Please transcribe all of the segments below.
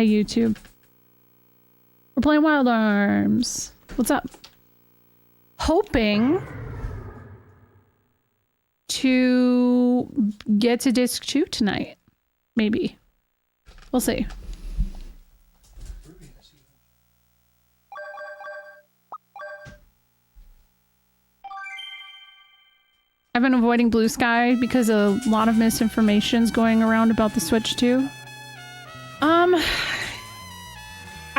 Hi, YouTube. We're playing Wild Arms. What's up? Hoping to get to disc 2 tonight. Maybe. We'll see. I've been avoiding Blue Sky because a lot of misinformation's going around about the Switch 2.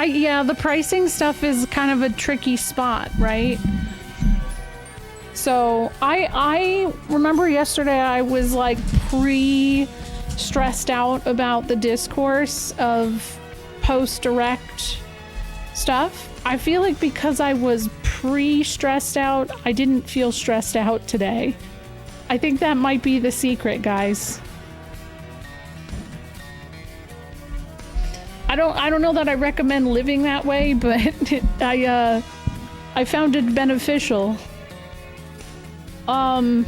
Yeah, the pricing stuff is kind of a tricky spot, right? So I remember yesterday I was like stressed out about the discourse of post-direct stuff. I feel like because I was stressed out, I didn't feel stressed out today. I think that might be the secret, guys. I don't know that I recommend living that way, but I found it beneficial. I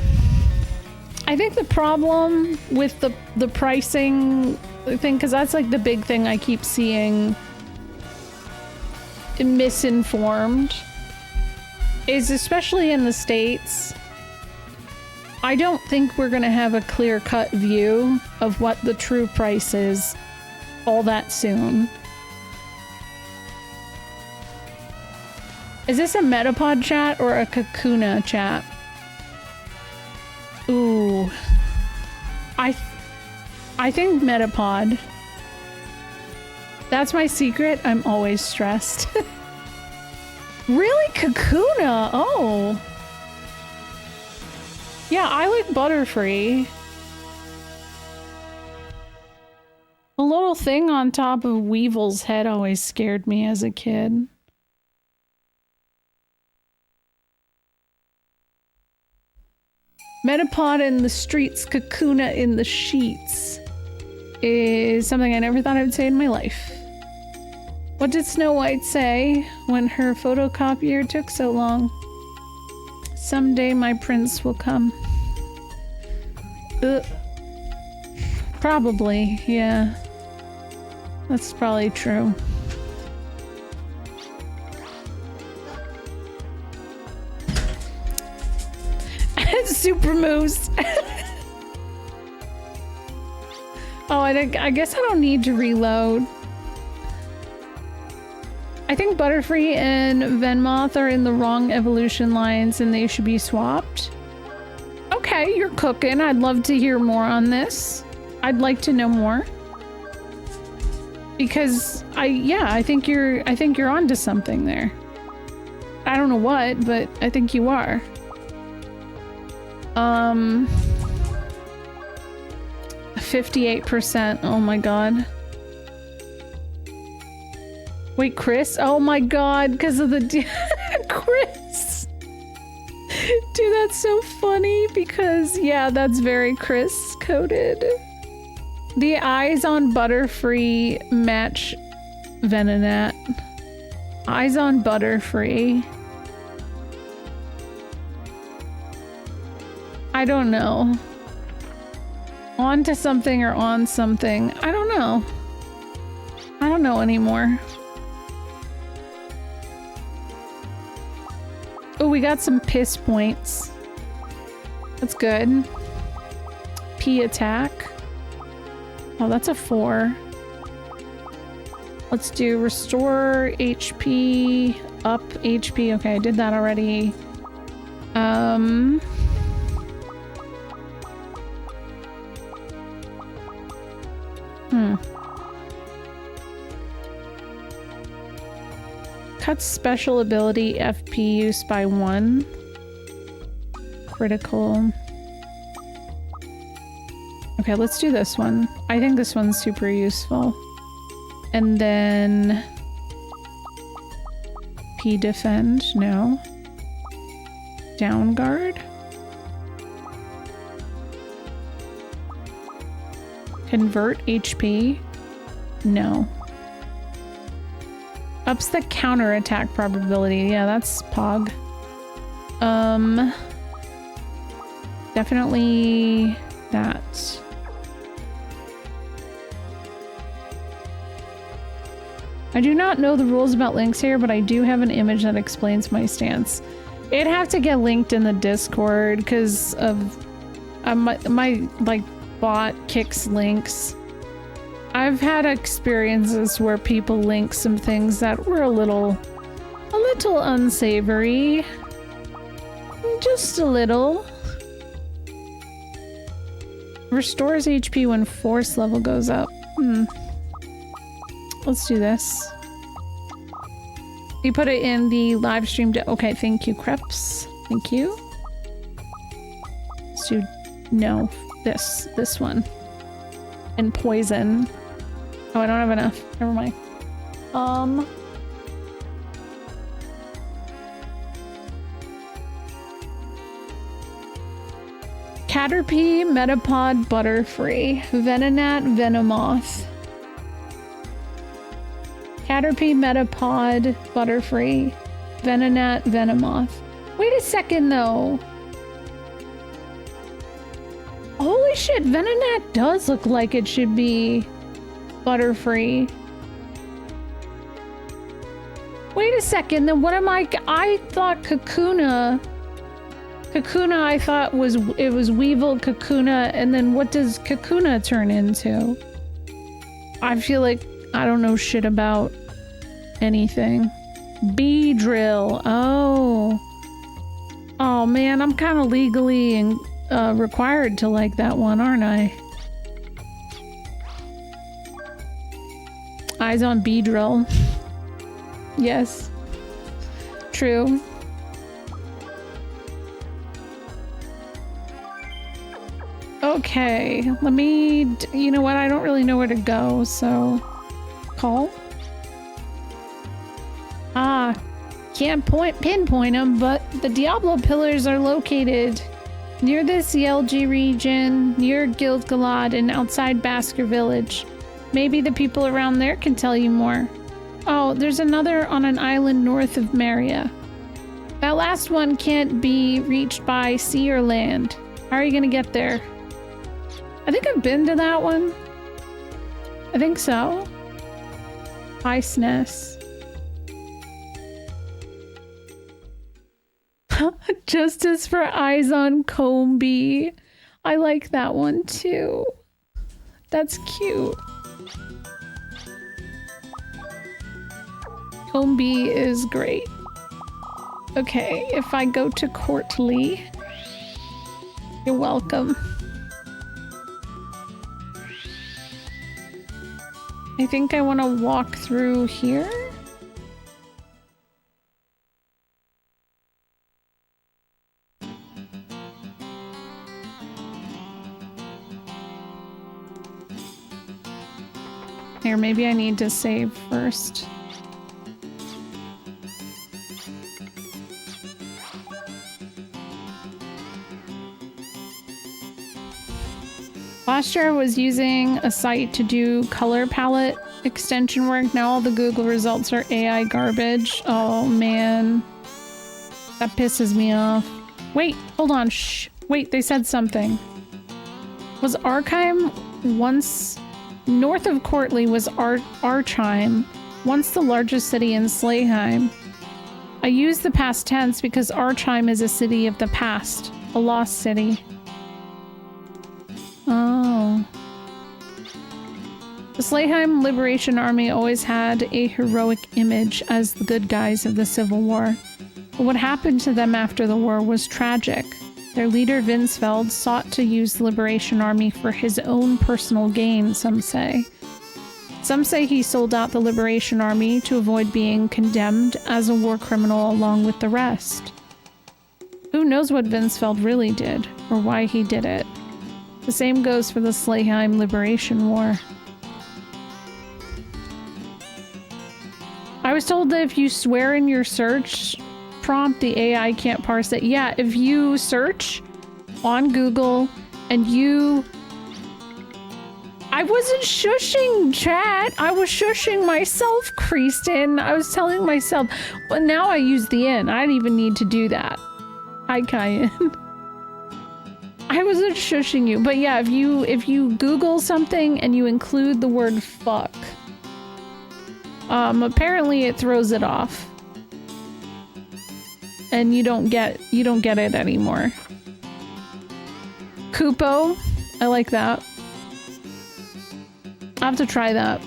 think the problem with the pricing thing, because that's like the big thing I keep seeing misinformed, is especially in the States, I don't think we're gonna have a clear-cut view of what the true price is all that soon. Is this a Metapod chat or a Kakuna chat? Ooh. I think Metapod. That's my secret. I'm always stressed. Really? Kakuna? Oh. Yeah, I like Butterfree. The little thing on top of Weevil's head always scared me as a kid. Metapod in the streets, Kakuna in the sheets is something I never thought I would say in my life. What did Snow White say when her photocopier took so long? Someday my prince will come. Probably, yeah. That's probably true. Super moose. Oh, I guess I don't need to reload. I think Butterfree and Venmoth are in the wrong evolution lines and they should be swapped. Okay, you're cooking. I'd love to hear more on this. I'd like to know more. Because I think you're onto something there. I don't know what, but I think you are. 58%. Oh my god. Wait, Chris? Oh my god, because of the Chris. Dude, that's so funny because yeah, that's very Chris coded. The eyes on Butterfree match Venonat. Eyes on Butterfree. I don't know. On to something or on something. I don't know. I don't know anymore. Oh, we got some piss points. That's good. P attack. Oh, that's a 4. Let's do restore HP, up HP. Okay, I did that already. Cuts special ability FP use by 1. Critical. Okay, let's do this one. I think this one's super useful. And then P defend, no. Down guard. Convert HP, no. Ups the counterattack probability. Yeah, that's Pog. Definitely that. I do not know the rules about links here, but I do have an image that explains my stance. It'd have to get linked in the Discord because of my like bot kicks links. I've had experiences where people link some things that were a little unsavory. Just a little. Restores HP when force level goes up. Let's do this. You put it in the live stream. Okay, thank you, Creps. Thank you. Let's do no, this one. And poison. Oh, I don't have enough. Never mind. Caterpie, Metapod, Butterfree, Venonat, Venomoth. Caterpie, Metapod, Butterfree, Venonat, Venomoth. Wait a second though. Holy shit, Venonat does look like it should be Butterfree. Wait a second, then what am I thought Kakuna I thought it was Weevil, Kakuna, and then what does Kakuna turn into? I feel like I don't know shit about anything. Beedrill. Oh. Oh man, I'm kind of legally and required to like that one, aren't I? Eyes on Beedrill. Yes. True. Okay, let me, you know what, I don't really know where to go, so call. Ah, can't pinpoint them, but the Diablo pillars are located near the CLG region, near Gilgalad, and outside Basker Village. Maybe the people around there can tell you more. Oh, there's another on an island north of Maria. That last one can't be reached by sea or land. How are you gonna get there? I think I've been to that one. I think so. Ice Nest. Justice for Eyes on Combee. I like that one too. That's cute. Combee is great. Okay, if I go to Courtly, you're welcome. I think I want to walk through here. Here, maybe I need to save first. Last year I was using a site to do color palette extension work. Now all the Google results are AI garbage. Oh man. That pisses me off. Wait, hold on. Shh. Wait, they said something. Was Arkheim once... North of Courtly was Archheim, once the largest city in Slayheim. I use the past tense because Archheim is a city of the past. A lost city. Oh. The Slayheim Liberation Army always had a heroic image as the good guys of the Civil War. But what happened to them after the war was tragic. Their leader Vinsfeld sought to use the Liberation Army for his own personal gain, some say. Some say he sold out the Liberation Army to avoid being condemned as a war criminal along with the rest. Who knows what Vinsfeld really did, or why he did it. The same goes for the Slayheim Liberation War. I was told that if you swear in your search prompt, the AI can't parse it. Yeah, if you search on Google and you... I wasn't shushing chat. I was shushing myself, Kristen. I was telling myself, well, now I use the N. I didn't even need to do that. Hi, Cayenne. I wasn't shushing you, but yeah, if you Google something and you include the word fuck, Apparently it throws it off. And you don't get it anymore. Kupo, I like that. I have to try that.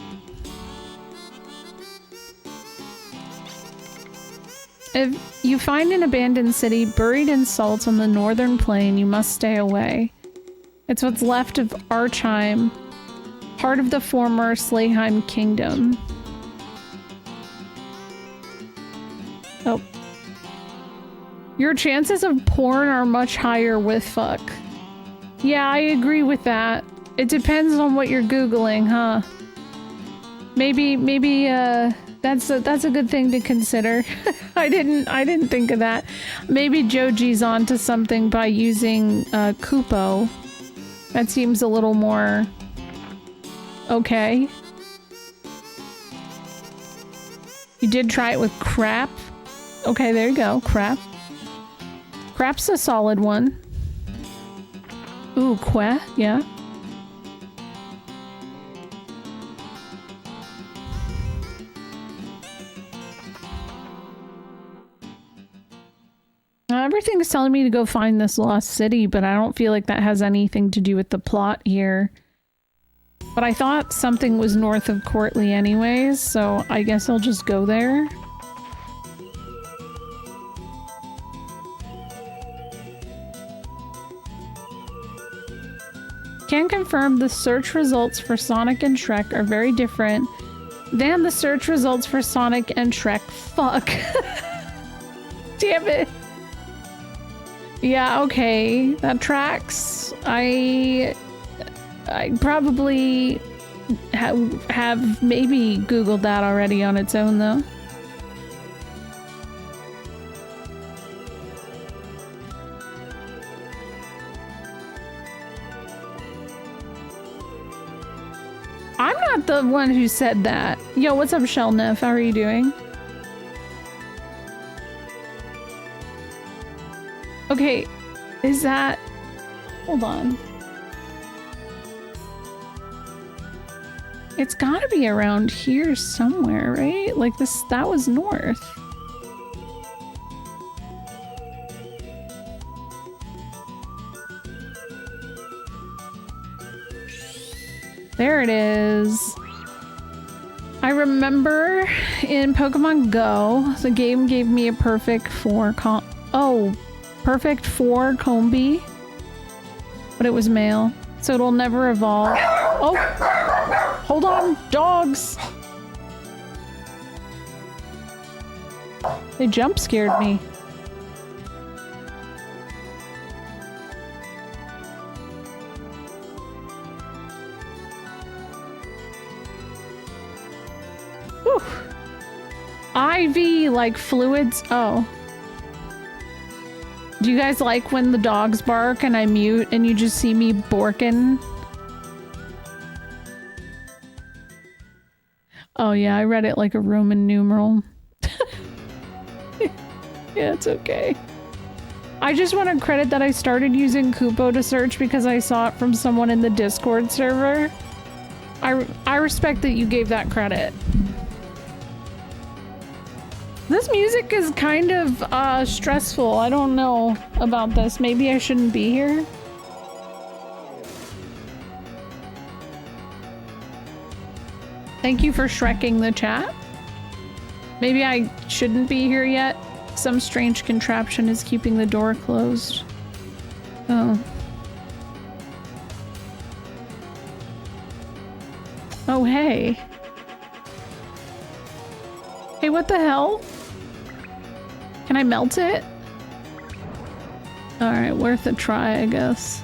If you find an abandoned city buried in salt on the northern plain, you must stay away. It's what's left of Archheim, part of the former Slayheim kingdom. Oh. Your chances of porn are much higher with fuck. Yeah, I agree with that. It depends on what you're Googling, huh? Maybe, that's a good thing to consider. I didn't think of that. Maybe Joji's onto something by using Kupo. That seems a little more okay. You did try it with crap? Okay, there you go. Crap. Crap's a solid one. Ooh, que? Yeah. Everything's telling me to go find this lost city, but I don't feel like that has anything to do with the plot here. But I thought something was north of Courtley anyways, so I guess I'll just go there. Can confirm the search results for Sonic and Shrek are very different than the search results for Sonic and Shrek. Fuck. Damn it. Yeah, okay. That tracks. I probably have maybe Googled that already on its own, though. I'm not the one who said that. Yo, what's up, Shelneff? How are you doing? Okay, is that... Hold on. It's gotta be around here somewhere, right? Like this, that was north. There it is. I remember in Pokemon Go, the game gave me a perfect 4 perfect 4 Combi, but it was male, so it'll never evolve. Oh, hold on, dogs. They jump scared me. Whew. IV like fluids. Oh. Do you guys like when the dogs bark and I mute and you just see me borking? Oh yeah, I read it like a Roman numeral. Yeah, it's okay. I just want to credit that I started using Kupo to search because I saw it from someone in the Discord server. I respect that you gave that credit. This music is kind of stressful. I don't know about this. Maybe I shouldn't be here. Thank you for Shrekking the chat. Maybe I shouldn't be here yet. Some strange contraption is keeping the door closed. Oh. Oh, hey. Hey, what the hell? Can I melt it? Alright, worth a try, I guess.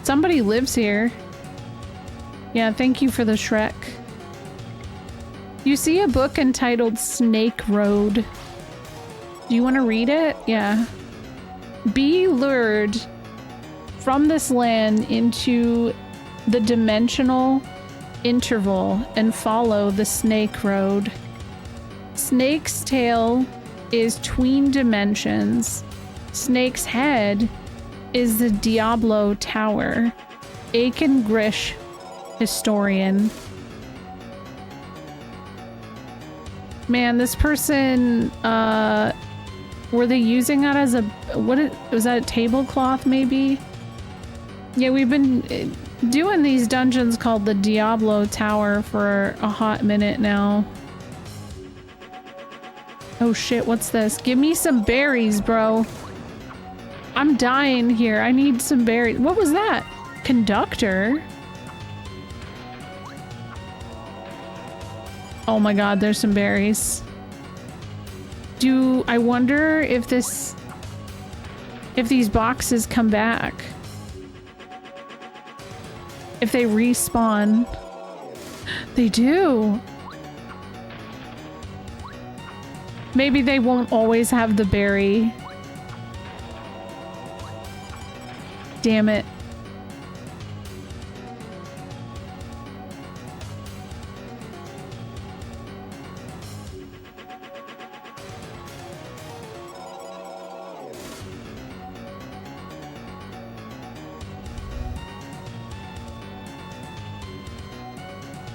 Somebody lives here. Yeah, thank you for the Shrek. You see a book entitled Snake Road. Do you want to read it? Yeah. Be lured from this land into the dimensional interval and follow the Snake Road. Snake's tail is tween dimensions. Snake's head is the Diablo Tower. Aiken Grish historian. Man, this person, were they using that as a, was that a tablecloth maybe? Yeah, we've been doing these dungeons called the Diablo Tower for a hot minute now. Oh shit, what's this? Give me some berries, bro. I'm dying here. I need some berries. What was that? Conductor? Oh my god, there's some berries. I wonder if these boxes come back? If they respawn? They do. Maybe they won't always have the berry. Damn it.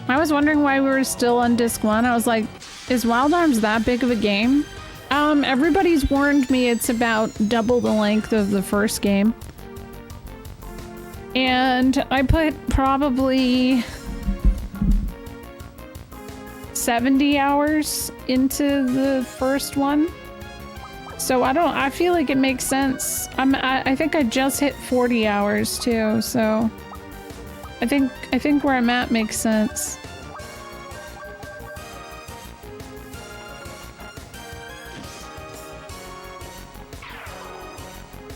I was wondering why we were still on disc 1. I was like, is Wild Arms that big of a game? Everybody's warned me it's about double the length of the first game. And I put probably 70 hours into the first one. So I feel like it makes sense. I think I just hit 40 hours too, so I think where I'm at makes sense.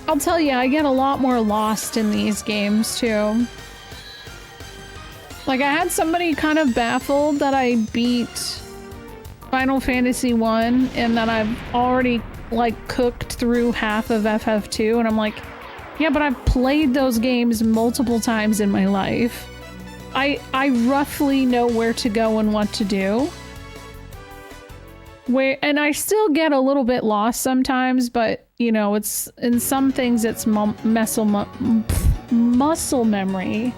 I'll tell you, I get a lot more lost in these games too. Like, I had somebody kind of baffled that I beat Final Fantasy 1 and that I've already like cooked through half of FF2, and I'm like, yeah, but I've played those games multiple times in my life. I roughly know where to go and what to do. And I still get a little bit lost sometimes, but you know, it's in some things it's muscle memory,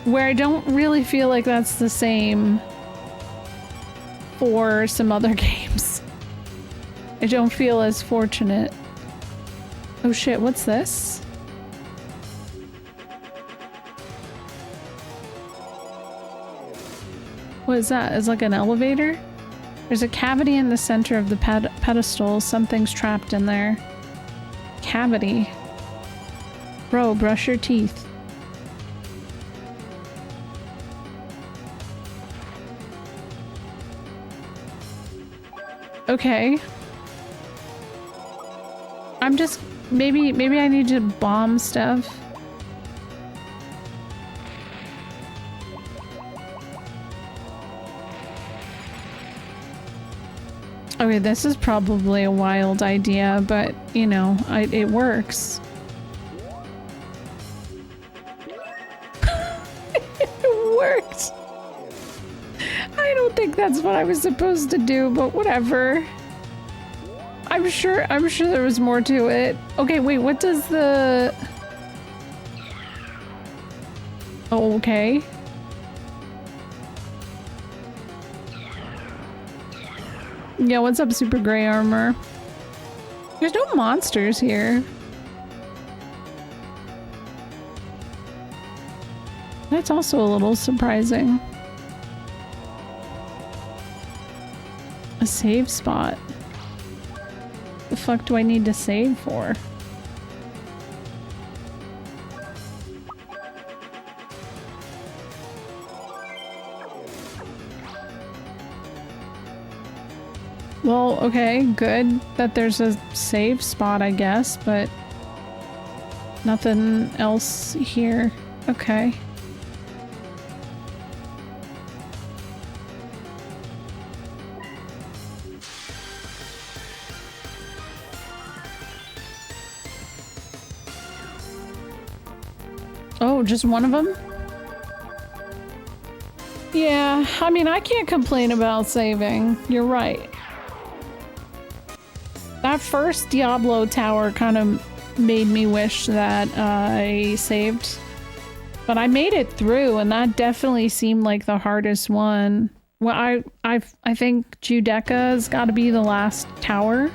where I don't really feel like that's the same for some other games. I don't feel as fortunate. Oh shit, what's this? What is that? Is like an elevator? There's a cavity in the center of the pedestal. Something's trapped in there. Cavity. Bro, brush your teeth. Okay. I'm just... Maybe I need to bomb stuff. Okay, this is probably a wild idea, but, you know, it works. It worked! I don't think that's what I was supposed to do, but whatever. I'm sure there was more to it. Okay, wait, what does the... Oh, okay. Yeah, what's up, Super Gray Armor? There's no monsters here. That's also a little surprising. A save spot. The fuck do I need to save for? Well, okay, good that there's a save spot, I guess, but nothing else here. Okay. Oh, just one of them? Yeah, I mean, I can't complain about saving. You're right. That first Diablo tower kind of made me wish that I saved But I made it through, and that definitely seemed like the hardest one. Well, I think Judecca's got to be the last tower.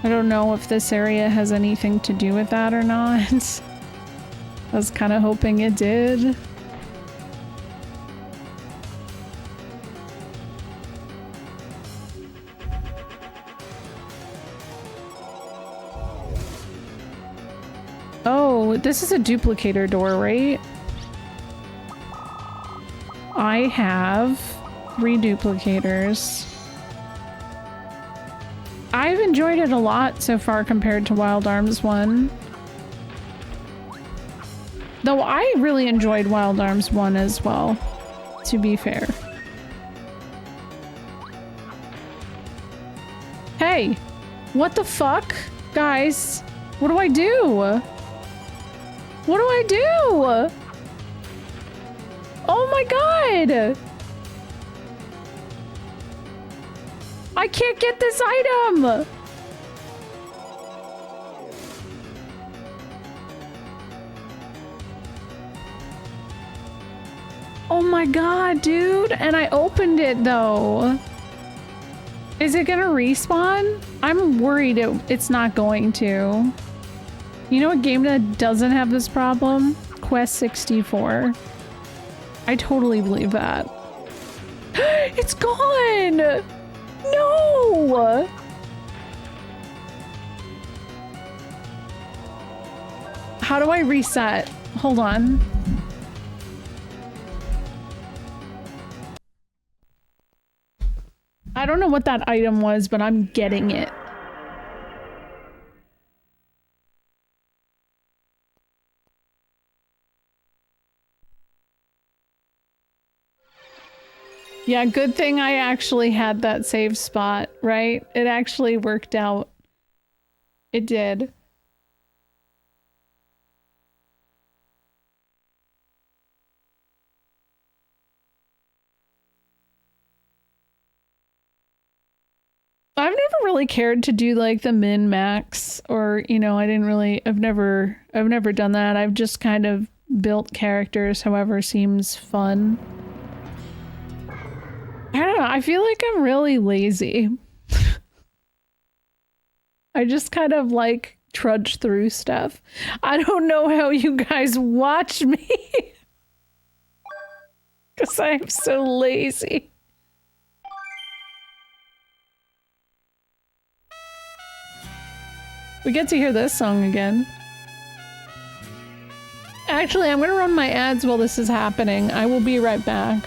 I don't know if this area has anything to do with that or not. I was kind of hoping it did. Oh, this is a duplicator door, right? I have 3 duplicators. I've enjoyed it a lot so far compared to Wild Arms 1. Though I really enjoyed Wild Arms 1 as well, to be fair. Hey! What the fuck? Guys, what do I do? What do I do? Oh my god! I can't get this item! Oh my god, dude! And I opened it though. Is it gonna respawn? I'm worried it's not going to. You know what game that doesn't have this problem? Quest 64. I totally believe that. It's gone! No! How do I reset? Hold on. I don't know what that item was, but I'm getting it. Yeah, good thing I actually had that save spot, right? It actually worked out. It did. I've never really cared to do like the min-max or, you know, I've never done that. I've just kind of built characters however seems fun. I don't know, I feel like I'm really lazy. I just kind of like trudge through stuff. I don't know how you guys watch me. Because I'm so lazy. We get to hear this song again. Actually, I'm gonna run my ads while this is happening. I will be right back.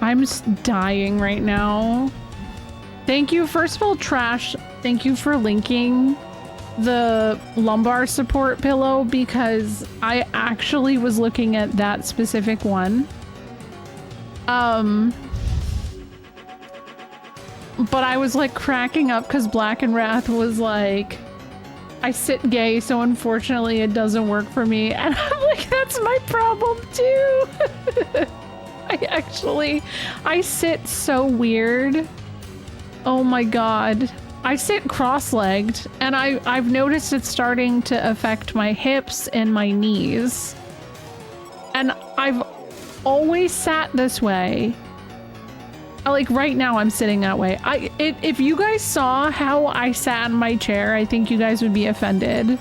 I'm dying right now. Thank you, first of all, Trash. Thank you for linking the lumbar support pillow because I actually was looking at that specific one. But I was like cracking up because Black and Wrath was like, I sit gay, so unfortunately it doesn't work for me. And I'm like, that's my problem too. I sit so weird. Oh my god. I sit cross-legged, and I've noticed it's starting to affect my hips and my knees. And I've always sat this way. Like right now I'm sitting that way. If you guys saw how I sat in my chair, I think you guys would be offended.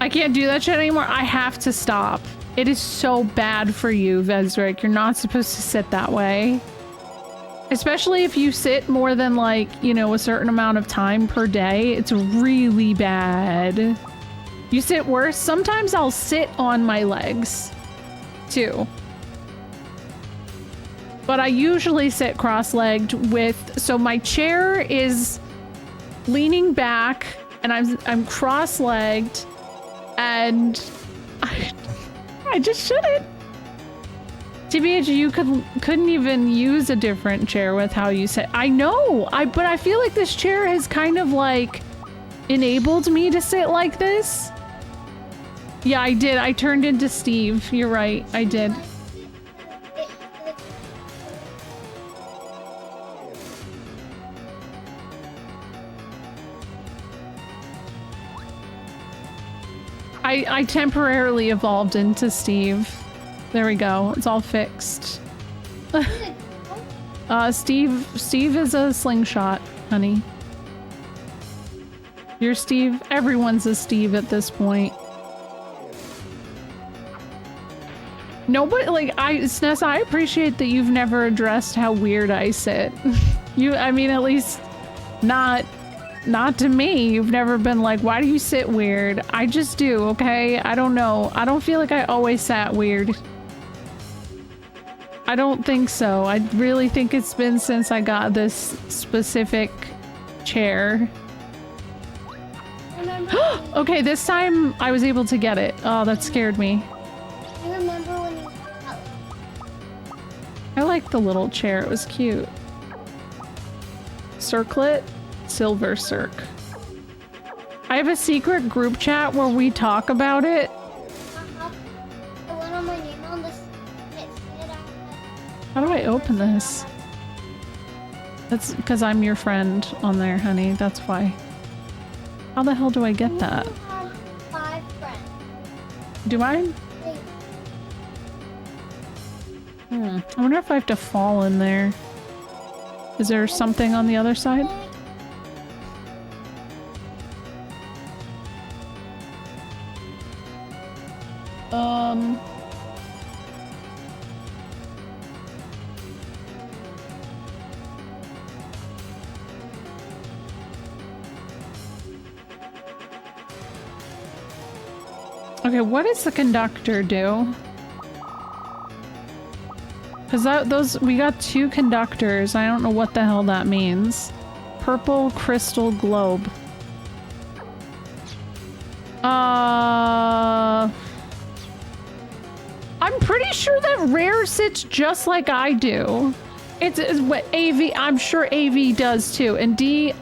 I can't do that shit anymore. I have to stop. It is so bad for you, Vezrik. You're not supposed to sit that way. Especially if you sit more than like, you know, a certain amount of time per day. It's really bad. You sit worse. Sometimes I'll sit on my legs too. But I usually sit cross-legged with, so my chair is leaning back and I'm cross-legged and I just shouldn't. TBH, you couldn't even use a different chair with how you sit. I know, but I feel like this chair has kind of like enabled me to sit like this. Yeah, I did. I turned into Steve. You're right. I did. I temporarily evolved into Steve. There we go. It's all fixed. Steve is a slingshot, honey. You're Steve. Everyone's a Steve at this point. Nobody, like, Snessa, I appreciate that you've never addressed how weird I sit. I mean, at least not to me. You've never been like, why do you sit weird? I just do, okay? I don't know. I don't feel like I always sat weird. I don't think so. I really think it's been since I got this specific chair. Okay, this time I was able to get it. Oh, that scared me. You remember when you... I like the little chair. It was cute. Circlet, Silver Circ. I have a secret group chat where we talk about it. I went on my name on this. How do I open this? That's because I'm your friend on there, honey. That's why. How the hell do I get that? You have 5 friends. Do I? I wonder if I have to fall in there. Is there something on the other side? Okay, what does the conductor do? Because we got 2 conductors. I don't know what the hell that means. Purple crystal globe. I'm pretty sure that Rare sits just like I do. It's what AV, I'm sure AV does too. And D,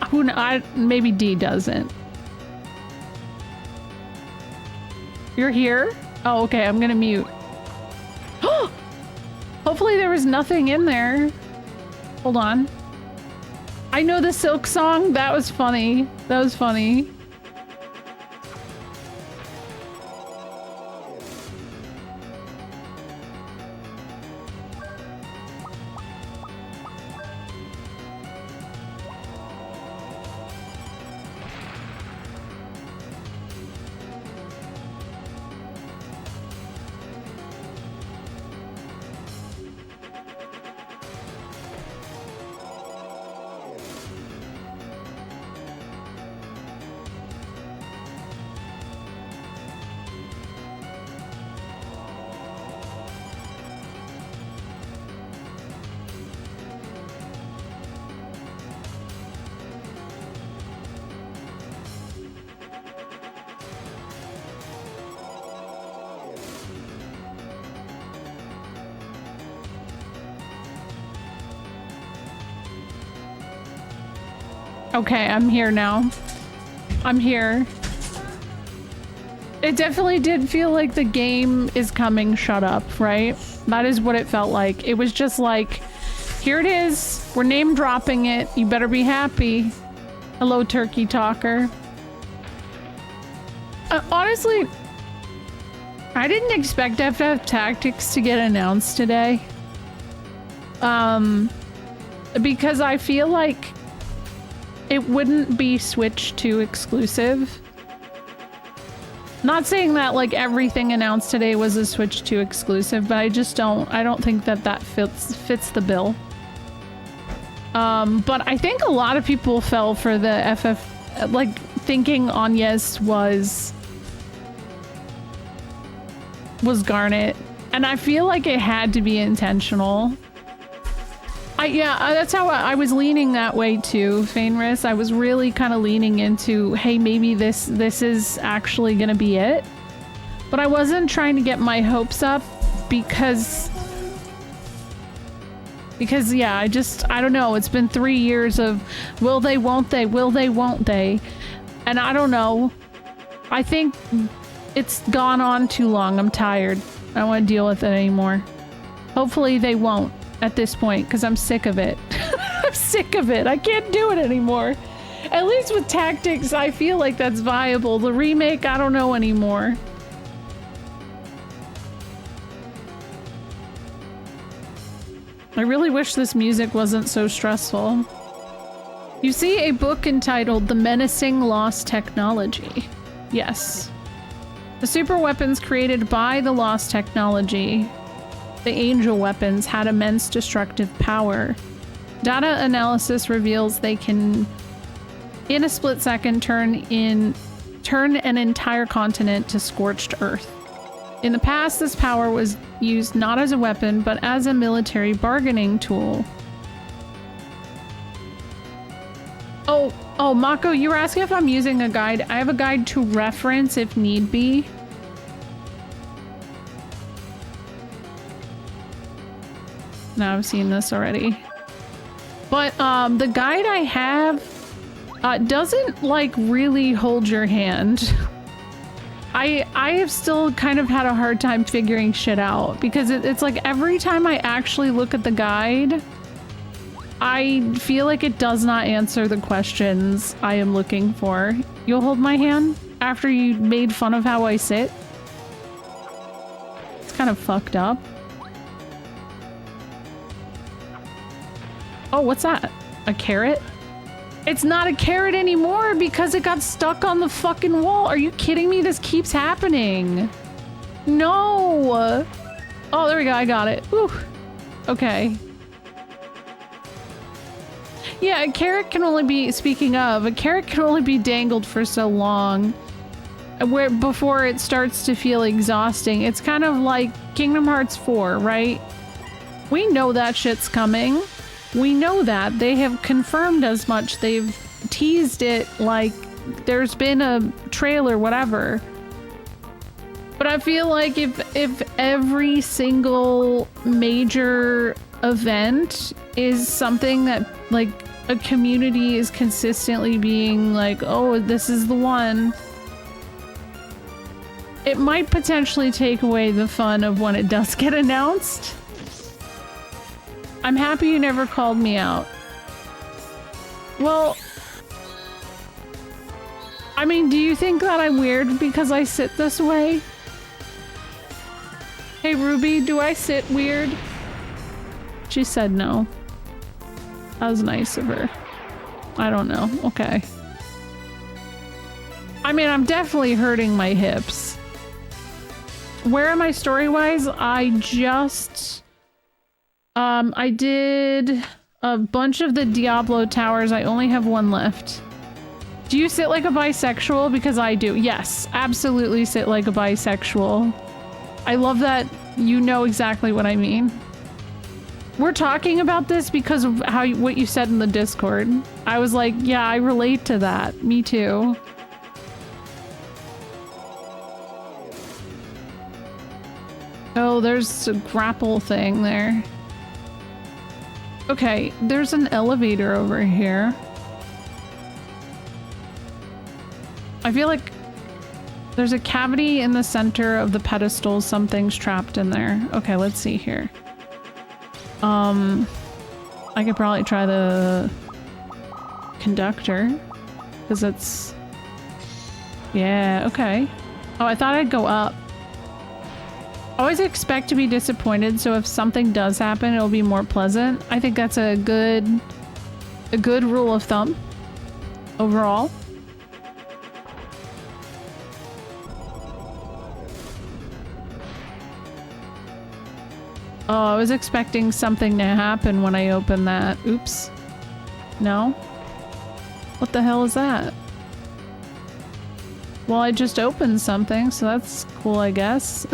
maybe D doesn't. You're here? Oh, okay, I'm gonna mute. Hopefully there was nothing in there. Hold on. I know the Silk song. That was funny. That was funny. Okay, I'm here now. I'm here. It definitely did feel like the game is coming, shut up, right? That is what it felt like. It was just like, here it is. We're name dropping it. You better be happy. Hello, turkey talker. Honestly, I didn't expect FF Tactics to get announced today. Because I feel like it wouldn't be Switch 2 exclusive. Not saying that like everything announced today was a Switch 2 exclusive, but I don't think that fits the bill. But I think a lot of people fell for the FF, like thinking Agnes was Garnet, and I feel like it had to be intentional. That's how I was leaning that way too, Fainris. I was really kind of leaning into, hey, maybe this is actually gonna be it. But I wasn't trying to get my hopes up because yeah, I don't know. It's been 3 years of will they, won't they, will they, won't they? And I don't know. I think it's gone on too long. I'm tired. I don't want to deal with it anymore. Hopefully they won't at this point, because I'm sick of it. I'm sick of it. I can't do it anymore. At least with Tactics, I feel like that's viable. The remake, I don't know anymore. I really wish this music wasn't so stressful. You see a book entitled The Menacing Lost Technology. Yes. The super weapons created by the Lost Technology, the Angel weapons, had immense destructive power. Data analysis reveals they can, in a split second, turn an entire continent to scorched earth. In the past, this power was used not as a weapon, but as a military bargaining tool. Oh, Mako, you were asking if I'm using a guide. I have a guide to reference if need be. No, I've seen this already. But the guide I have doesn't like really hold your hand. I have still kind of had a hard time figuring shit out because it's like every time I actually look at the guide, I feel like it does not answer the questions I am looking for. You'll hold my hand after you made fun of how I sit? It's kind of fucked up. Oh, what's that? A carrot? It's not a carrot anymore because it got stuck on the fucking wall. Are you kidding me? This keeps happening. No. Oh, there we go. I got it. Whew. Okay. Yeah, a carrot can only be, speaking of, a carrot can only be dangled for so long before it starts to feel exhausting. It's kind of like Kingdom Hearts 4, right? We know that shit's coming. We know that. They have confirmed as much. They've teased it like there's been a trailer, whatever. But I feel like if every single major event is something that like a community is consistently being like, oh, this is the one, it might potentially take away the fun of when it does get announced. I'm happy you never called me out. Well, I mean, do you think that I'm weird because I sit this way? Hey Ruby, do I sit weird? She said no. That was nice of her. I don't know. Okay. I mean, I'm definitely hurting my hips. Where am I story-wise? I did a bunch of the Diablo towers. I only have one left. Do you sit like a bisexual? Because I do. Yes, absolutely sit like a bisexual. I love that you know exactly what I mean. We're talking about this because of what you said in the Discord. I was like, yeah, I relate to that. Me too. Oh, there's a grapple thing there. Okay, there's an elevator over here. I feel like there's a cavity in the center of the pedestal. Something's trapped in there. Okay, let's see here. I could probably try the conductor because it's... Yeah, okay. Oh, I thought I'd go up. Always expect to be disappointed, so if something does happen, it'll be more pleasant. I think that's a good rule of thumb overall. Oh, I was expecting something to happen when I opened that. Oops. No? What the hell is that? Well, I just opened something, so that's cool, I guess.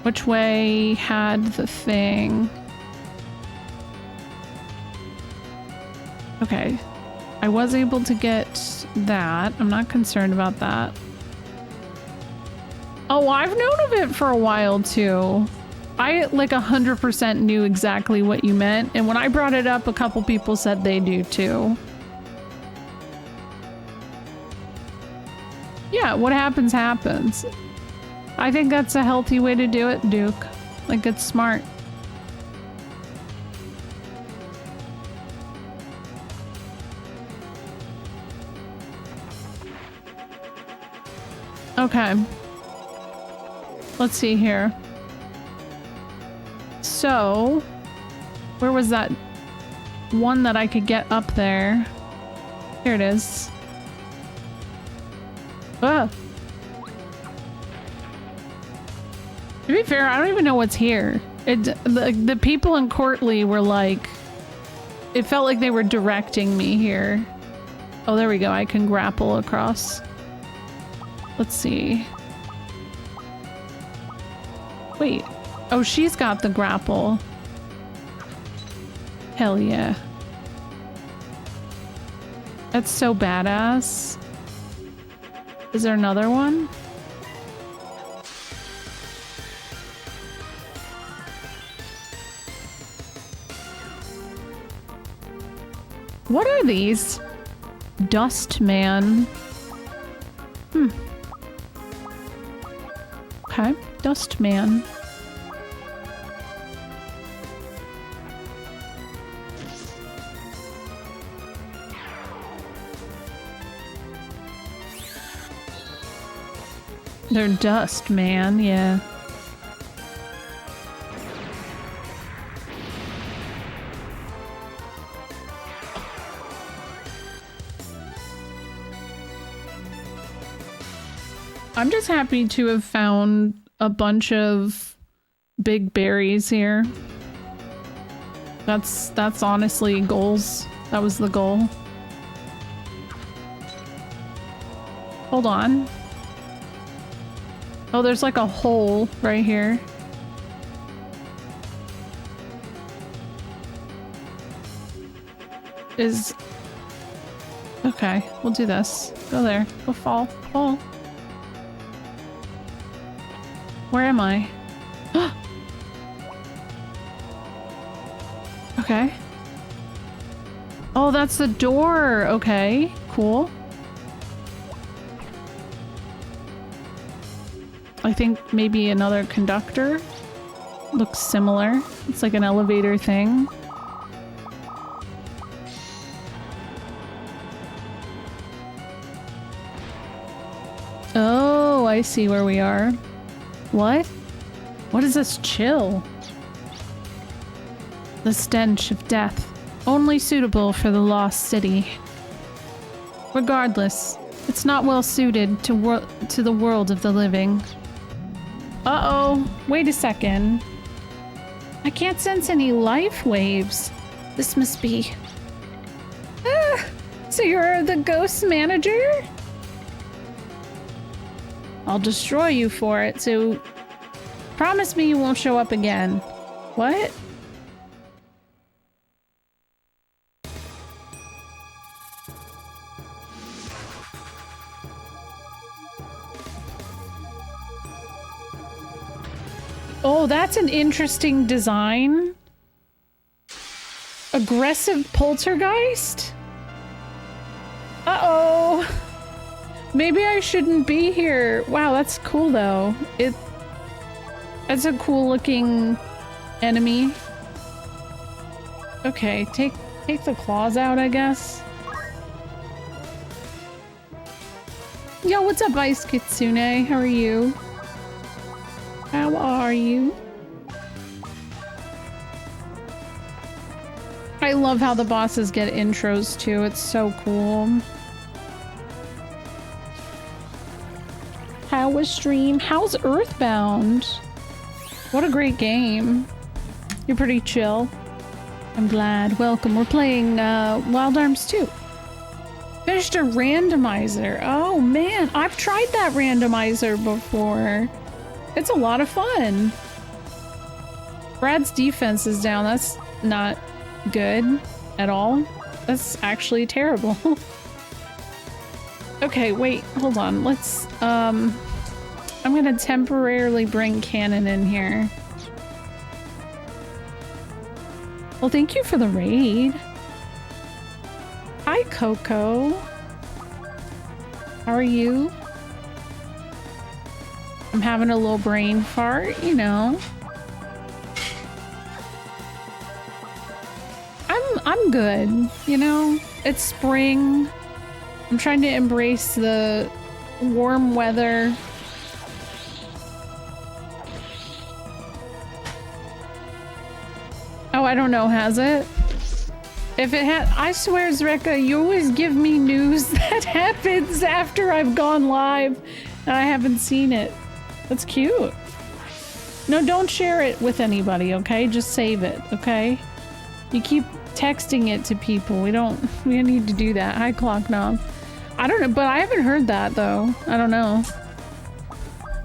Which way had the thing? Okay. I was able to get that. I'm not concerned about that. Oh, I've known of it for a while too. I like 100% knew exactly what you meant, and when I brought it up, a couple people said they do too. Yeah, what happens, happens. I think that's a healthy way to do it, Duke. Like, it's smart. Okay. Let's see here. So, where was that one that I could get up there? Here it is. Ah. To be fair, I don't even know what's here. The people in Courtly were like... It felt like they were directing me here. Oh, there we go. I can grapple across. Let's see. Wait. Oh, she's got the grapple. Hell yeah. That's so badass. Is there another one? What are these? Dust Man. Okay, Dust Man. They're dust, man, yeah. I'm just happy to have found a bunch of big berries here. That's honestly goals. That was the goal. Hold on. Oh, there's like a hole right here. Okay, we'll do this. Go there. Go fall. Fall. Where am I? Okay. Oh, that's the door. Okay, cool. I think maybe another conductor. Looks similar. It's like an elevator thing. Oh, I see where we are. What? What is this chill? The stench of death. Only suitable for the lost city. Regardless, it's not well suited to the world of the living. Uh-oh, wait a second. I can't sense any life waves. This must be... Ah, so you're the ghost manager? I'll destroy you for it, so promise me you won't show up again. What? Oh, that's an interesting design. Aggressive poltergeist? Uh-oh. Maybe I shouldn't be here. Wow, that's cool though. That's a cool looking enemy. Okay, take the claws out, I guess. Yo, what's up, Ice Kitsune? How are you? How are you? I love how the bosses get intros too. It's so cool. How was stream? How's Earthbound? What a great game. You're pretty chill. I'm glad. Welcome. We're playing Wild Arms 2. Finished a randomizer. Oh man, I've tried that randomizer before. It's a lot of fun. Brad's defense is down. That's not good at all. That's actually terrible. Okay, wait, hold on. Let's, I'm gonna temporarily bring Cannon in here. Well, thank you for the raid. Hi, Coco. How are you? I'm having a little brain fart, you know. I'm good, you know? It's spring. I'm trying to embrace the warm weather. Oh, I don't know, has it? If it had, I swear, Zreka, you always give me news that happens after I've gone live and I haven't seen it. That's cute. No, don't share it with anybody, okay? Just save it, okay? You keep texting it to people. We don't need to do that. Hi, Clock Knob. I don't know, but I haven't heard that though. I don't know.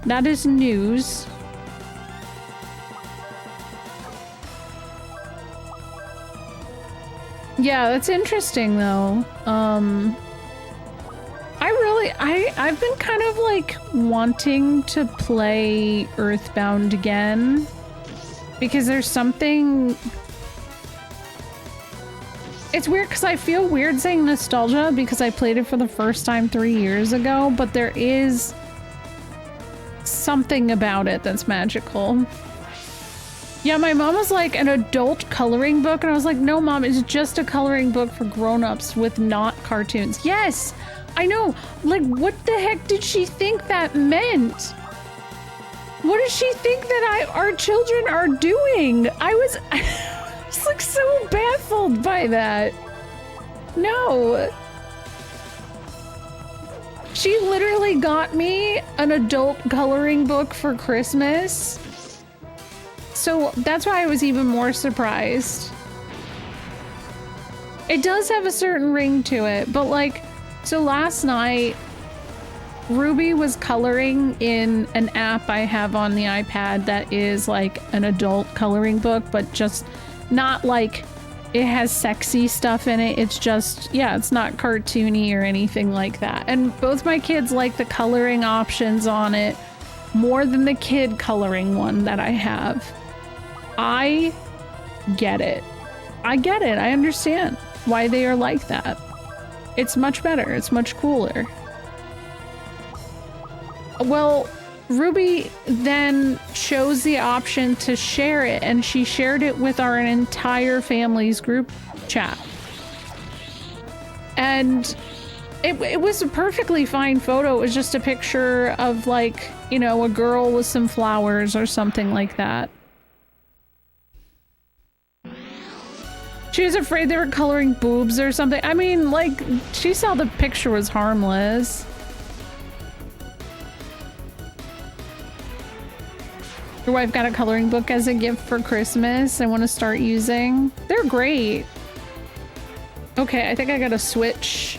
That is news. Yeah, that's interesting though. I've been kind of like wanting to play Earthbound again because there's something. It's weird because I feel weird saying nostalgia because I played it for the first time 3 years ago, but there is something about it that's magical. Yeah, my mom was like, an adult coloring book, and I was like, no, Mom, it's just a coloring book for grown-ups with not cartoons. Yes, I know. Like, what the heck did she think that meant? What does she think that our children are doing? I was like so baffled by that. No. She literally got me an adult coloring book for Christmas. So that's why I was even more surprised. It does have a certain ring to it, but like, so last night, Ruby was coloring in an app I have on the iPad that is like an adult coloring book, but just not like it has sexy stuff in it. It's just, yeah, it's not cartoony or anything like that. And both my kids like the coloring options on it more than the kid coloring one that I have. I get it. I get it. I understand why they are like that. It's much better. It's much cooler. Well, Ruby then chose the option to share it, and she shared it with our entire family's group chat. And it was a perfectly fine photo. It was just a picture of, like, you know, a girl with some flowers or something like that. She was afraid they were coloring boobs or something. I mean, like, she saw the picture was harmless. Your wife got a coloring book as a gift for Christmas. I want to start using. They're great. Okay, I think I gotta switch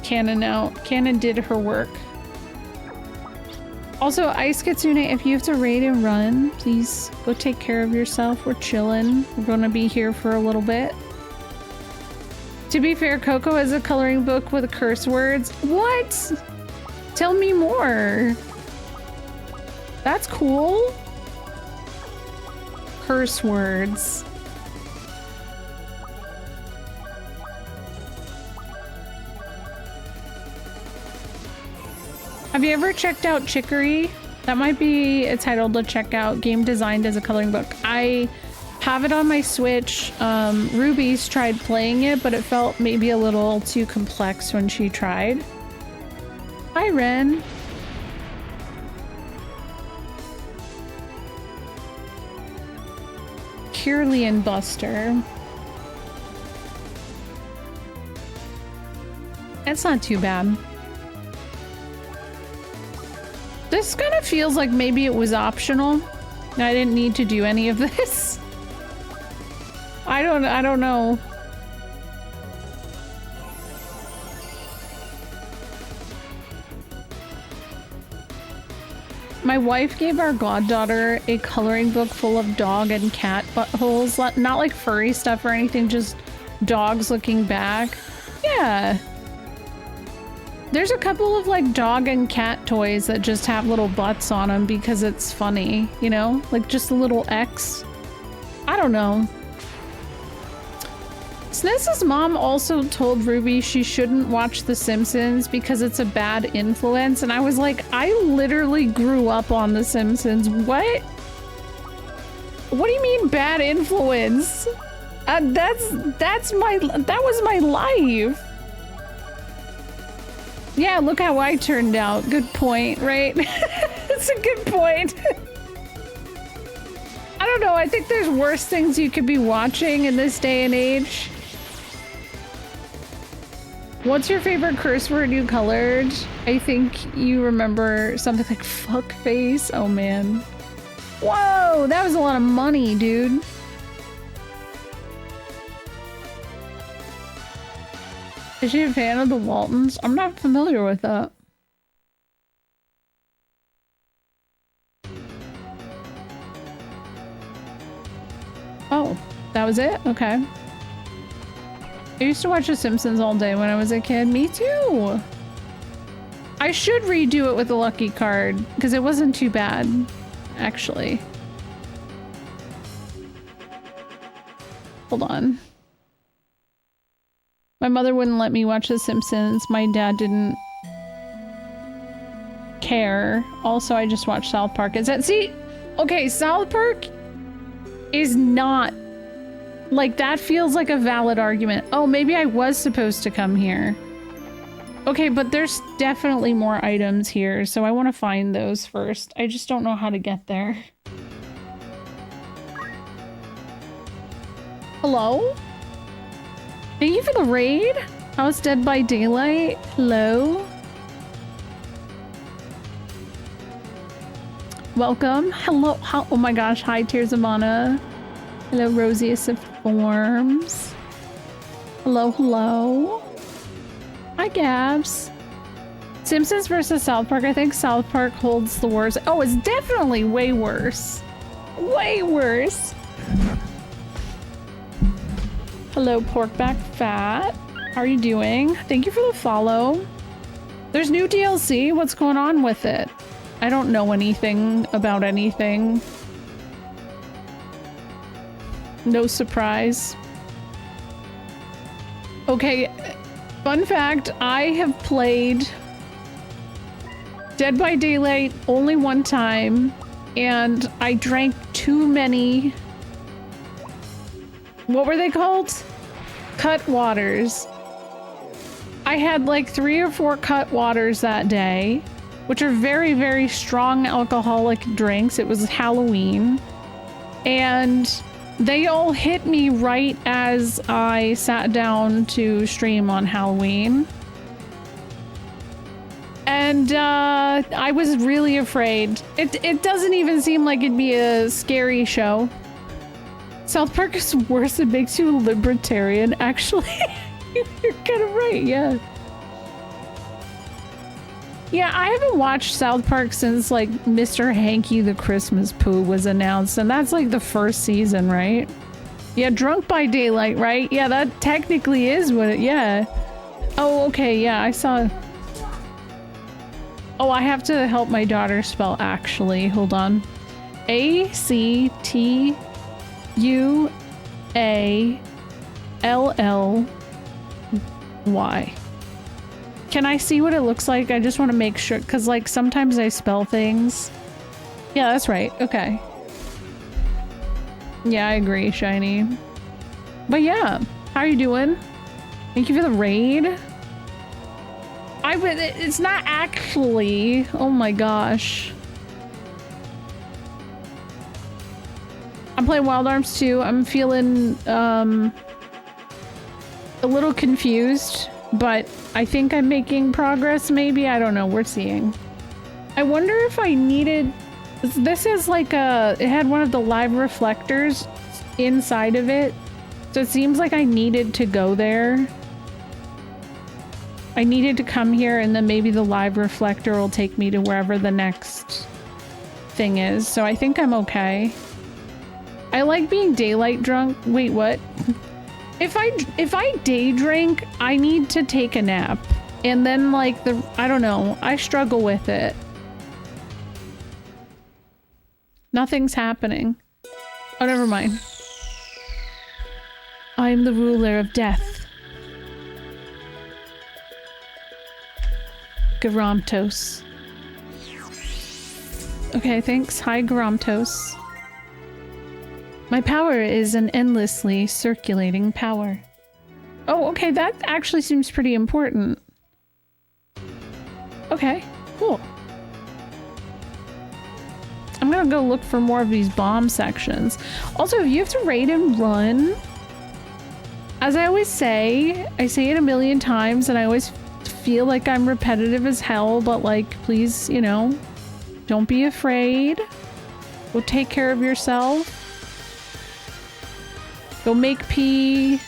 Cannon out. Cannon did her work. Also, Ice Kitsune, if you have to raid and run, please go take care of yourself. We're chilling. We're gonna be here for a little bit. To be fair, Coco has a coloring book with curse words. What? Tell me more. That's cool. Curse words. Have you ever checked out Chicory? That might be a title to check out. Game designed as a coloring book. I have it on my Switch. Ruby's tried playing it, but it felt maybe a little too complex when she tried. Hi, Ren. Kirlian Buster. It's not too bad. This kind of feels like maybe it was optional. I didn't need to do any of this. I don't know. My wife gave our goddaughter a coloring book full of dog and cat buttholes. Not like furry stuff or anything, just dogs looking back. Yeah. There's a couple of like dog and cat toys that just have little butts on them because it's funny, you know? Like just a little X. I don't know. Snez's mom also told Ruby she shouldn't watch The Simpsons because it's a bad influence, and I was like, I literally grew up on The Simpsons. What? What do you mean bad influence? That was my life. Yeah, look how I turned out. Good point, right? That's a good point. I don't know, I think there's worse things you could be watching in this day and age. What's your favorite curse word you colored? I think you remember something like fuck face. Oh man. Whoa, that was a lot of money, dude. Is she a fan of the Waltons? I'm not familiar with that. Oh, that was it? Okay. I used to watch The Simpsons all day when I was a kid. Me too. I should redo it with a lucky card because it wasn't too bad, actually. Hold on. My mother wouldn't let me watch The Simpsons. My dad didn't care. Also, I just watched South Park. Is that— see? Okay, South Park is not— like, that feels like a valid argument. Oh, maybe I was supposed to come here. Okay, but there's definitely more items here, so I want to find those first. I just don't know how to get there. Hello? Thank you for the raid. How's Dead by Daylight? Hello? Welcome. Hello. Oh my gosh. Hi, Tears of Mana. Hello, Rosiest of Forms. Hello, hello. Hi, Gabs. Simpsons versus South Park. I think South Park holds the worst. Oh, it's definitely way worse. Way worse. Hello, Porkback Fat. How are you doing? Thank you for the follow. There's new DLC. What's going on with it? I don't know anything about anything. No surprise. Okay, fun fact, I have played Dead by Daylight only one time, and I drank too many— what were they called? Cut waters. I had like 3 or 4 cut waters that day, which are very, very strong alcoholic drinks. It was Halloween, and they all hit me right as I sat down to stream on Halloween. And I was really afraid. It doesn't even seem like it'd be a scary show. South Park is worse. It makes you a libertarian, actually. You're kind of right, yeah. Yeah, I haven't watched South Park since, like, Mr. Hanky the Christmas Pooh was announced, and that's, like, the first season, right? Yeah, Drunk by Daylight, right? Yeah, that technically is what it— yeah. Oh, okay, yeah, I saw— oh, I have to help my daughter spell actually. Hold on. A-C-T-U-A-L-L-Y. Can I see what it looks like? I just want to make sure, because like sometimes I spell things. Yeah, that's right. Okay. Yeah, I agree, Shiny. But yeah, how are you doing? Thank you for the raid. It's not actually. Oh my gosh. I'm playing Wild Arms 2. I'm feeling a little confused, but I think I'm making progress maybe. I don't know. We're seeing. I wonder if I needed... This is like it had one of the live reflectors inside of it. So it seems like I needed to go there. I needed to come here and then maybe the live reflector will take me to wherever the next thing is. So I think I'm okay. I like being daylight drunk. Wait, what? If I day drink, I need to take a nap. And then like I don't know, I struggle with it. Nothing's happening. Oh, never mind. I'm the ruler of death. Garamtos. Okay, thanks. Hi, Garamtos. My power is an endlessly circulating power. Oh, okay, that actually seems pretty important. Okay, cool. I'm gonna go look for more of these bomb sections. Also, if you have to raid and run, as I always say, I say it a million times and I always feel like I'm repetitive as hell, but like, please, you know, don't be afraid. Go take care of yourself. Go make pee.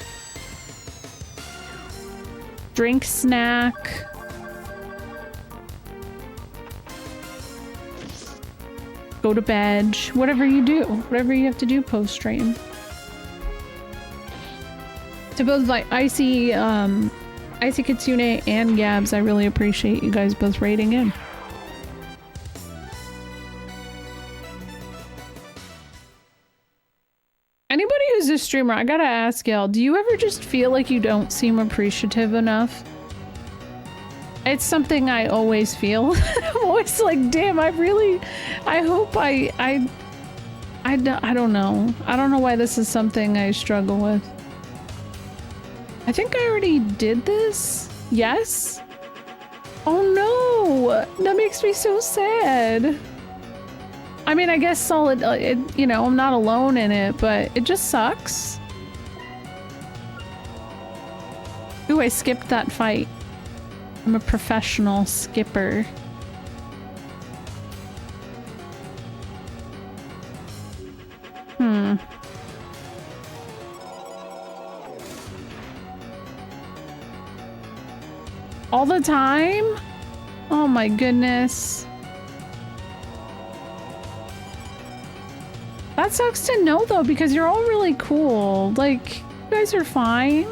Drink snack. Go to bed. Whatever you do. Whatever you have to do post-stream. To both like Icy Kitsune and Gabs, I really appreciate you guys both raiding in. Anybody who's a streamer, I gotta ask y'all, do you ever just feel like you don't seem appreciative enough? It's something I always feel. I'm always like, damn, I hope I don't know. I don't know why this is something I struggle with. I think I already did this? Yes? Oh no! That makes me so sad. I mean, I guess solid, you know, I'm not alone in it, but it just sucks. Ooh, I skipped that fight. I'm a professional skipper. All the time? Oh my goodness. That sucks to know though, because you're all really cool. Like, you guys are fine.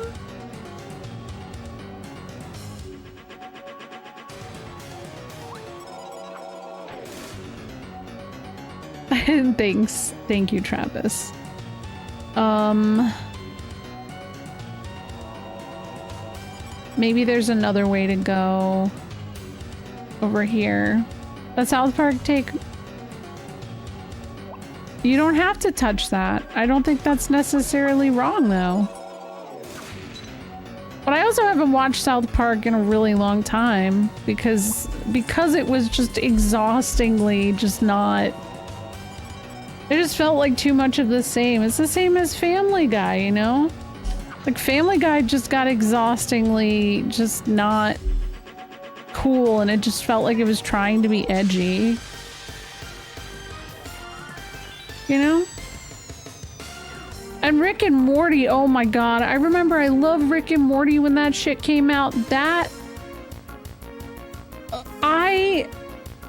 Thanks. Thank you, Travis. Maybe there's another way to go over here. But South Park take... You don't have to touch that. I don't think that's necessarily wrong, though. But I also haven't watched South Park in a really long time because it was just exhaustingly just not... It just felt like too much of the same. It's the same as Family Guy, you know? Like, Family Guy just got exhaustingly just not cool, and it just felt like it was trying to be edgy. You know? And Rick and Morty, oh my god. I remember I loved Rick and Morty when that shit came out. That... I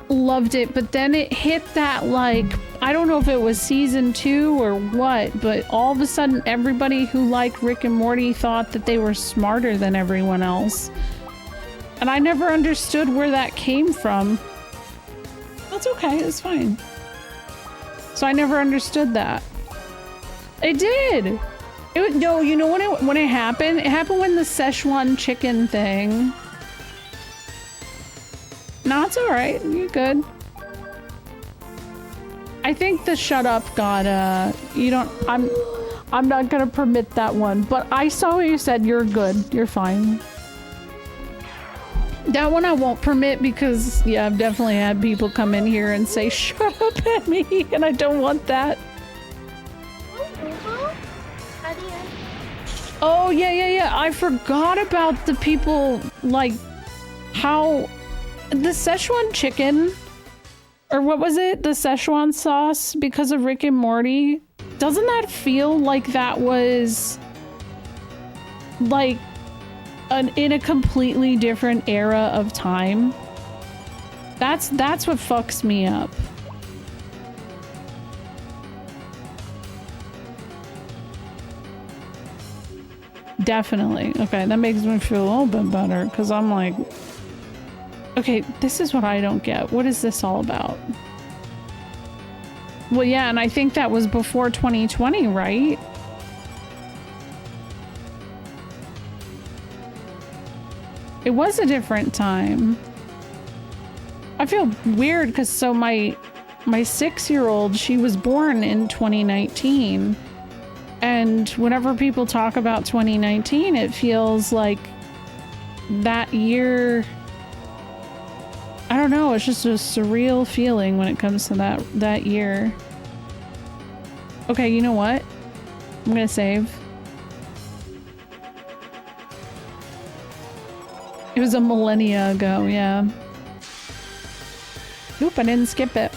loved it, but then it hit that, like... I don't know if it was season 2 or what, but all of a sudden everybody who liked Rick and Morty thought that they were smarter than everyone else. And I never understood where that came from. That's okay, it's fine. So I never understood that. It did! No, you know when it happened? It happened when the Szechuan chicken thing. No, it's all right. You're good. I think the shut up got, you don't, I'm not gonna permit that one, but I saw what you said. You're good. You're fine. That one I won't permit because, yeah, I've definitely had people come in here and say, shut up at me, and I don't want that. Oh, yeah. I forgot about the people, like, how the Szechuan chicken, or what was it? The Szechuan sauce because of Rick and Morty. Doesn't that feel like that was, like, in a completely different era of time? That's what fucks me up. Definitely. Okay, that makes me feel a little bit better because I'm like, okay, this is what I don't get. What is this all about? Well, yeah, and I think that was before 2020, right? It was a different time. I feel weird because so my 6-year-old, she was born in 2019. And whenever people talk about 2019, it feels like that year, I don't know, it's just a surreal feeling when it comes to that year. Okay, you know what? I'm gonna save. It was a millennia ago, yeah. Oop, I didn't skip it.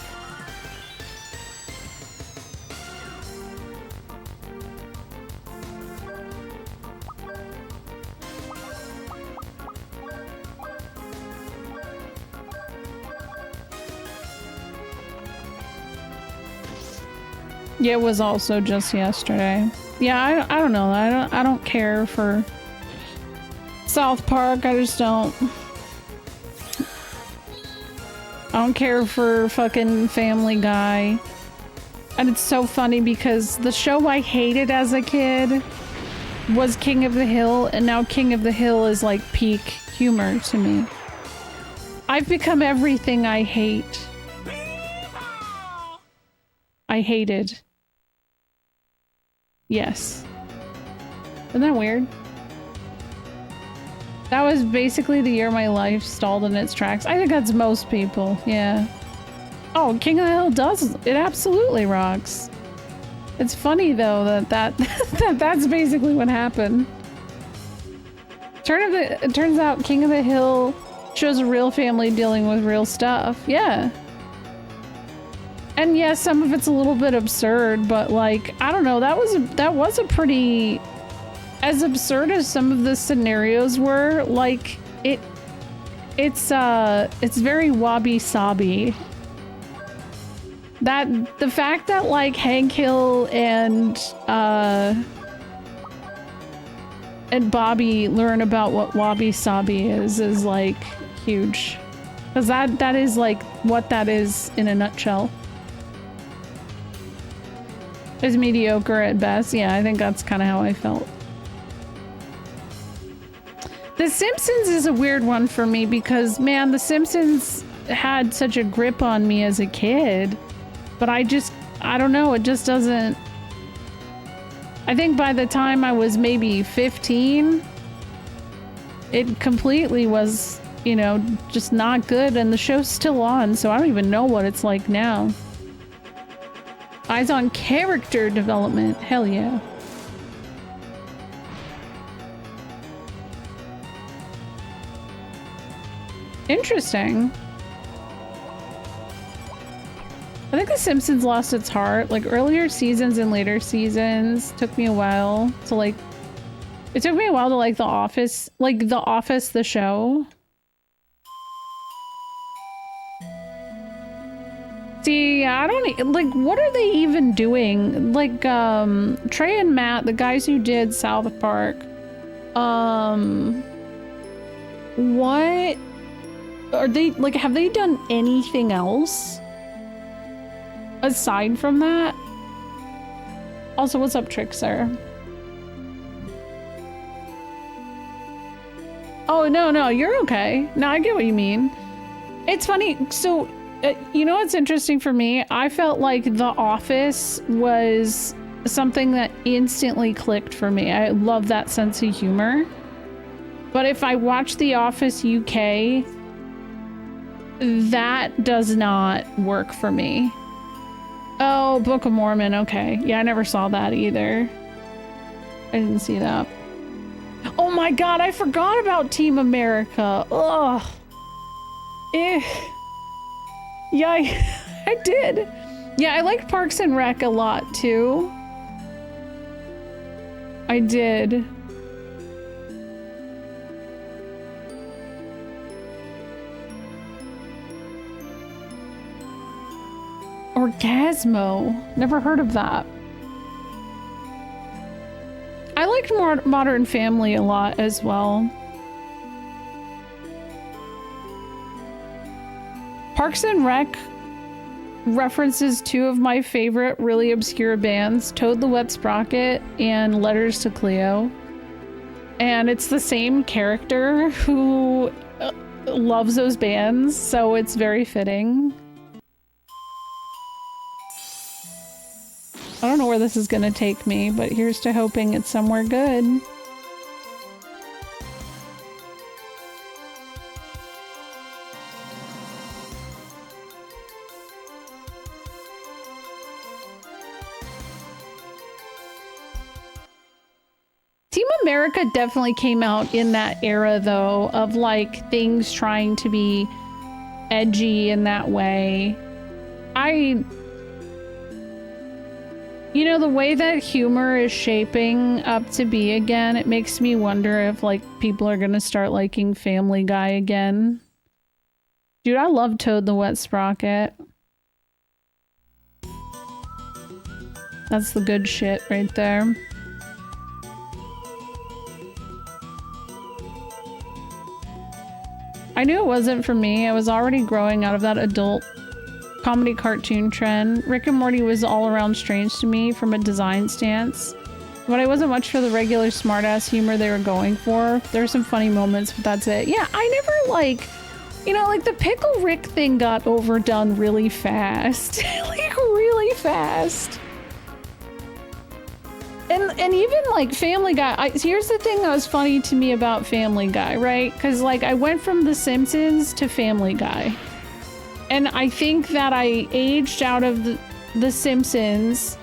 Yeah, it was also just yesterday. Yeah, I don't know. I don't care for South Park. I just don't. I don't care for fucking Family Guy. And it's so funny because the show I hated as a kid was King of the Hill, and now King of the Hill is like peak humor to me. I've become everything I hate. I hated. Yes. Isn't that weird? That was basically the year my life stalled in its tracks. I think that's most people, yeah. Oh, King of the Hill does, it absolutely rocks. It's funny though that's basically what happened. It turns out King of the Hill shows a real family dealing with real stuff, yeah. And yeah, some of it's a little bit absurd, but like, I don't know, that was a pretty, as absurd as some of the scenarios were, like, it's very wabi-sabi. The fact that like Hank Hill and Bobby learn about what wabi-sabi is like huge. Because that is like what that is in a nutshell. It's mediocre at best. Yeah, I think that's kind of how I felt. The Simpsons is a weird one for me because, man, The Simpsons had such a grip on me as a kid. But I don't know, it just doesn't... I think by the time I was maybe 15, it completely was, you know, just not good. And the show's still on, so I don't even know what it's like now. Eyes on character development. Hell yeah. Interesting. I think The Simpsons lost its heart. Like earlier seasons and later seasons took me a while to like... It took me a while to like The Office. Like The Office, the show. See, I don't like, what are they even doing? Like, Trey and Matt, the guys who did South Park, what are they, like, have they done anything else aside from that? Also, what's up, Trickster? Oh, no, you're okay. No, I get what you mean. It's funny. So, you know what's interesting for me? I felt like The Office was something that instantly clicked for me. I love that sense of humor. But if I watch The Office UK, that does not work for me. Oh, Book of Mormon. Okay. Yeah, I never saw that either. I didn't see that. Oh my god, I forgot about Team America. Ugh. Eh. Yeah, I did. Yeah, I liked Parks and Rec a lot too. I did. Orgasmo. Never heard of that. I liked Modern Family a lot as well. Parks and Rec references two of my favorite really obscure bands, Toad the Wet Sprocket and Letters to Cleo. And it's the same character who loves those bands, so it's very fitting. I don't know where this is gonna take me, but here's to hoping it's somewhere good. Team America definitely came out in that era, though, of like things trying to be edgy in that way. You know, the way that humor is shaping up to be again, it makes me wonder if, like, people are gonna start liking Family Guy again. Dude, I love Toad the Wet Sprocket. That's the good shit right there. I knew it wasn't for me. I was already growing out of that adult comedy cartoon trend. Rick and Morty was all around strange to me from a design stance, but I wasn't much for the regular smartass humor they were going for. There were some funny moments, but that's it. Yeah, I never like, you know, like the Pickle Rick thing got overdone really fast. Like really fast. And even like Family Guy, here's the thing that was funny to me about Family Guy, right? Because like I went from The Simpsons to Family Guy. And I think that I aged out of the Simpsons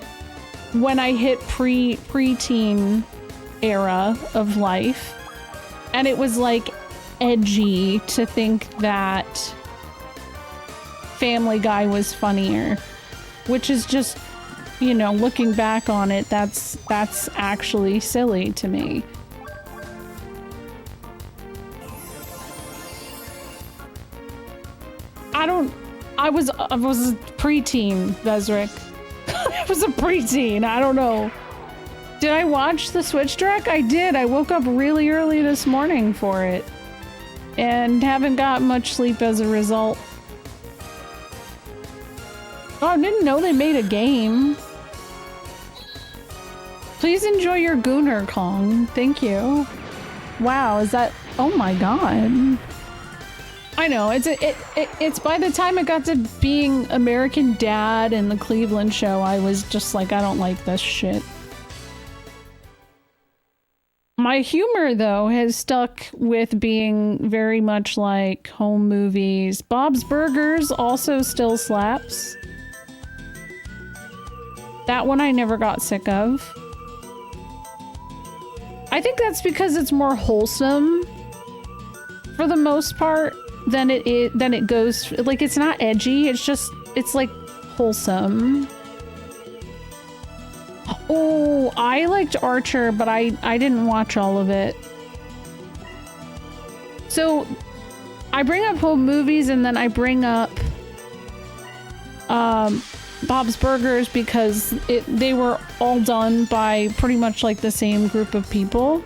when I hit preteen era of life. And it was like edgy to think that Family Guy was funnier, which is just, you know, looking back on it, that's actually silly to me. I was a preteen, Vezric. I was a preteen, I don't know. Did I watch the Switch Direct? I did. I woke up really early this morning for it. And haven't got much sleep as a result. Oh, I didn't know they made a game. Please enjoy your Gooner Kong. Thank you. Wow, is that... Oh my god. I know, it's by the time it got to being American Dad and the Cleveland Show, I was just like, I don't like this shit. My humor, though, has stuck with being very much like home movies. Bob's Burgers also still slaps. That one I never got sick of. I think that's because it's more wholesome for the most part than it goes, like, it's not edgy, it's like wholesome. Oh, I liked Archer, but I didn't watch all of it. So I bring up home movies and then I bring up Bob's Burgers because they were all done by pretty much like the same group of people.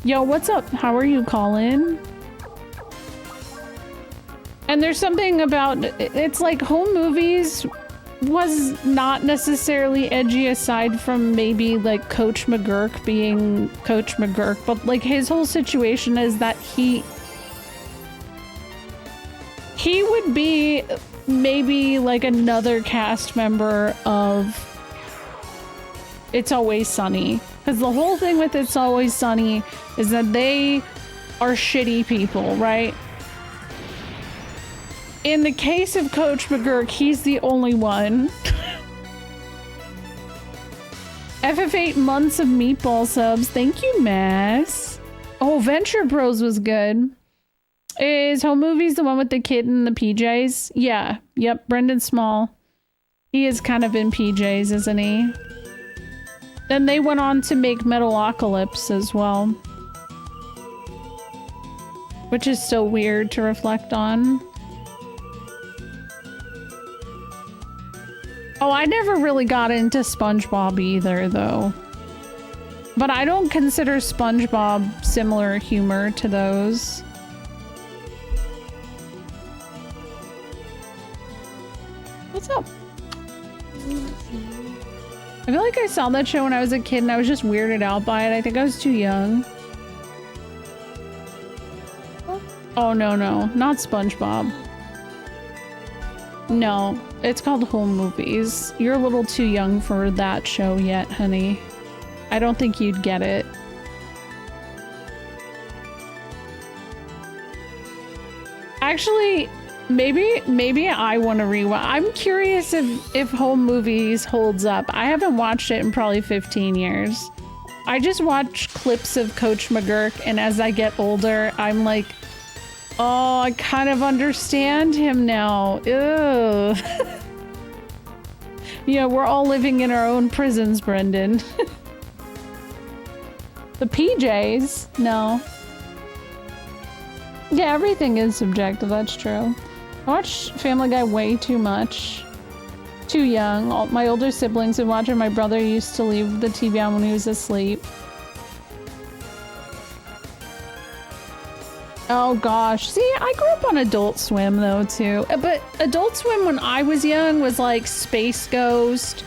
Yo, what's up? How are you, Colin? And there's something about, it's like home movies was not necessarily edgy aside from maybe like Coach McGurk being Coach McGurk, but like his whole situation is that He would be maybe like another cast member of It's Always Sunny. Because the whole thing with It's Always Sunny is that they are shitty people, right? In the case of Coach McGurk, he's the only one. FF8 months of meatball subs. Thank you, Mass. Oh, Venture Bros was good. Is Home Movies the one with the kid in the PJs? Yeah. Yep. Brendan Small. He is kind of in PJs, isn't he? Then they went on to make Metalocalypse as well. Which is so weird to reflect on. Oh, I never really got into SpongeBob either, though. But I don't consider SpongeBob similar humor to those. What's up? I feel like I saw that show when I was a kid and I was just weirded out by it. I think I was too young. Oh, no, not SpongeBob. No, it's called Home Movies. You're a little too young for that show yet, honey. I don't think you'd get it. Actually, maybe I want to rewatch. I'm curious if Home Movies holds up. I haven't watched it in probably 15 years. I just watch clips of Coach McGurk, and as I get older, I'm like, oh, I kind of understand him now. Ew. Yeah, we're all living in our own prisons, Brendan. The PJs? No. Yeah, everything is subjective, that's true. I watch Family Guy way too much. Too young. My older siblings would watch it. My brother used to leave the TV on when he was asleep. Oh gosh. See, I grew up on Adult Swim though too. But Adult Swim when I was young was like Space Ghost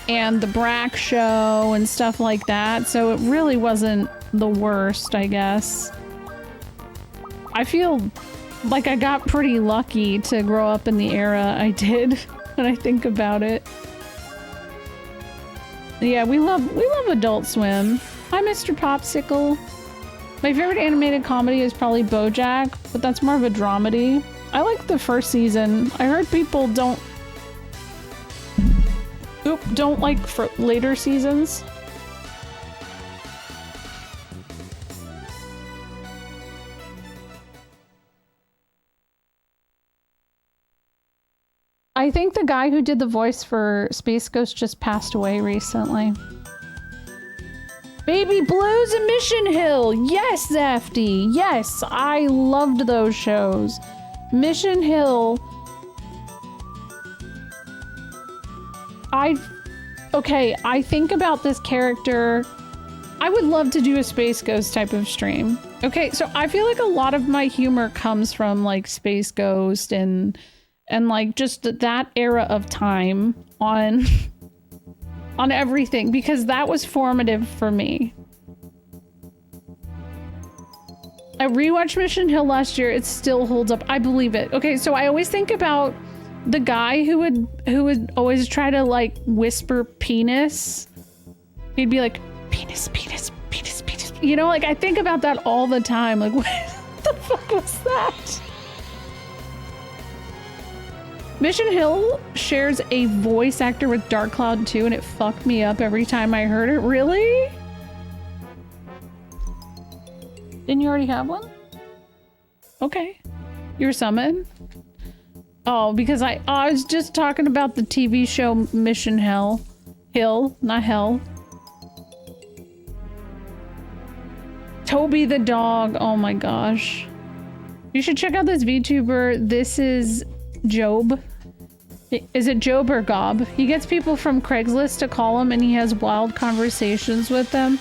and The Brack Show and stuff like that. So it really wasn't the worst, I guess. I feel like I got pretty lucky to grow up in the era I did when I think about it. Yeah, we love Adult Swim. Hi, Mr. Popsicle. My favorite animated comedy is probably BoJack, but that's more of a dramedy. I like the first season. I heard people don't like for later seasons. I think the guy who did the voice for Space Ghost just passed away recently. Baby Blues and Mission Hill! Yes, Zafty! Yes, I loved those shows. Mission Hill... Okay, I think about this character... I would love to do a Space Ghost type of stream. Okay, so I feel like a lot of my humor comes from, like, Space Ghost and like, just that era of time on... on everything, because that was formative for me. I rewatched Mission Hill last year. It still holds up. I believe it. Okay, so I always think about the guy who would always try to like whisper penis. He'd be like, penis, penis, penis, penis. You know, like I think about that all the time. Like, what the fuck was that? Mission Hill shares a voice actor with Dark Cloud 2, and it fucked me up every time I heard it. Really? Didn't you already have one? Okay. You're summoned? Oh, because I was just talking about the TV show Mission Hill. Hill, not Hell. Toby the dog. Oh my gosh. You should check out this VTuber. This is Job. Is it Job or Gob? He gets people from Craigslist to call him and he has wild conversations with them.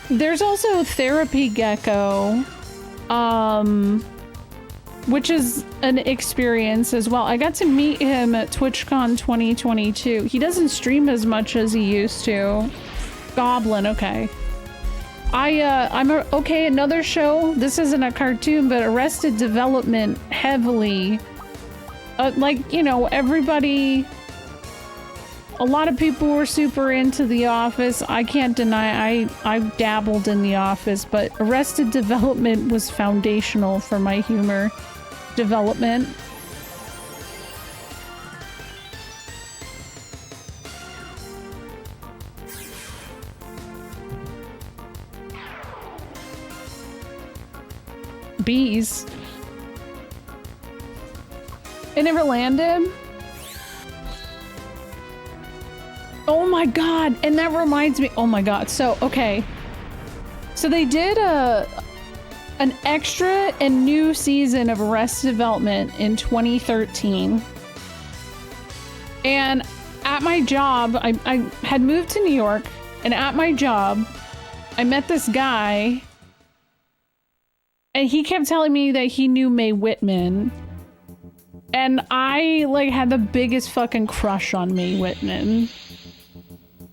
There's also Therapy Gecko, which is an experience as well. I got to meet him at TwitchCon 2022. He doesn't stream as much as he used to. Goblin, okay. Okay, another show. This isn't a cartoon, but Arrested Development heavily. Like, you know, everybody... A lot of people were super into The Office. I can't deny I dabbled in The Office, but Arrested Development was foundational for my humor development. Bees. It never landed. Oh my god, and that reminds me, oh my god, so, okay. So they did an extra and new season of Arrested Development in 2013. And at my job, I had moved to New York, and at my job, I met this guy, and he kept telling me that he knew Mae Whitman. And I, like, had the biggest fucking crush on Mae Whitman.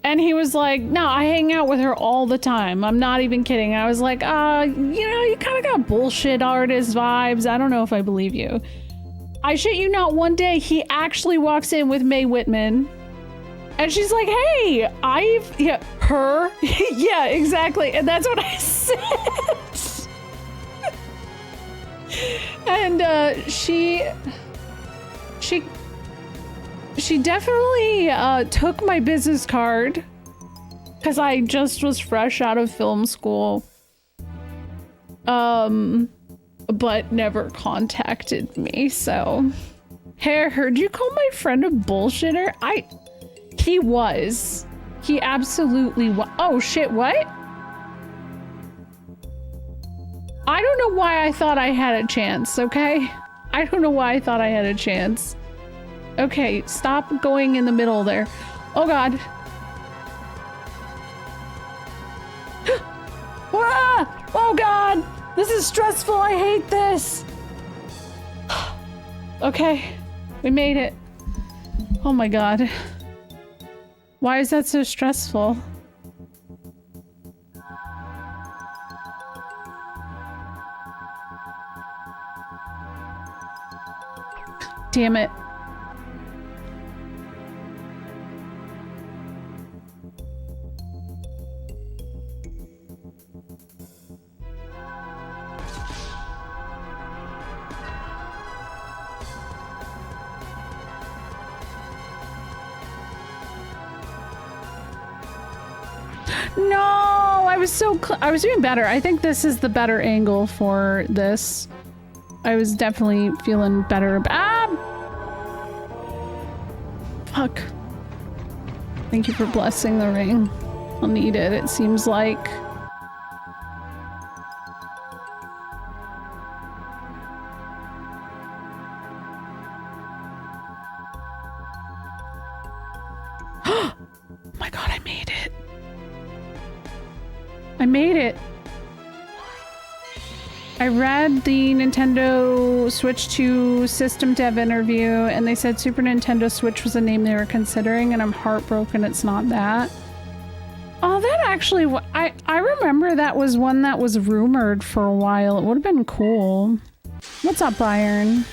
And he was like, no, I hang out with her all the time. I'm not even kidding. I was like, you know, you kind of got bullshit artist vibes. I don't know if I believe you. I shit you not, one day he actually walks in with Mae Whitman. And she's like, hey, her? Yeah, exactly. And that's what I said. And she definitely took my business card because I just was fresh out of film school, but never contacted me. So, hey, heard you call my friend a bullshitter? He absolutely was. Oh shit, what? I don't know why I thought I had a chance, okay? I don't know why I thought I had a chance. Okay, stop going in the middle there. Oh god. Ah! Oh god! This is stressful, I hate this! Okay, we made it. Oh my god. Why is that so stressful? Damn it. No, I was doing better. I think this is the better angle for this. I was definitely feeling better. Fuck. Thank you for blessing the ring. I'll need it, it seems like. Oh my god, I made it. I made it. I read the Nintendo Switch 2 system dev interview and they said Super Nintendo Switch was a name they were considering, and I'm heartbroken it's not that. Oh, that actually, I remember that was one that was rumored for a while. It would have been cool. What's up, Iron?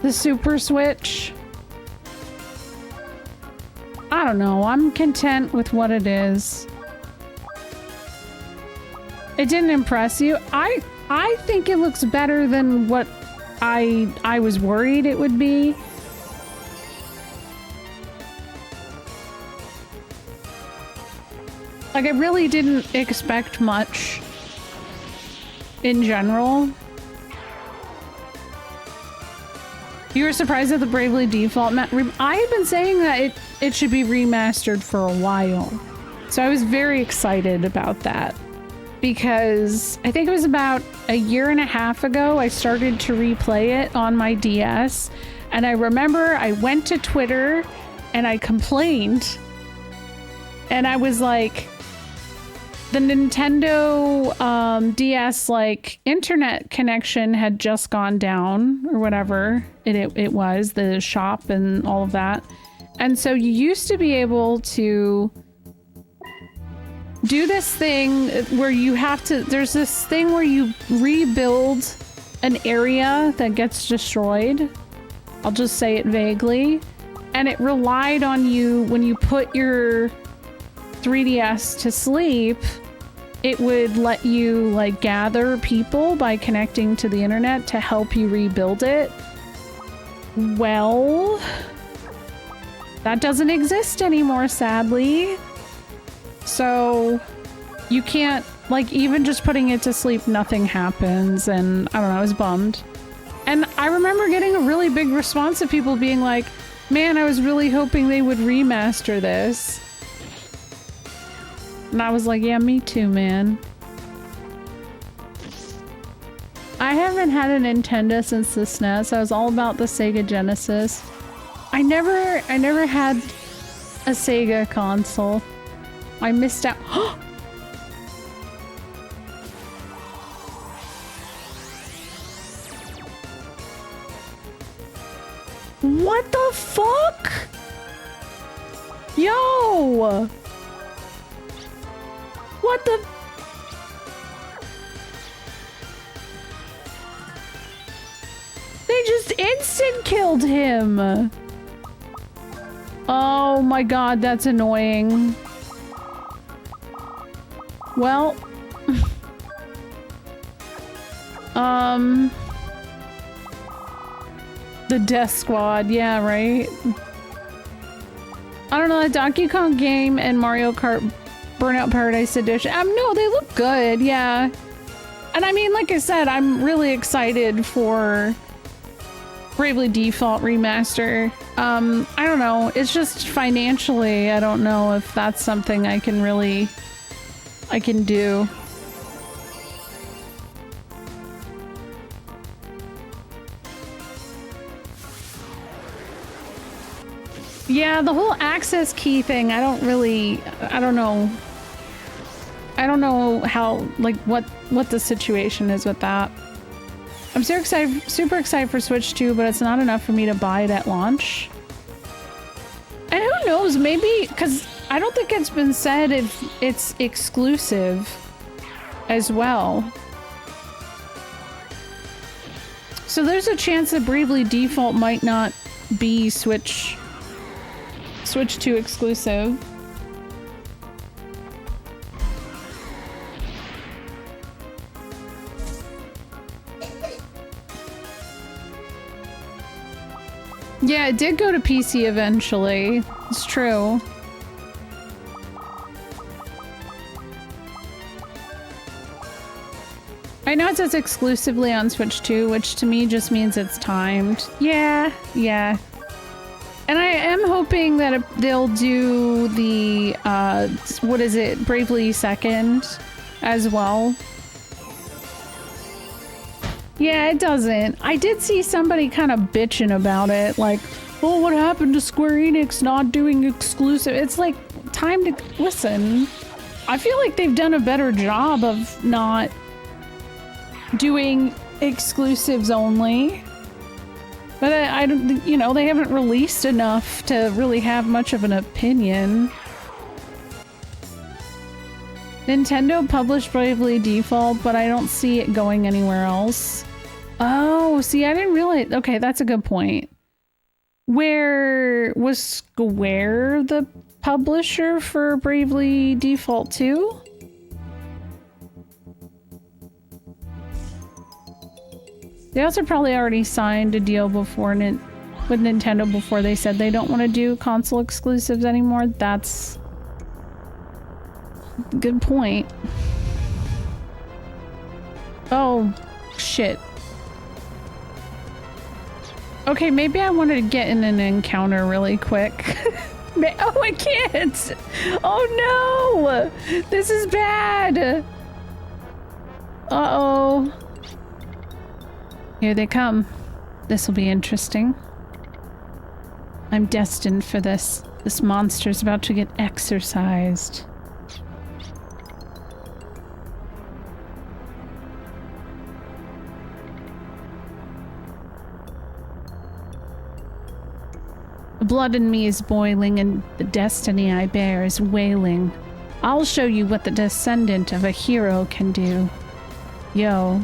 The Super Switch. I don't know. I'm content with what it is. It didn't impress you. I think it looks better than what I was worried it would be. Like, I really didn't expect much in general. You were surprised at the Bravely Default map? I had been saying that it should be remastered for a while. So I was very excited about that. Because I think it was about a year and a half ago I started to replay it on my DS. And I remember I went to Twitter and I complained. And I was like, the Nintendo DS like internet connection had just gone down or whatever it was, the shop and all of that. And so you used to be able to do this thing where you have to, there's this thing where you rebuild an area that gets destroyed. I'll just say it vaguely. And it relied on you when you put your 3DS to sleep, it would let you like gather people by connecting to the internet to help you rebuild it. Well, that doesn't exist anymore, sadly. So you can't, like, even just putting it to sleep, nothing happens. And I don't know, I was bummed. And I remember getting a really big response of people being like, man, I was really hoping they would remaster this. And I was like, yeah, me too, man. I haven't had a Nintendo since the SNES. I was all about the Sega Genesis. I never had a Sega console. I missed out. What the fuck? Yo! What the? They just instant killed him. Oh my god, that's annoying. Well, the Death Squad, yeah, right? I don't know, the Donkey Kong game and Mario Kart Burnout Paradise Edition. No, they look good, yeah. And I mean, like I said, I'm really excited for Bravely Default Remaster. I don't know, it's just financially, I don't know if that's something I can do. Yeah, the whole access key thing, I don't know. I don't know how, like, what the situation is with that. I'm super excited for Switch 2, but it's not enough for me to buy it at launch. And who knows, maybe, because I don't think it's been said if it's exclusive as well. So there's a chance that Bravely Default might not be Switch 2 exclusive. Yeah, it did go to PC eventually. It's true. I know it says exclusively on Switch 2, which to me just means it's timed. Yeah, yeah. And I am hoping that they'll do the, what is it, Bravely Second as well. Yeah, it doesn't. I did see somebody kind of bitching about it, like, oh, what happened to Square Enix not doing exclusive? It's like, time to listen. I feel like they've done a better job of not doing exclusives only. But I don't, you know, they haven't released enough to really have much of an opinion. Nintendo published Bravely Default, but I don't see it going anywhere else. Oh, see, I didn't realize. Okay, that's a good point. Where was Square the publisher for Bravely Default 2? They also probably already signed a deal before with Nintendo before they said they don't want to do console exclusives anymore. That's a good point. Oh, shit. Okay, maybe I wanted to get in an encounter really quick. Oh, I can't! Oh no! This is bad! Uh-oh. Here they come. This will be interesting. I'm destined for this. This monster's about to get exercised. blood in me is boiling and the destiny I bear is wailing. I'll show you what the descendant of a hero can do. Yo.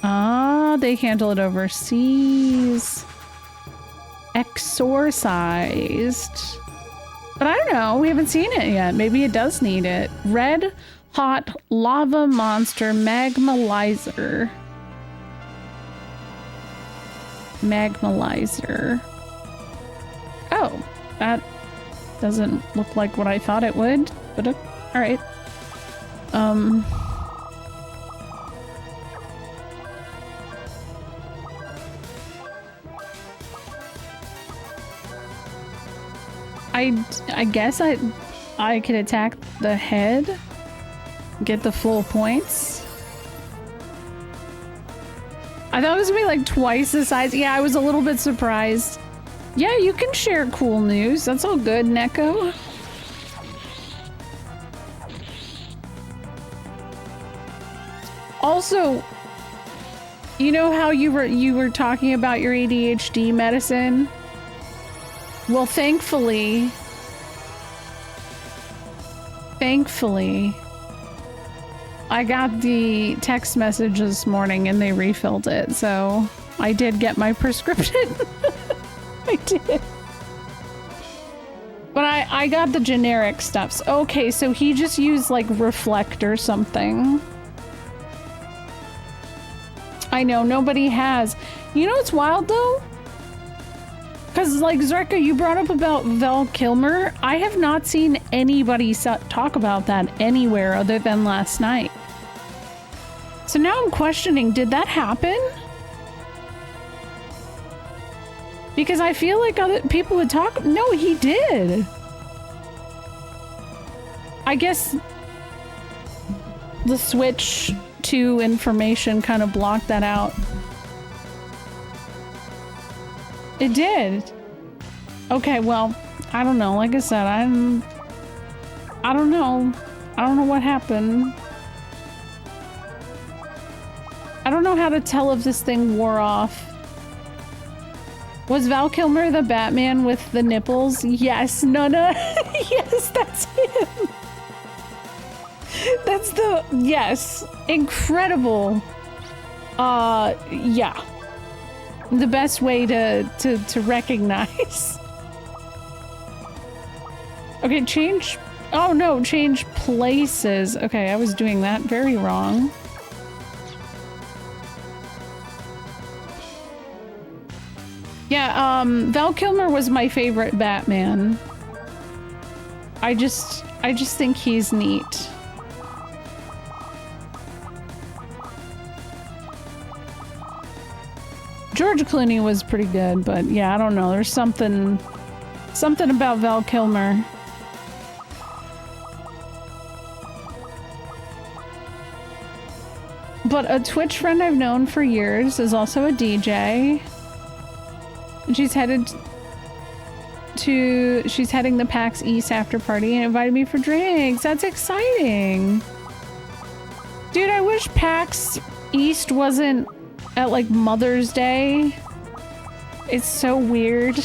Ah, they handle it overseas. Exorcised. But I don't know, we haven't seen it yet. Maybe it does need it. Red hot lava monster magmalizer. Magmalizer. Oh, that doesn't look like what I thought it would, but alright. I guess I could attack the head, get the full points. I thought it was gonna be like twice the size. Yeah, I was a little bit surprised. Yeah, you can share cool news. That's all good, Neko. Also, you know how you were talking about your ADHD medicine? Well, thankfully, I got the text message this morning and they refilled it, so I did get my prescription. I did. But I got the generic stuffs. Okay, so he just used like Reflect or something. I know, nobody has. You know what's wild though? Because, like, Zreka, you brought up about Val Kilmer. I have not seen anybody talk about that anywhere other than last night. So now I'm questioning, did that happen? Because I feel like other people would talk. No, he did. I guess the switch to information kind of blocked that out. It did. Okay, well, I don't know. Like I said, I don't know. I don't know what happened. I don't know how to tell if this thing wore off. Was Val Kilmer the Batman with the nipples? Yes, Nana. Yes, that's him. That's the, yes. Incredible. Yeah. The best way to recognize. Okay, change. Oh no, change places. Okay, I was doing that very wrong. Yeah, Val Kilmer was my favorite Batman. I just think he's neat. George Clooney was pretty good, but yeah, I don't know. There's something about Val Kilmer. But a Twitch friend I've known for years is also a DJ. And she's heading the PAX East after party and invited me for drinks. That's exciting. Dude, I wish PAX East wasn't at like Mother's Day. It's so weird.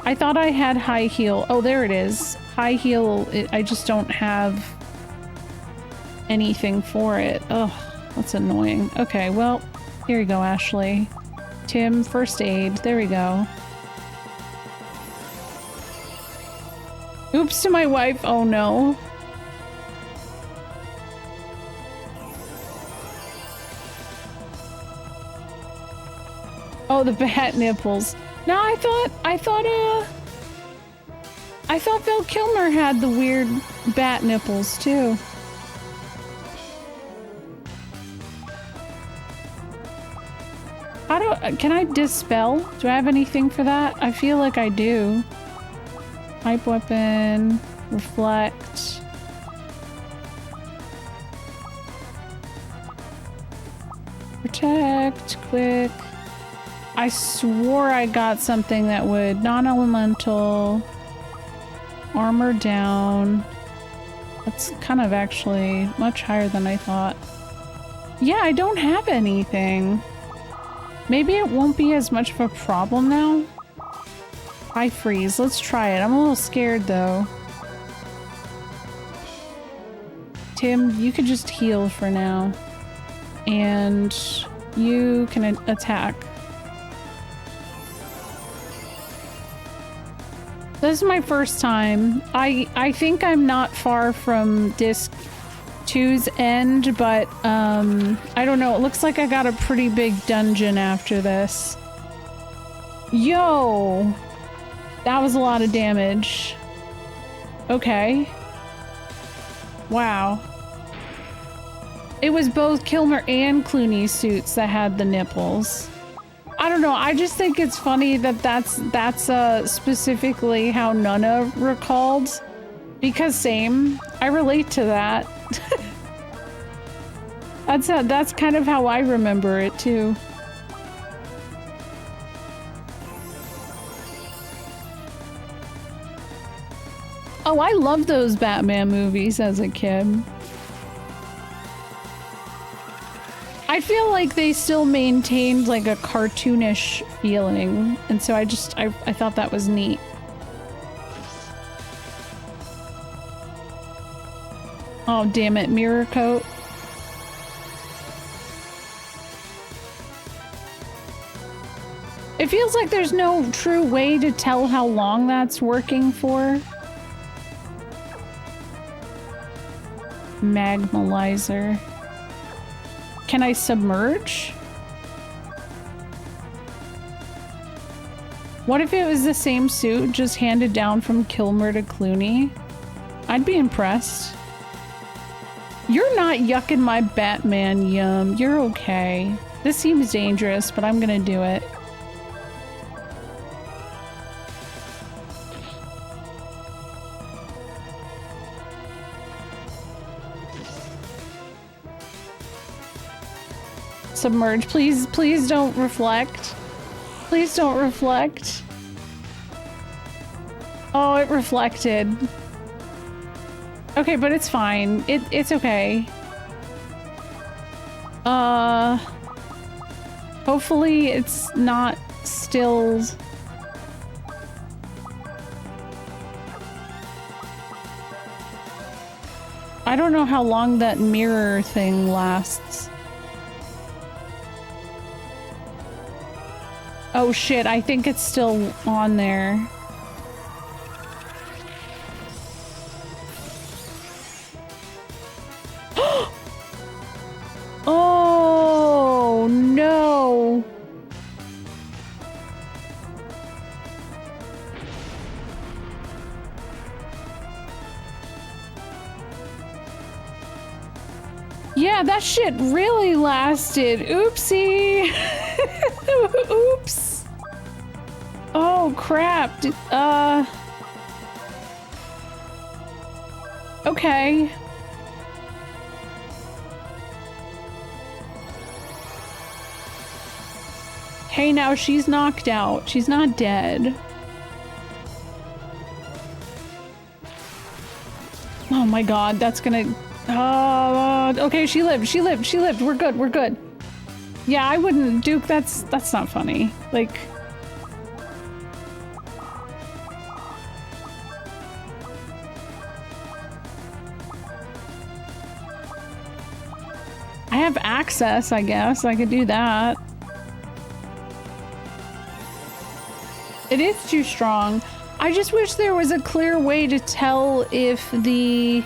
I thought I had high heel. Oh, there it is. High heel. I just don't have anything for it. Oh, that's annoying. Okay, well, here you go, Ashley. Tim, first aid. There we go. Oops to my wife. Oh no. Oh, the bat nipples. No, I thought Val Kilmer had the weird bat nipples too. Can I dispel? Do I have anything for that? I feel like I do. Pipe weapon, reflect. Protect, quick. I swore I got something that would non-elemental, armor down. That's kind of actually much higher than I thought. Yeah, I don't have anything. Maybe it won't be as much of a problem now. I freeze. Let's try it. I'm a little scared though. Tim, you could just heal for now. And you can attack. This is my first time. I think I'm not far from disc 2's end, but I don't know. It looks like I got a pretty big dungeon after this. Yo! That was a lot of damage. Okay. Wow. It was both Kilmer and Clooney's suits that had the nipples. I don't know, I just think it's funny that that's specifically how Nunna recalled. Because same, I relate to that. That's kind of how I remember it too. Oh, I loved those Batman movies as a kid. I feel like they still maintained like a cartoonish feeling, and so I thought that was neat. Oh, damn it, mirror coat. It feels like there's no true way to tell how long that's working for. Magmalizer. Can I submerge? What if it was the same suit just handed down from Kilmer to Clooney? I'd be impressed. You're not yucking my Batman yum. You're okay. This seems dangerous, but I'm gonna do it. Submerge. Please, please don't reflect. Please don't reflect. Oh, it reflected. Okay, but it's fine. It's okay. Hopefully it's not still... I don't know how long that mirror thing lasts. Oh shit, I think it's still on there. Oh no. Yeah, that shit really lasted. Oopsie. Oops. Oh crap. Okay. Hey, now she's knocked out. She's not dead. Oh my god, that's gonna... okay, she lived, she lived, she lived. We're good, we're good. Yeah, I wouldn't... Duke, that's not funny. Like... I have access, I guess. I could do that. It is too strong. I just wish there was a clear way to tell if the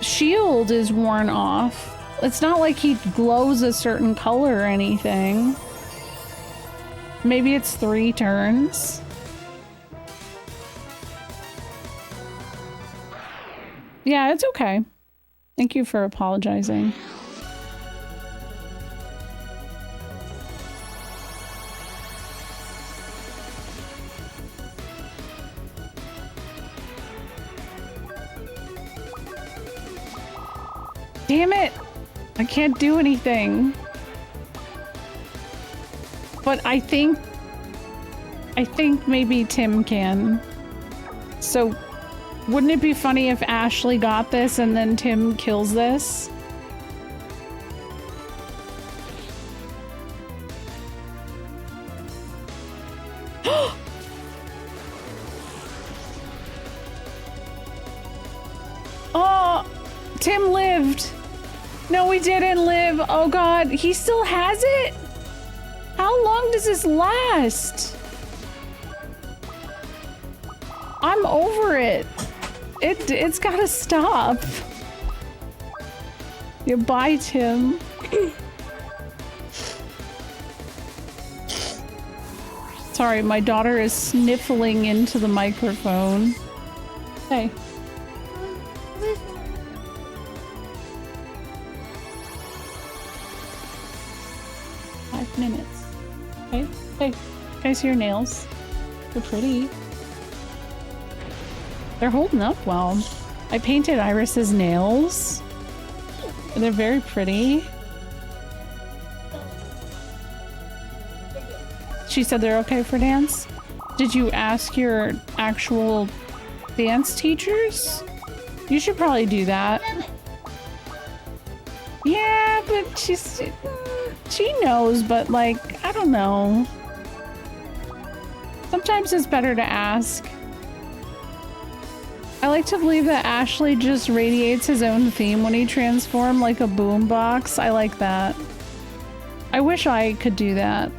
shield is worn off. It's not like he glows a certain color or anything. Maybe it's 3 turns. Yeah, it's okay. Thank you for apologizing. Damn it! I can't do anything. But I think maybe Tim can. So, wouldn't it be funny if Ashley got this and then Tim kills this? Tim lived. No, we didn't live. Oh God, he still has it? How long does this last? I'm over it. It's gotta stop. You bye, Tim. Sorry, my daughter is sniffling into the microphone. Hey. 5 minutes. Okay. Hey. Guys, your nails. They're pretty. They're holding up well. I painted Iris's nails. They're very pretty. She said they're okay for dance. Did you ask your actual dance teachers? You should probably do that. Yeah, but she knows, but like, I don't know. Sometimes it's better to ask. I like to believe that Ashley just radiates his own theme when he transforms like a boombox. I like that. I wish I could do that.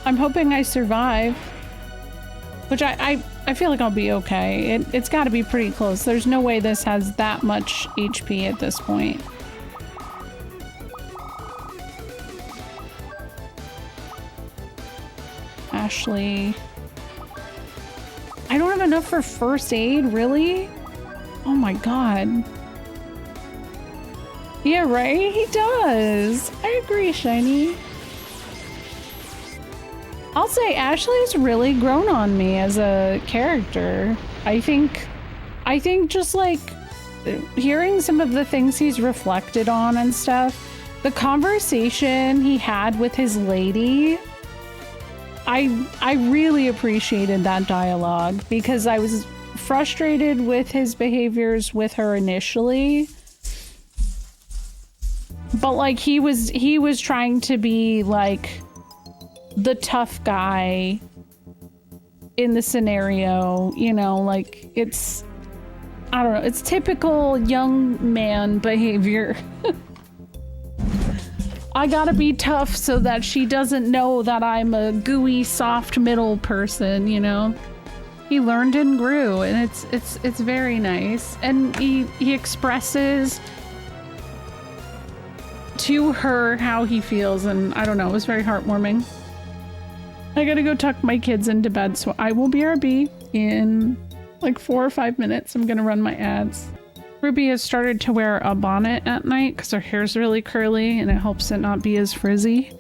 I'm hoping I survive. Which I feel like I'll be okay. It's got to be pretty close. There's no way this has that much HP at this point. Ashley. I don't have enough for first aid, really? Oh my god. Yeah, right? He does. I agree, Shiny. I'll say Ashley's really grown on me as a character. I think just like hearing some of the things he's reflected on and stuff, the conversation he had with his lady, I really appreciated that dialogue because I was frustrated with his behaviors with her initially. But like he was trying to be like the tough guy in the scenario, you know, like it's, I don't know, it's typical young man behavior. I gotta be tough so that she doesn't know that I'm a gooey, soft middle person, you know? He learned and grew, and it's very nice. And he expresses to her how he feels, and I don't know, it was very heartwarming. I gotta go tuck my kids into bed, so I will BRB in like 4 or 5 minutes. I'm gonna run my ads. Ruby has started to wear a bonnet at night because her hair's really curly and it helps it not be as frizzy.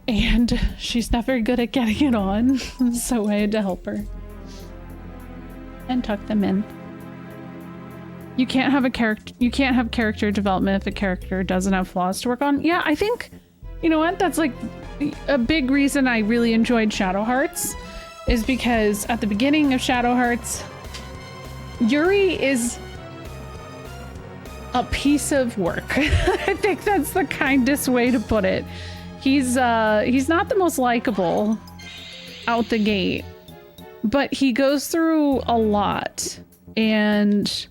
And she's not very good at getting it on, so I had to help her. And tuck them in. You can't have character development if a character doesn't have flaws to work on. Yeah, I think, you know what, that's like a big reason I really enjoyed Shadow Hearts is because at the beginning of Shadow Hearts, Yuri is a piece of work. I think that's the kindest way to put it. He's not the most likable out the gate, but he goes through a lot, and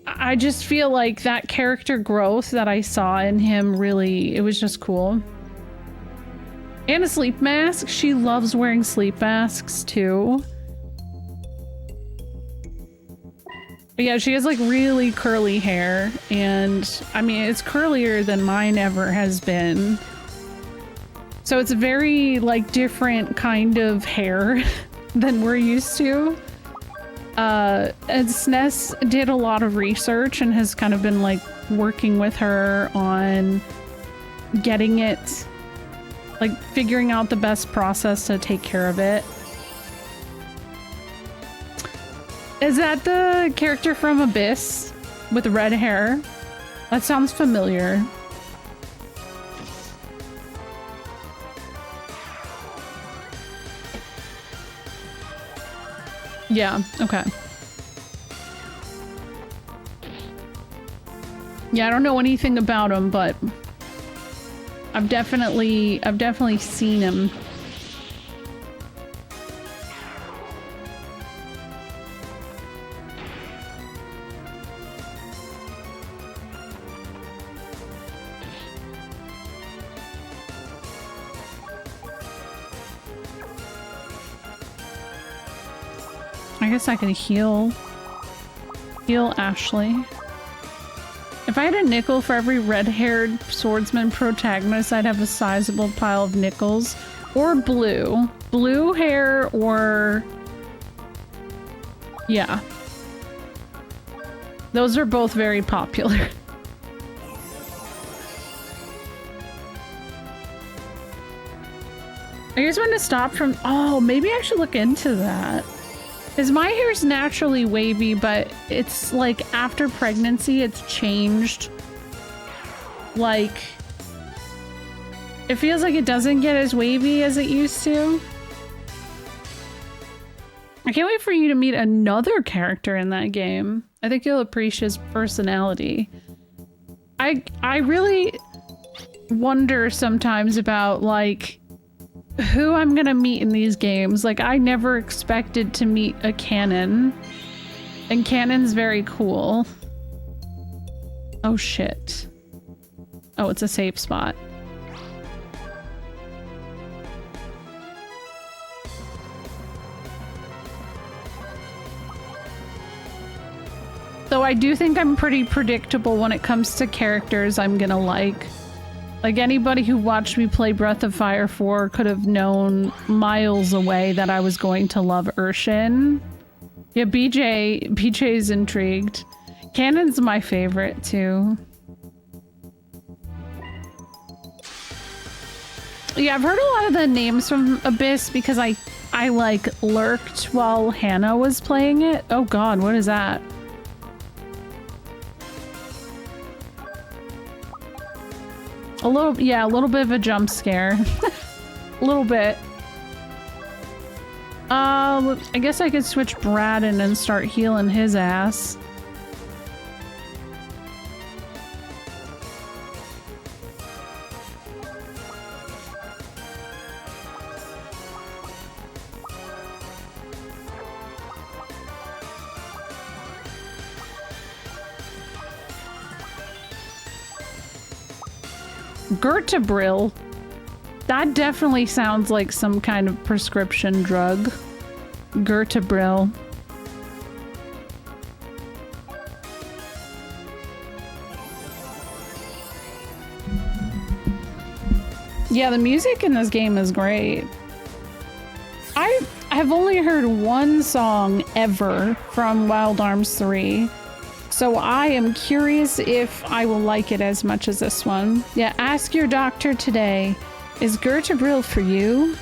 I just feel like that character growth that I saw in him really, it was just cool. And a sleep mask. She loves wearing sleep masks too. But yeah, she has like really curly hair, and I mean, it's curlier than mine ever has been. So it's a very like different kind of hair than we're used to. And SNES did a lot of research and has kind of been like working with her on getting it, like figuring out the best process to take care of it. Is that the character from Abyss with red hair? That sounds familiar. Yeah, okay. Yeah, I don't know anything about him, but I've definitely seen him. I guess I could heal Ashley. If I had a nickel for every red-haired swordsman protagonist, I'd have a sizable pile of nickels. Or blue. Blue hair or... yeah. Those are both very popular. I just want to stop from... oh, maybe I should look into that. Because my hair's naturally wavy, but it's like after pregnancy, it's changed. Like, it feels like it doesn't get as wavy as it used to. I can't wait for you to meet another character in that game. I think you'll appreciate his personality. I really wonder sometimes about, like, who I'm gonna meet in these games. Like, I never expected to meet a Canon. And Canon's very cool. Oh shit. Oh, it's a safe spot. So I do think I'm pretty predictable when it comes to characters I'm gonna like. Like, anybody who watched me play Breath of Fire 4 could have known miles away that I was going to love Urshin. Yeah, BJ's intrigued. Canon's my favorite, too. Yeah, I've heard a lot of the names from Abyss because I like, lurked while Hannah was playing it. Oh god, what is that? A little bit of a jump scare. A little bit. I guess I could switch Brad in and start healing his ass. Gertabril. That definitely sounds like some kind of prescription drug. Gertabril. Yeah, the music in this game is great. I have only heard one song ever from Wild Arms 3. So I am curious if I will like it as much as this one. Yeah, ask your doctor today. Is Gertabril for you?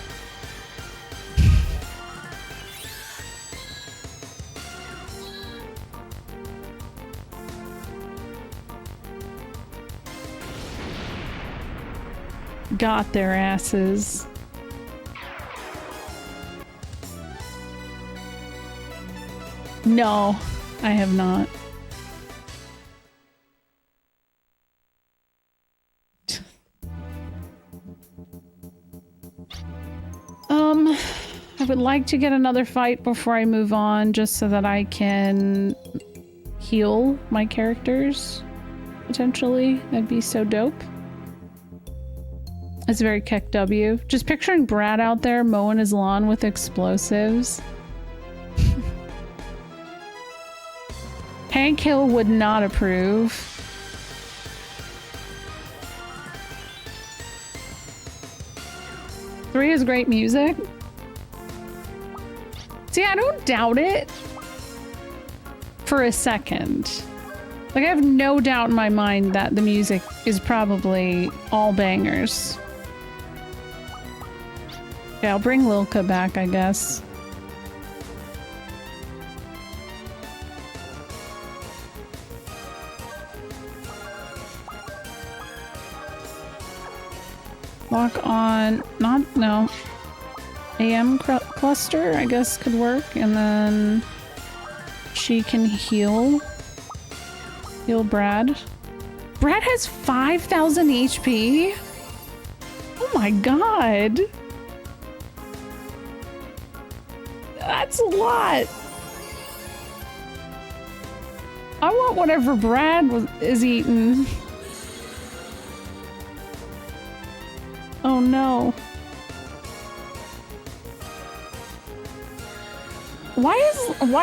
Got their asses. No, I have not. I would like to get another fight before I move on, just so that I can heal my characters, potentially. That'd be so dope. It's very Keck W. Just picturing Brad out there mowing his lawn with explosives. Hank Hill would not approve. Three is great music. See, I don't doubt it for a second. Like, I have no doubt in my mind that the music is probably all bangers. Okay, I'll bring Lilka back, I guess. Lock on, no. AM cluster, I guess, could work, and then she can heal Brad. Brad has 5,000 HP? Oh my god. That's a lot. I want whatever Brad is eating. Oh no. Why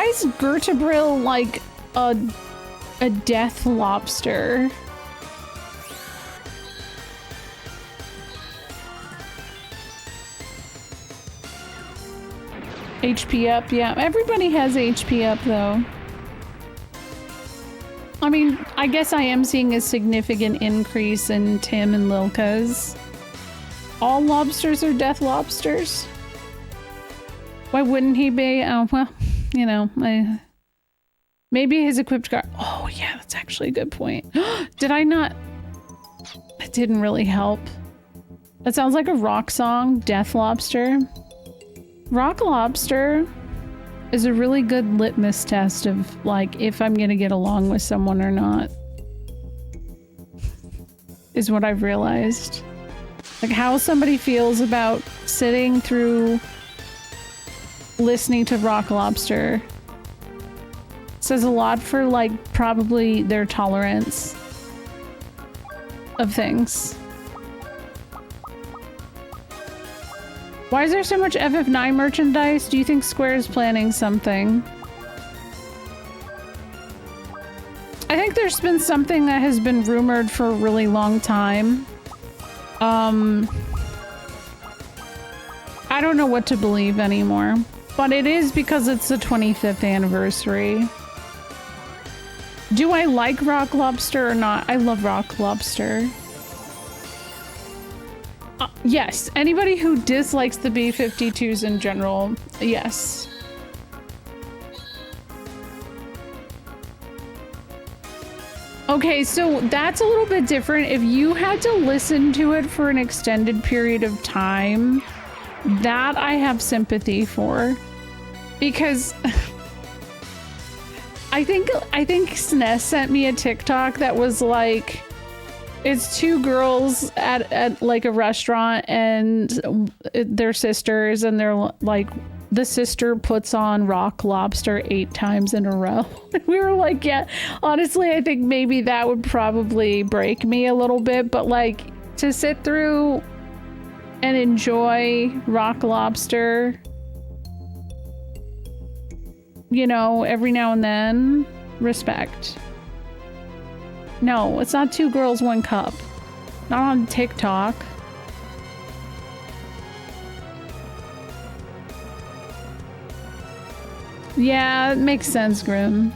is Gertabril like a death lobster? HP up, yeah. Everybody has HP up though. I mean, I guess I am seeing a significant increase in Tim and Lilka's. All lobsters are death lobsters. Why wouldn't he be? Oh, well, you know, maybe his equipped guard. Oh, yeah, that's actually a good point. Did I not? That didn't really help. That sounds like a rock song, Death Lobster. Rock Lobster is a really good litmus test of, like, if I'm gonna get along with someone or not. Is what I've realized. Like, how somebody feels about sitting through listening to Rock Lobster says a lot for, like, probably their tolerance of things. Why is there so much FF9 merchandise? Do you think Square is planning something? I think there's been something that has been rumored for a really long time. I don't know what to believe anymore. But it is because it's the 25th anniversary. Do I like Rock Lobster or not? I love Rock Lobster. Yes, anybody who dislikes the B-52s in general, yes. Okay, so that's a little bit different. If you had to listen to it for an extended period of time, that I have sympathy for. Because I think SNES sent me a TikTok that was like, it's two girls at like a restaurant and they're sisters, and they're like, the sister puts on Rock Lobster 8 times in a row. We were like, yeah, honestly, I think maybe that would probably break me a little bit, but like to sit through and enjoy Rock Lobster, you know, every now and then, respect. No, it's not 2 girls, 1 cup. Not on TikTok. Yeah, it makes sense, Grim.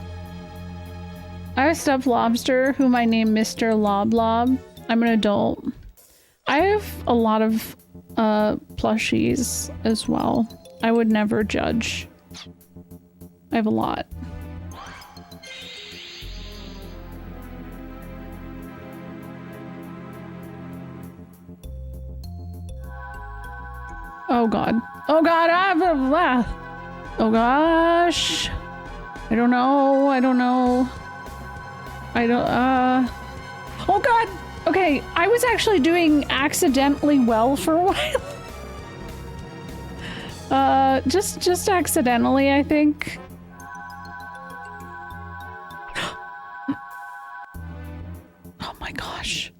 I have a stuffed lobster whom I name Mr. Lob Lob. I'm an adult. I have a lot of plushies as well. I would never judge. I have a lot. Oh god. Oh god, oh gosh. I don't know. Oh god! Okay, I was actually doing accidentally well for a while. Just accidentally, I think. Oh my gosh.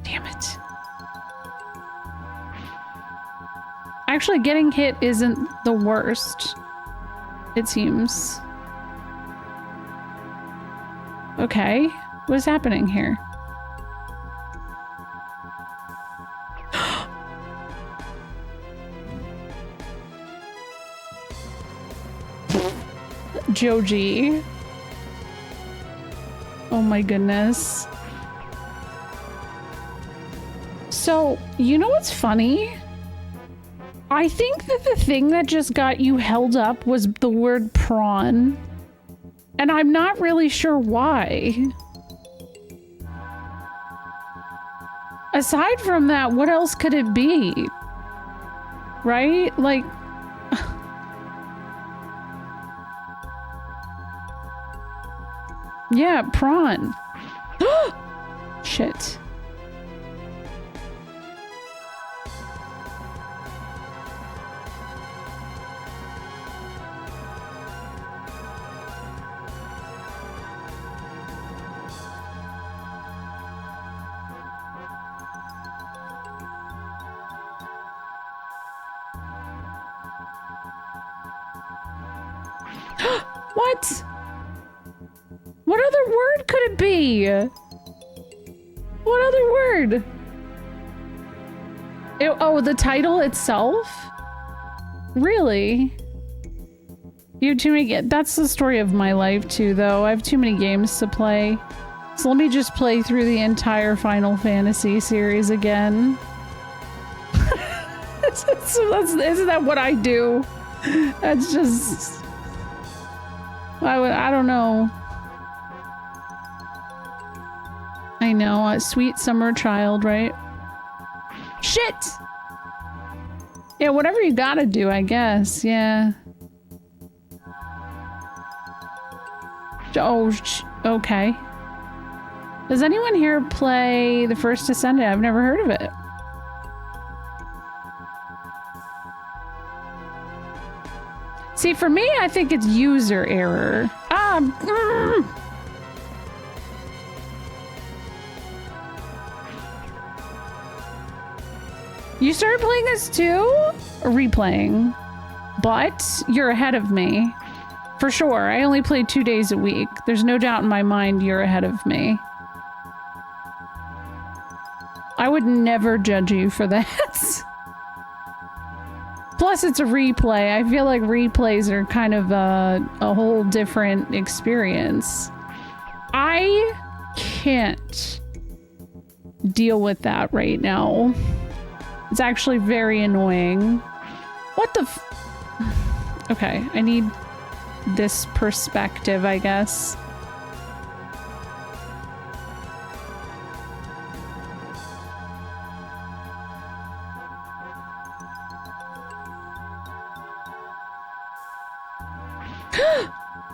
Damn it. Actually, getting hit isn't the worst, it seems. Okay, what is happening here? Joji. Oh my goodness. So, you know what's funny? I think that the thing that just got you held up was the word prawn. And I'm not really sure why. Aside from that, what else could it be? Right? Like... yeah, prawn. Shit. What? What other word could it be? What other word? Oh, the title itself? Really? You have too many. That's the story of my life too, though. I have too many games to play. So let me just play through the entire Final Fantasy series again. Isn't that what I do? That's just... I don't know. I know, a sweet summer child, right? Shit! Yeah, whatever you gotta do, I guess, yeah. Oh, okay. Does anyone here play The First Descendant? I've never heard of it. See, for me, I think it's user error. You started playing this too? Or replaying? But you're ahead of me. For sure. I only play 2 days a week. There's no doubt in my mind you're ahead of me. I would never judge you for that. Plus, it's a replay. I feel like replays are kind of a whole different experience. I can't deal with that right now. It's actually very annoying. What the f- Okay, I need this perspective, I guess.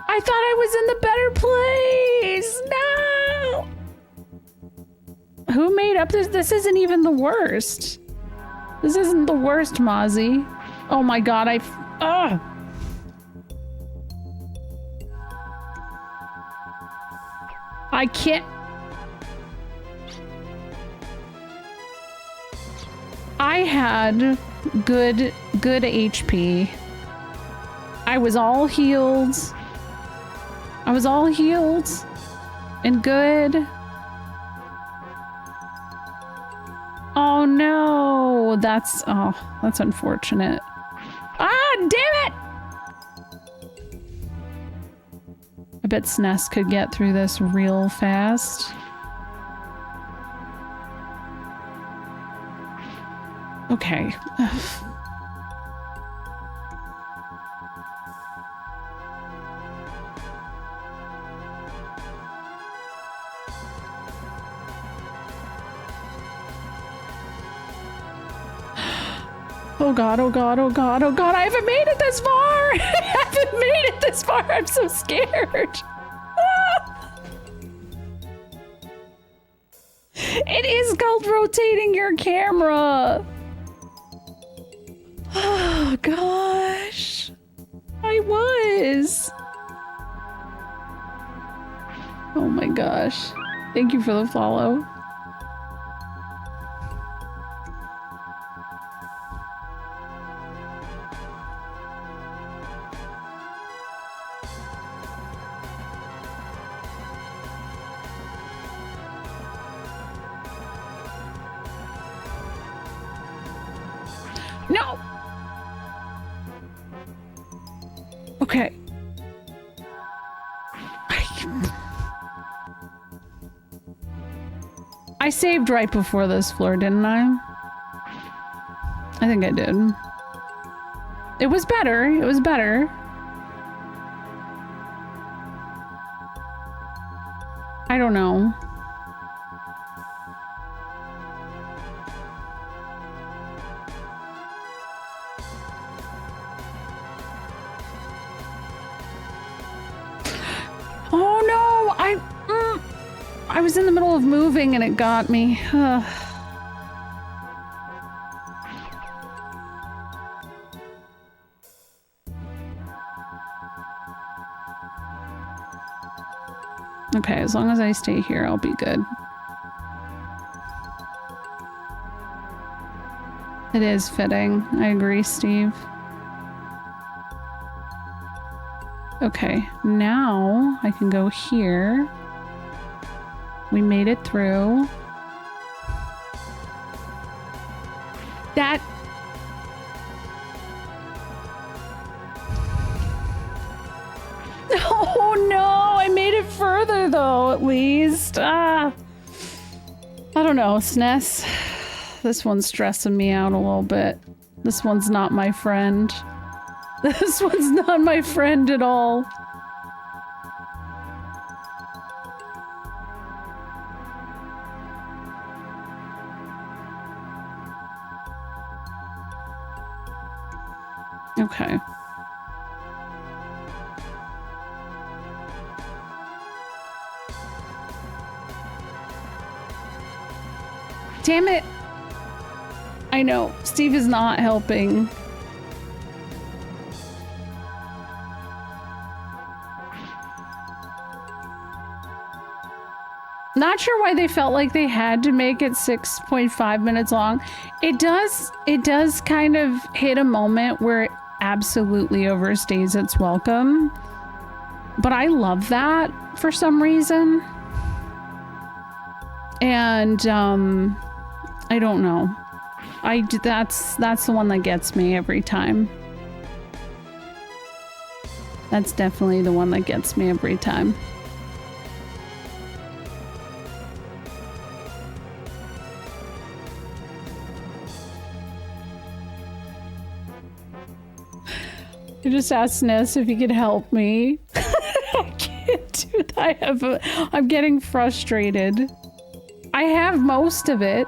I thought I was in the better place! No! Who made up this? This isn't even the worst. This isn't the worst, Mozzie. Oh my god, I can't... I had good HP. I was all healed. I was all healed and good. Oh no, that's unfortunate. Ah, damn it! I bet SNES could get through this real fast. Okay. Oh god, oh god, oh god, oh god, I haven't made it this far! I haven't made it this far, I'm so scared! It is called rotating your camera! Oh gosh! I was! Oh my gosh. Thank you for the follow. No! Okay. I saved right before this floor, didn't I? I think I did. It was better. It was better. I don't know. Oh no! I was in the middle of moving and it got me. Okay, as long as I stay here, I'll be good. It is fitting. I agree, Steve. Okay, now I can go here. We made it through. That... Oh no, I made it further though, at least. I don't know, SNES. This one's stressing me out a little bit. This one's not my friend. This one's not my friend at all. Okay. Damn it! I know, Steve is not helping. Not sure why they felt like they had to make it 6.5 minutes long. It does kind of hit a moment where it absolutely overstays its welcome. But I love that for some reason. And I don't know. That's the one that gets me every time. That's definitely the one that gets me every time. I just asked Ness if he could help me. I can't do that. I'm getting frustrated. I have most of it.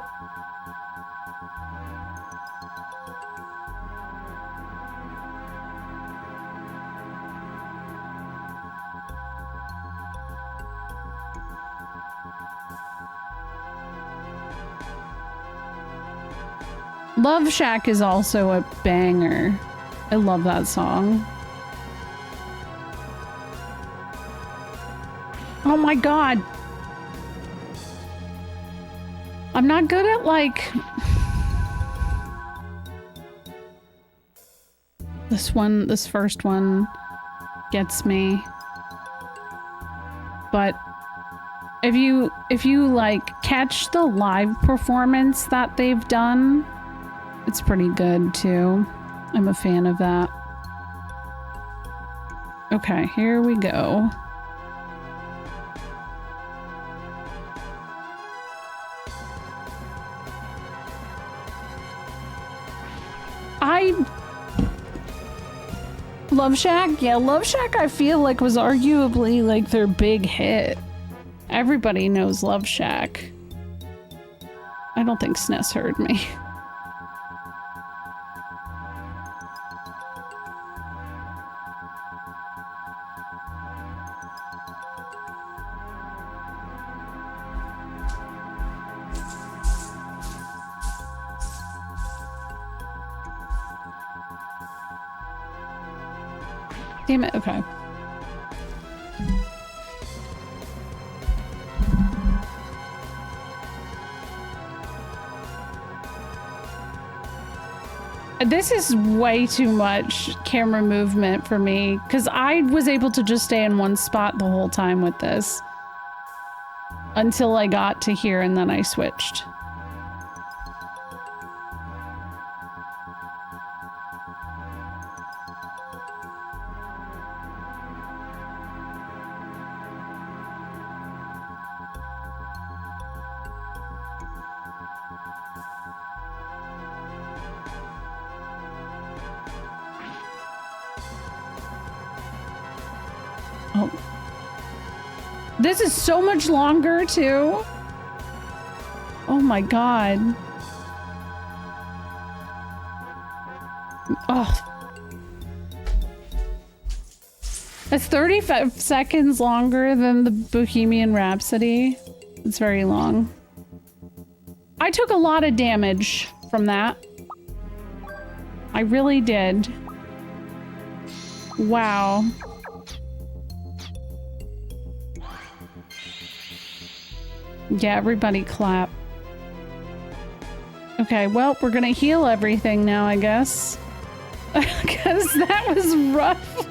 Love Shack is also a banger. I love that song. Oh my god. I'm not good at like... This first one gets me. But if you like catch the live performance that they've done, it's pretty good too. I'm a fan of that. Okay, here we go. Love Shack? Yeah, Love Shack I feel like was arguably like their big hit. Everybody knows Love Shack. I don't think SNES heard me. Damn it, okay. This is way too much camera movement for me, because I was able to just stay in one spot the whole time with this. Until I got to here and then I switched. Oh. This is so much longer, too. Oh my god. Oh. That's 35 seconds longer than the Bohemian Rhapsody. It's very long. I took a lot of damage from that. I really did. Wow. Yeah, everybody clap. Okay, well, we're gonna heal everything now, I guess. Because that was rough.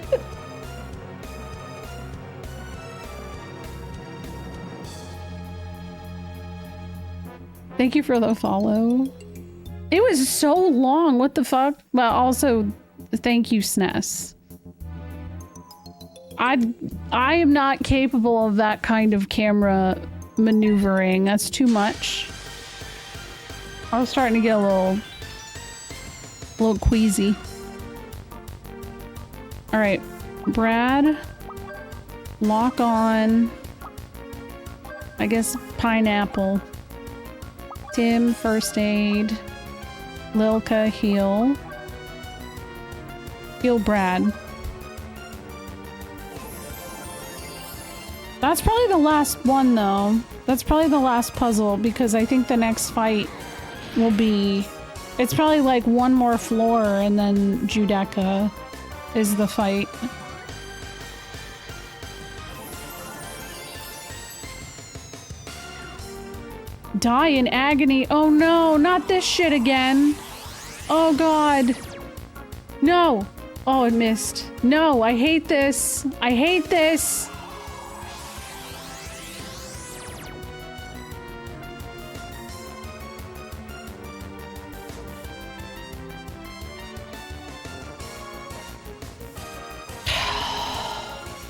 Thank you for the follow. It was so long. What the fuck? But also, thank you, SNES. I am not capable of that kind of camera maneuvering. That's too much. I was starting to get a little queasy. All right, Brad, lock on. I guess pineapple. Tim, first aid. Lilka, heal. Heal Brad. That's probably the last one, though. That's probably the last puzzle, because I think the next fight will be... It's probably like one more floor, and then Judecca is the fight. Die in agony. Oh no, not this shit again. Oh god. No. Oh, it missed. No, I hate this. I hate this.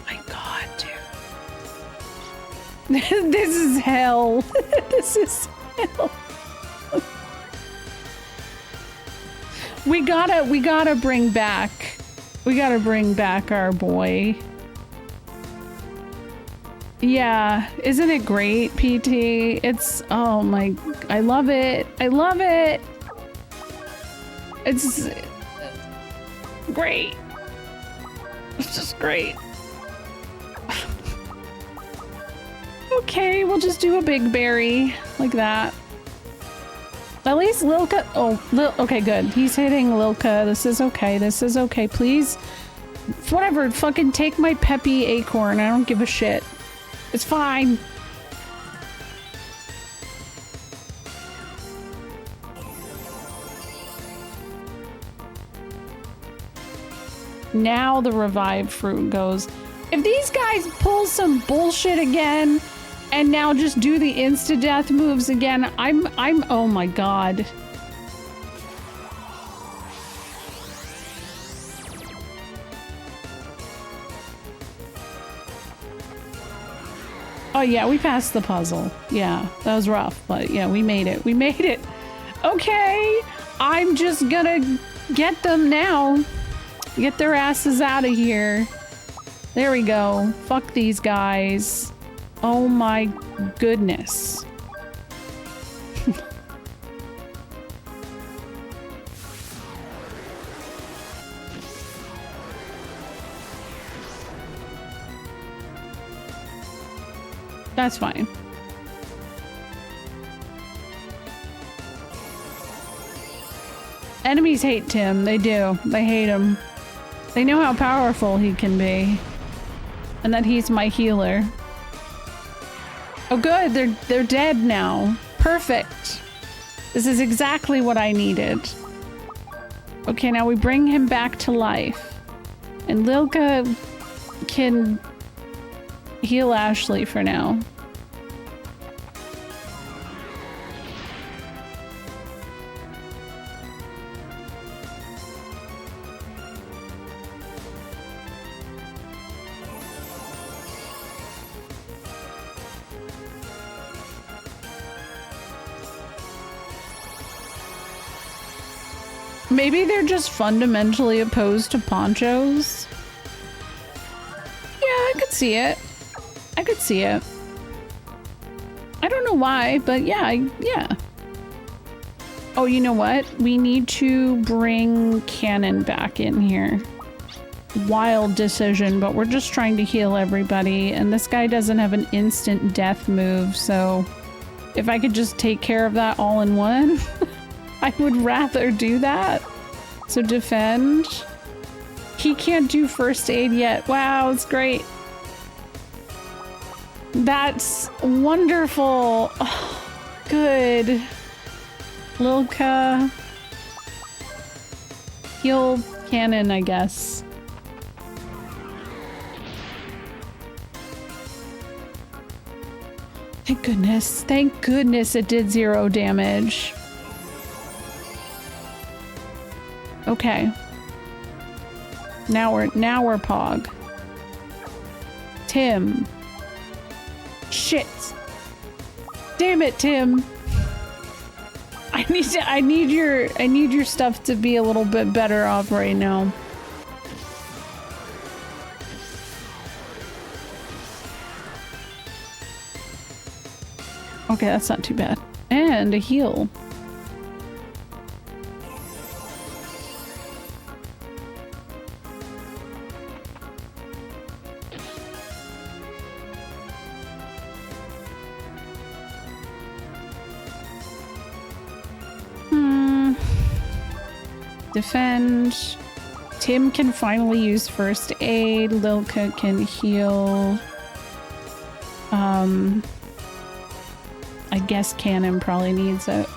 My god, dude. This is hell. This is hell. We gotta bring back our boy. Yeah, isn't it great, PT? It's, oh my, I love it. I love it. It's great. It's just great. Okay, we'll just do a big berry like that. At least Lilka, okay, good. He's hitting Lilka. This is okay. This is okay. Please, whatever, fucking take my peppy acorn. I don't give a shit. It's fine. Now the revived fruit goes. If these guys pull some bullshit again and now just do the insta-death moves again, I'm, oh my god. Oh yeah, we passed the puzzle. Yeah, that was rough, but yeah, we made it. We made it. Okay, I'm just gonna get them now. Get their asses out of here. There we go. Fuck these guys. Oh my goodness. That's fine. Enemies hate Tim. They do. They hate him. They know how powerful he can be. And that he's my healer. Oh good, they're dead now. Perfect. This is exactly what I needed. Okay, now we bring him back to life. And Lilka can heal Ashley for now. Maybe they're just fundamentally opposed to ponchos. Yeah, I could see it. I could see it. I don't know why, but yeah, yeah. Oh, you know what? We need to bring Cannon back in here. Wild decision, but we're just trying to heal everybody, and this guy doesn't have an instant death move, so if I could just take care of that all in one, I would rather do that. So defend. He can't do first aid yet. Wow, it's great. That's wonderful. Oh, good. Lilka. Heal Cannon, I guess. Thank goodness. Thank goodness it did 0 damage. Okay. Now we're Pog. Tim. Shit. Damn it, Tim. I need your stuff to be a little bit better off right now. Okay, that's not too bad. And a heal. Defend. Tim can finally use first aid. Lilka can heal. I guess Cannon probably needs it.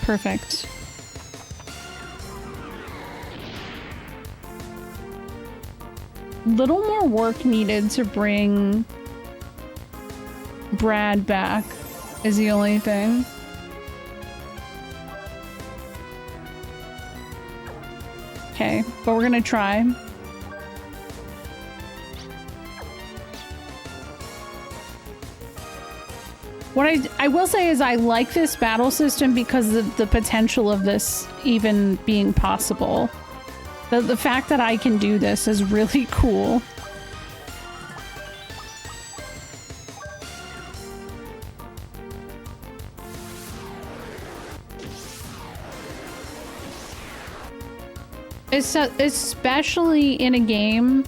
Perfect. Little more work needed to bring Brad back is the only thing. Okay, but we're gonna try. What I will say is I like this battle system because of the potential of this even being possible. The fact that I can do this is really cool. Especially in a game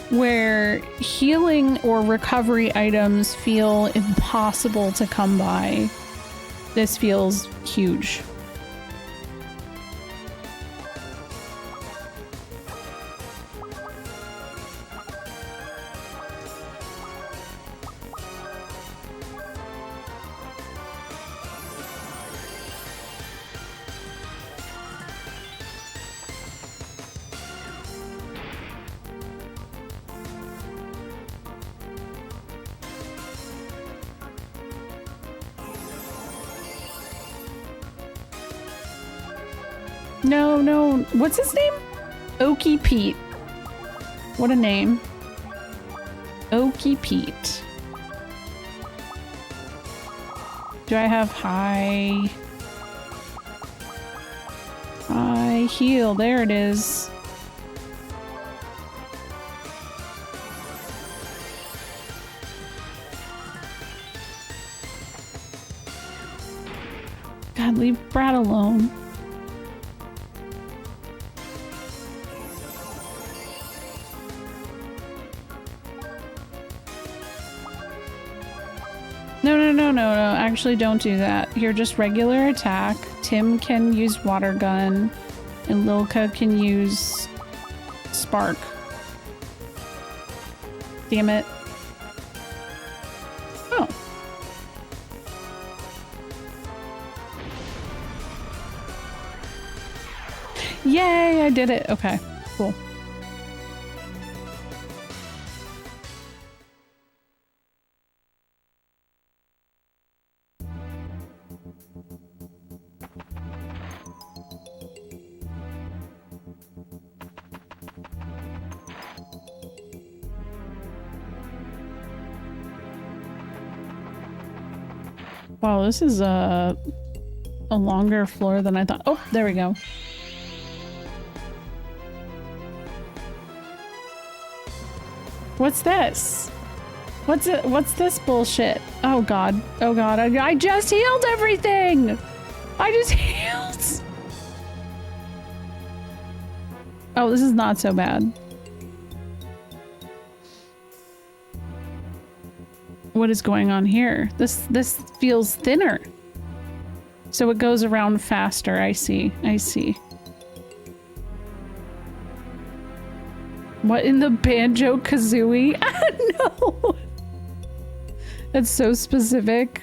where healing or recovery items feel impossible to come by. This feels huge. No. What's his name? Okie Pete. What a name. Okie Pete. Do I have high heal? There it is. God, leave Brad alone. No. Actually, don't do that. Here, just regular attack. Tim can use water gun. And Lilka can use spark. Damn it. Oh. Yay, I did it. Okay, cool. Wow, this is a longer floor than I thought. Oh, there we go. What's this? What's this bullshit? Oh god. Oh god. I just healed everything! I just healed! Oh, this is not so bad. What is going on here? This feels thinner. So it goes around faster. I see. What in the Banjo-Kazooie? No! That's so specific.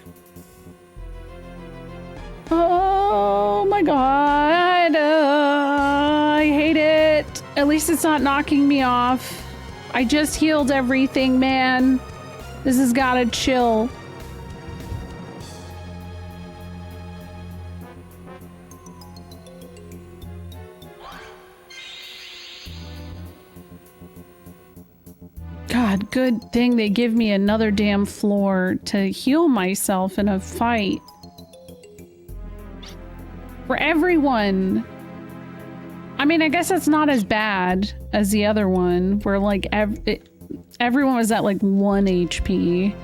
Oh my god! I hate it! At least it's not knocking me off. I just healed everything, man. This has gotta chill. God, good thing they give me another damn floor to heal myself in a fight. For everyone. I mean, I guess it's not as bad as the other one, where like everyone was at like 1 HP.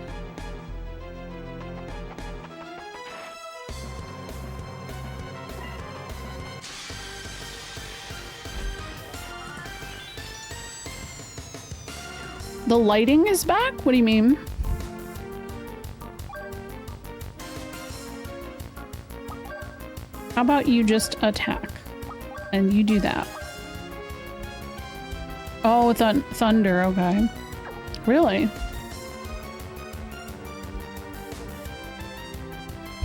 The lighting is back? What do you mean? How about you just attack? And you do that. Oh, thunder, okay. Really?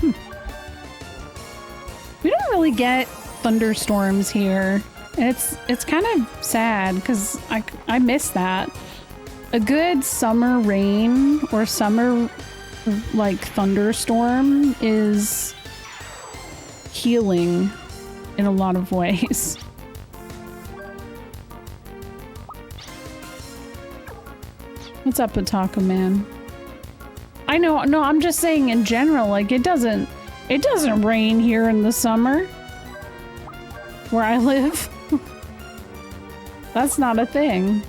We don't really get thunderstorms here. It's kind of sad because I miss that. A good summer rain or summer like thunderstorm is healing in a lot of ways. What's up, Otaku Man? I know, no, I'm just saying in general, like it doesn't rain here in the summer where I live. That's not a thing.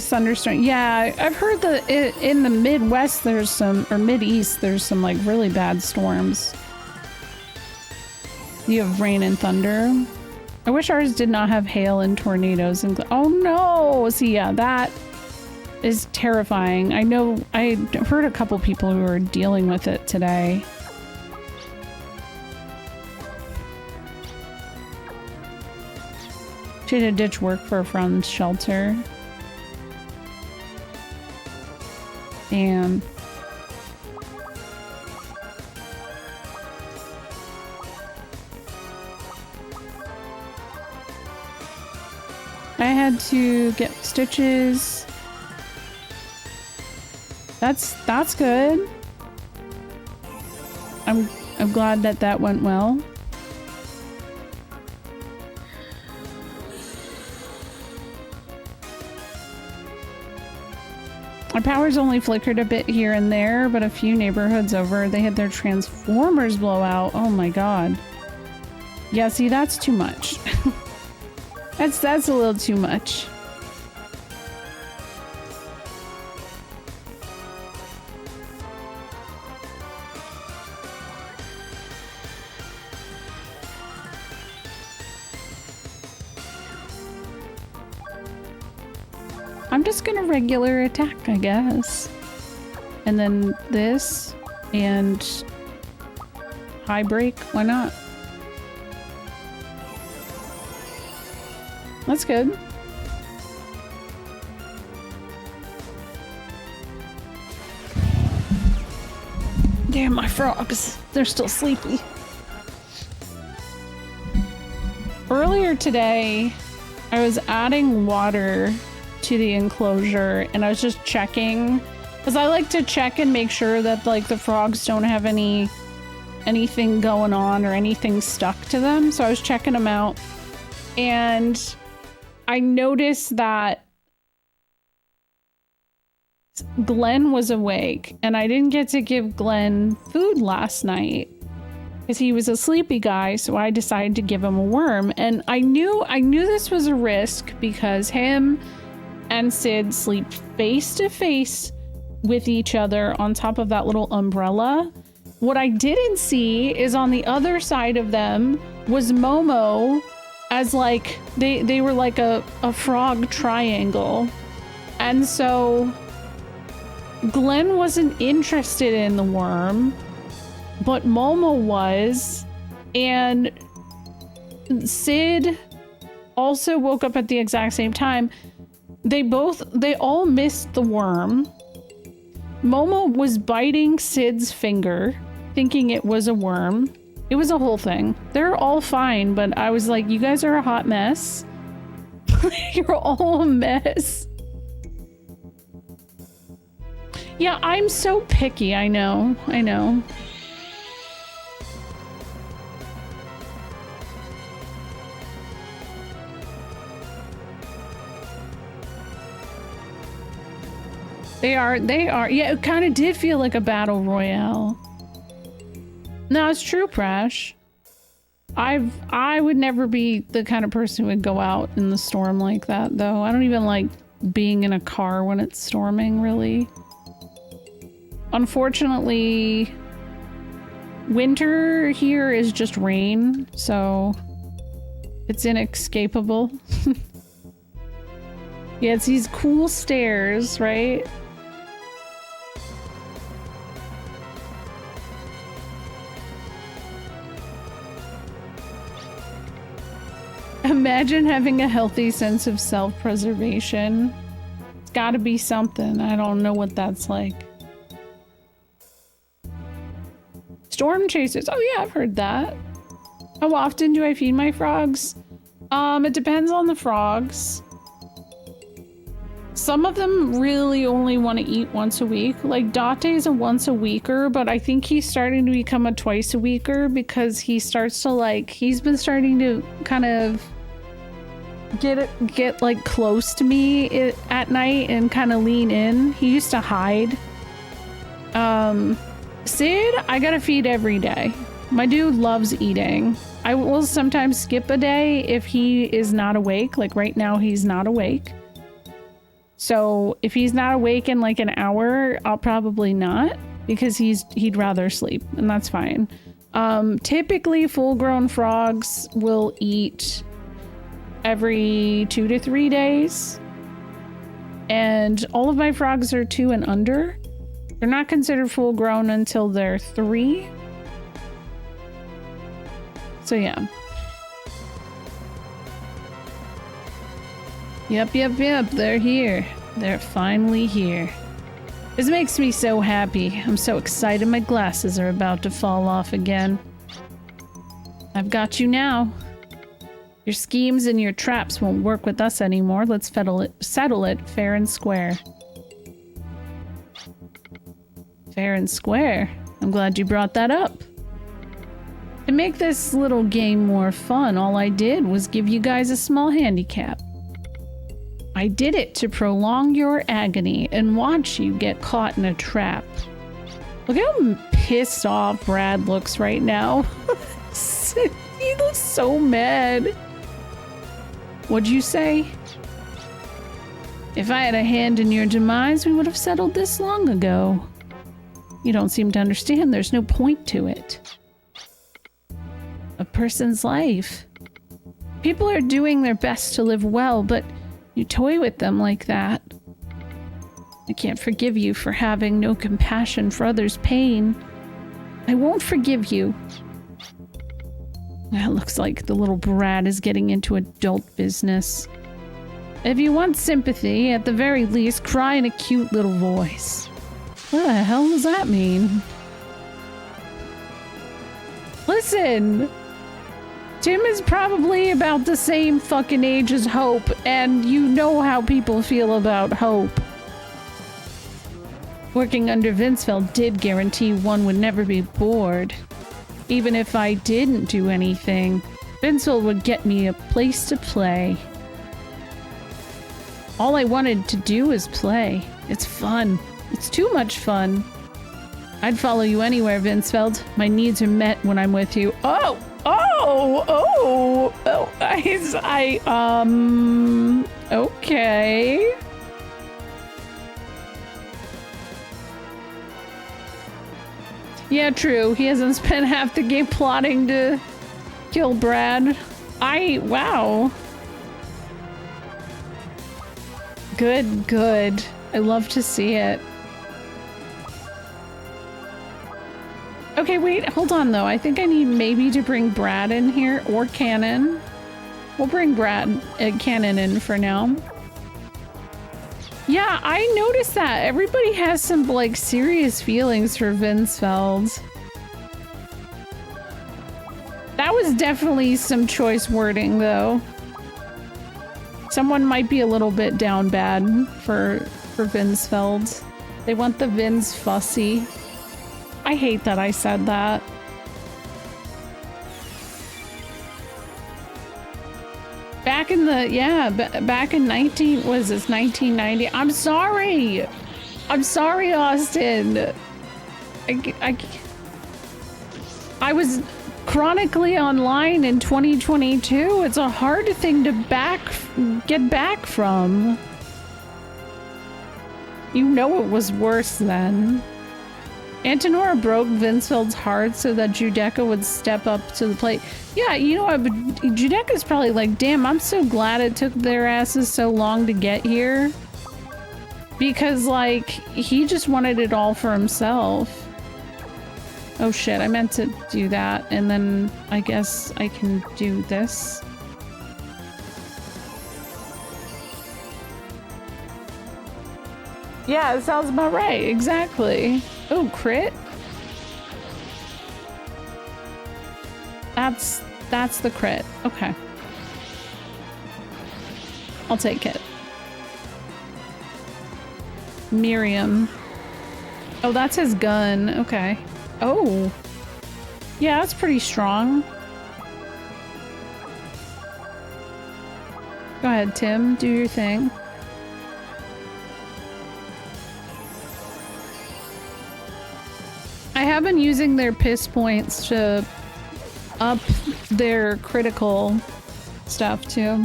Thunderstorm. Yeah, I've heard that in the Midwest there's some, or Mideast, there's some like really bad storms. You have rain and thunder. I wish ours did not have hail and tornadoes and oh no! See, yeah, that is terrifying. I know, I heard a couple people who are dealing with it today. She had to ditch work for a friend's shelter. And I had to get stitches. That's good. I'm glad that went well. Our power's only flickered a bit here and there, but a few neighborhoods over, they had their transformers blow out. Oh my god. Yeah, see, that's too much. That's a little too much. I'm just gonna regular attack, I guess. And then this and high break, why not? That's good. Damn, my frogs. They're still sleepy. Earlier today, I was adding water to the enclosure and I was just checking because I like to check and make sure that like the frogs don't have anything going on or anything stuck to them. So I was checking them out and I noticed that Glenn was awake and I didn't get to give Glenn food last night because he was a sleepy guy, so I decided to give him a worm. And I knew this was a risk because him and Sid sleep face to face with each other on top of that little umbrella. What I didn't see is on the other side of them was Momo as like, they were like a frog triangle. And so Glenn wasn't interested in the worm, but Momo was, and Sid also woke up at the exact same time. They all missed the worm. Momo was biting Sid's finger, thinking it was a worm. It was a whole thing. They're all fine, but I was like, you guys are a hot mess. You're all a mess. Yeah, I'm so picky. I know. I know. They are. Yeah, it kind of did feel like a battle royale. No, it's true, Prash. I would never be the kind of person who would go out in the storm like that, though. I don't even like being in a car when it's storming, really. Unfortunately, winter here is just rain, so it's inescapable. Yeah, it's these cool stairs, right? Imagine having a healthy sense of self-preservation. It's gotta be something. I don't know what that's like. Storm chasers. Oh yeah, I've heard that. How often do I feed my frogs? It depends on the frogs. Some of them really only want to eat once a week. Like Date's a once a weeker, but I think he's starting to become a twice a weeker because he starts to like, he's been starting to kind of get like close to me at night and kind of lean in. He used to hide. Sid, I gotta feed every day. My dude loves eating. I will sometimes skip a day if he is not awake. Like right now, he's not awake. So if he's not awake in like an hour, I'll probably not because he'd rather sleep, and that's fine. Typically full-grown frogs will eat every 2 to 3 days. And all of my frogs are 2 and under. They're not considered full-grown until they're 3. So yeah. Yep, they're here. They're finally here. This makes me so happy. I'm so excited my glasses are about to fall off again. I've got you now. Your schemes and your traps won't work with us anymore. Let's settle it fair and square. Fair and square? I'm glad you brought that up. To make this little game more fun, all I did was give you guys a small handicap. I did it to prolong your agony and watch you get caught in a trap. Look how pissed off Brad looks right now. He looks so mad. What'd you say? If I had a hand in your demise, we would have settled this long ago. You don't seem to understand. There's no point to it. A person's life. People are doing their best to live well, but you toy with them like that. I can't forgive you for having no compassion for others' pain. I won't forgive you. It looks like the little brat is getting into adult business. If you want sympathy, at the very least, cry in a cute little voice. What the hell does that mean? Listen! Tim is probably about the same fucking age as Hope, and you know how people feel about Hope. Working under Vinceveld did guarantee one would never be bored. Even if I didn't do anything, Vinceveld would get me a place to play. All I wanted to do is play. It's fun. It's too much fun. I'd follow you anywhere, Vinceveld. My needs are met when I'm with you. Okay. Yeah, true. He hasn't spent half the game plotting to kill Brad. Wow. Good. I love to see it. Okay, wait, hold on though. I think I need maybe to bring Brad in here, or Cannon. We'll bring Cannon in for now. Yeah, I noticed that. Everybody has some, like, serious feelings for Vinceveld. was definitely some choice wording, though. Someone might be a little bit down bad for Vinsfeld. They want the Vins fussy. I hate that I said that. Back in the, yeah, back in 1990? I'm sorry! I'm sorry, Austin! I was chronically online in 2022. It's a hard thing to get back from. You know it was worse then. Antenora broke Vinsfeld's heart so that Judecca would step up to the plate. Yeah, you know what, but Judecca's probably like, damn, I'm so glad it took their asses so long to get here. Because, like, he just wanted it all for himself. Oh shit, I meant to do that, and then I guess I can do this. Yeah, it sounds about right, exactly. Oh, crit? That's the crit. Okay. I'll take it. Miriam. Oh, that's his gun. Okay. Oh. Yeah, that's pretty strong. Go ahead, Tim. Do your thing. I have been using their piss points to up their critical stuff too.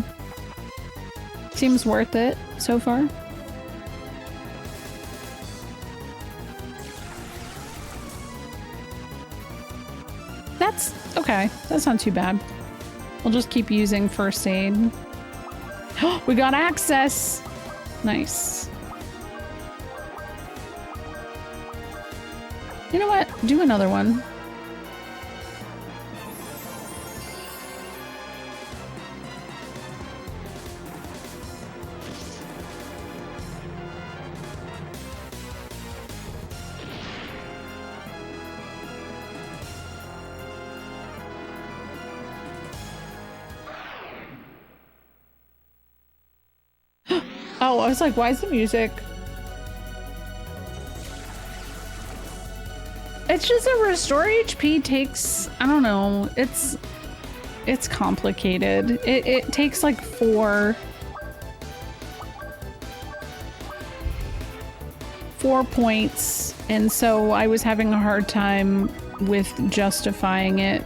Seems worth it so far. That's okay. That's not too bad. We'll just keep using first aid. We got access! Nice. You know what? Do another one. Oh, I was like, why is the music? It's just a restore HP takes, I don't know, it's complicated. It takes like four points, and so I was having a hard time with justifying it.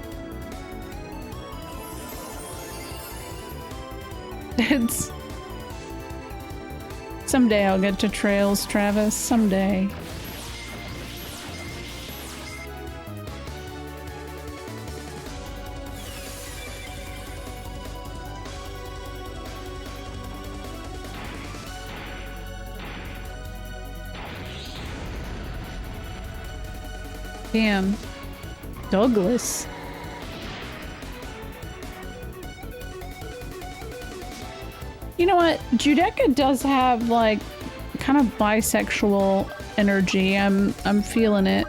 It's someday I'll get to Trails, Travis. Someday. Damn. Douglas. You know what? Judecca does have like kind of bisexual energy. I'm feeling it.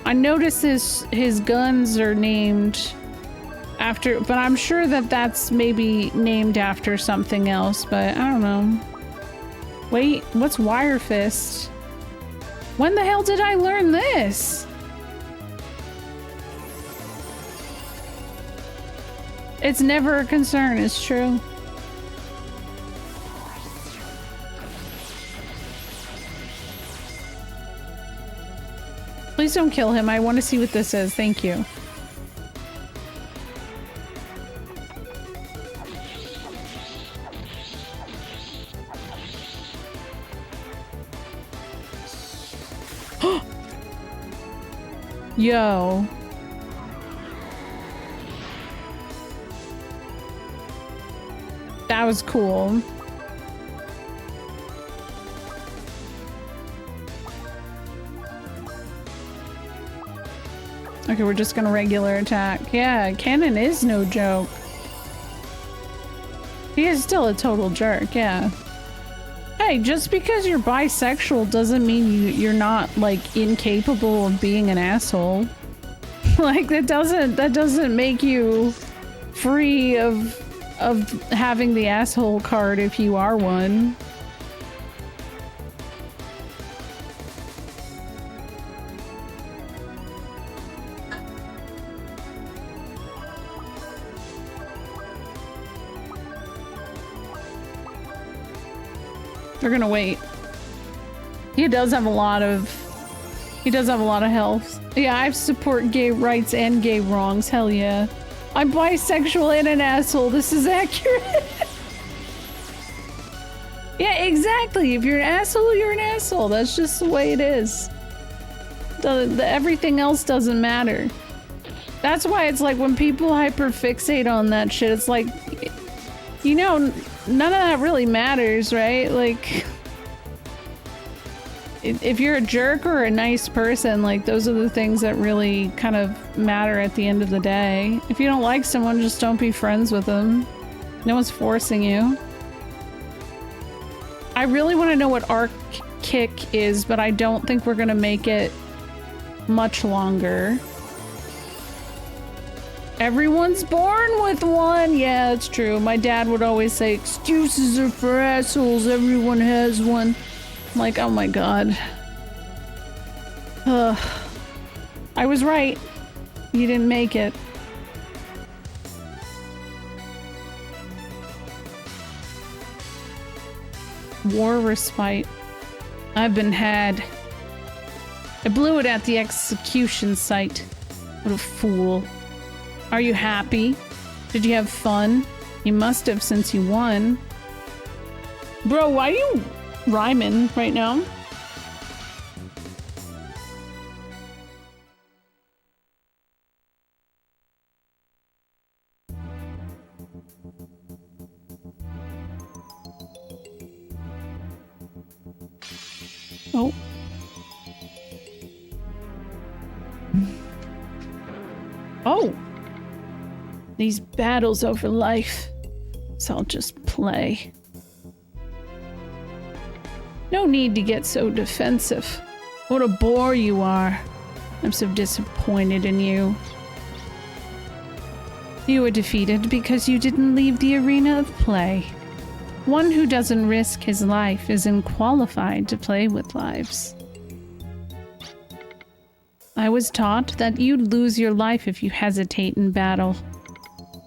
I notice his guns are named after, but I'm sure that that's maybe named after something else, but I don't know. Wait, what's Wire Fist? When the hell did I learn this? It's never a concern, it's true. Please don't kill him. I want to see what this is. Thank you. Yo. That was cool. Okay, we're just gonna regular attack. Yeah, Cannon is no joke. He is still a total jerk, yeah. Hey, just because you're bisexual doesn't mean you're not, like, incapable of being an asshole. Like, that doesn't make you free of having the asshole card if you are one. They're gonna wait. He does have a lot of health. Yeah, I support gay rights and gay wrongs. Hell yeah. I'm bisexual and an asshole. This is accurate. Yeah, exactly. If you're an asshole, you're an asshole. That's just the way it is. Everything else doesn't matter. That's why it's like when people hyperfixate on that shit, it's like, you know, none of that really matters, right? Like, if you're a jerk or a nice person, like, those are the things that really kind of matter at the end of the day. If you don't like someone, just don't be friends with them. No one's forcing you. I really want to know what arc kick is, but I don't think we're gonna make it much longer. Everyone's born with one. Yeah, that's true. My dad would always say, excuses are for assholes. Everyone has one. I'm like, oh my god. I was right. You didn't make it. War respite. I've been had. I blew it at the execution site. What a fool. Are you happy? Did you have fun? You must have since you won. Bro, why are you rhyming right now? Oh. Oh. These battles over life. So I'll just play. No need to get so defensive. What a bore you are. I'm so disappointed in you. You were defeated because you didn't leave the arena of play. One who doesn't risk his life isn't qualified to play with lives. I was taught that you'd lose your life if you hesitate in battle.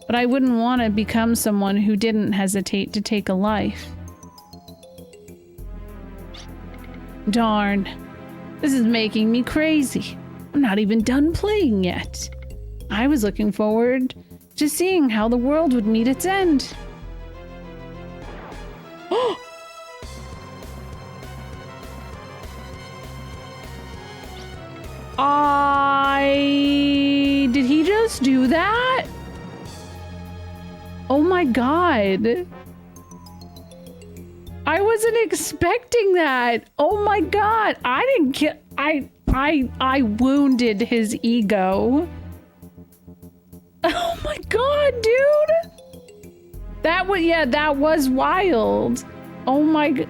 But I wouldn't want to become someone who didn't hesitate to take a life. Darn. This is making me crazy. I'm not even done playing yet. I was looking forward to seeing how the world would meet its end. Did he just do that? Oh my god. I wasn't expecting that. Oh my god. I didn't get... I wounded his ego. Oh my god, dude. That was wild. Oh my god.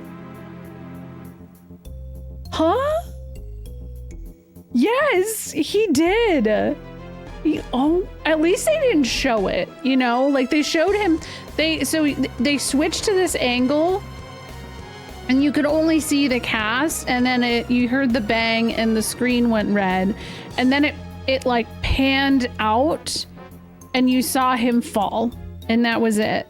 Huh? Yes, he did. At least they didn't show it, you know? Like, they showed him, they switched to this angle and you could only see the cast, and then you heard the bang and the screen went red, and then it like panned out and you saw him fall, and that was it.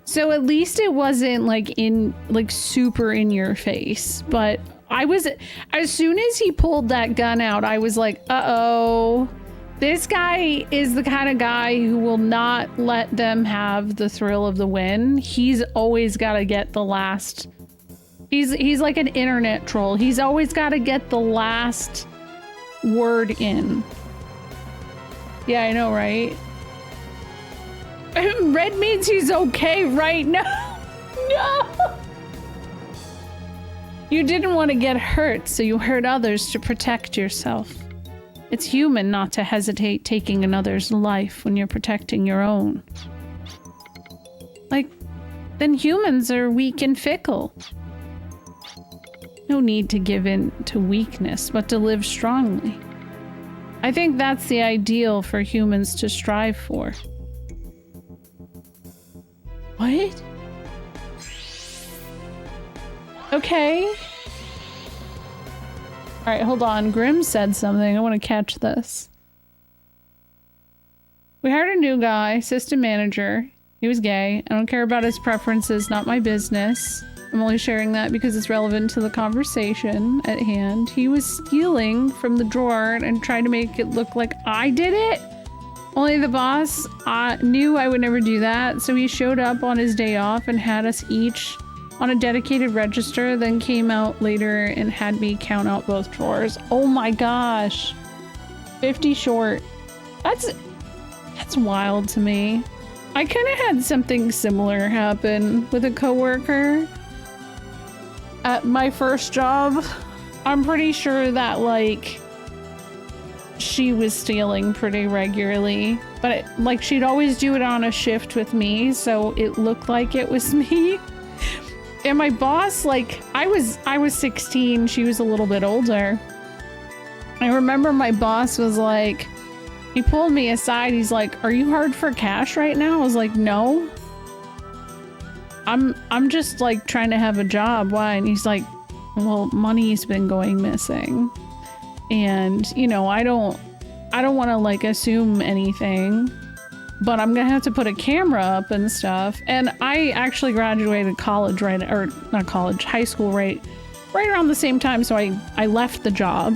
So at least it wasn't like super in your face, but as soon as he pulled that gun out, I was like, uh-oh. This guy is the kind of guy who will not let them have the thrill of the win. He's always got to get the last... He's like an internet troll. He's always got to get the last word in. Yeah, I know, right? Red means he's okay right now. No! You didn't want to get hurt, so you hurt others to protect yourself. It's human not to hesitate taking another's life when you're protecting your own. Like, then humans are weak and fickle. No need to give in to weakness, but to live strongly. I think that's the ideal for humans to strive for. What? Okay. Alright, hold on. Grim said something. I want to catch this. We hired a new guy, system manager. He was gay. I don't care about his preferences, not my business. I'm only sharing that because it's relevant to the conversation at hand. He was stealing from the drawer and tried to make it look like I did it. Only the boss knew I would never do that, so he showed up on his day off and had us each on a dedicated register, then came out later and had me count out both drawers. Oh my gosh. 50 short. That's wild to me. I kind of had something similar happen with a coworker at my first job. I'm pretty sure that, like, she was stealing pretty regularly, but like, she'd always do it on a shift with me, so it looked like it was me. And my boss, like, I was 16, she was a little bit older. I remember my boss was like, he pulled me aside, he's like, "Are you hard for cash right now?" I was like, "No. I'm just like trying to have a job. Why?" And he's like, "Well, money's been going missing. And, you know, I don't want to like assume anything, but I'm gonna have to put a camera up and stuff." And I actually graduated college high school right around the same time, so I left the job.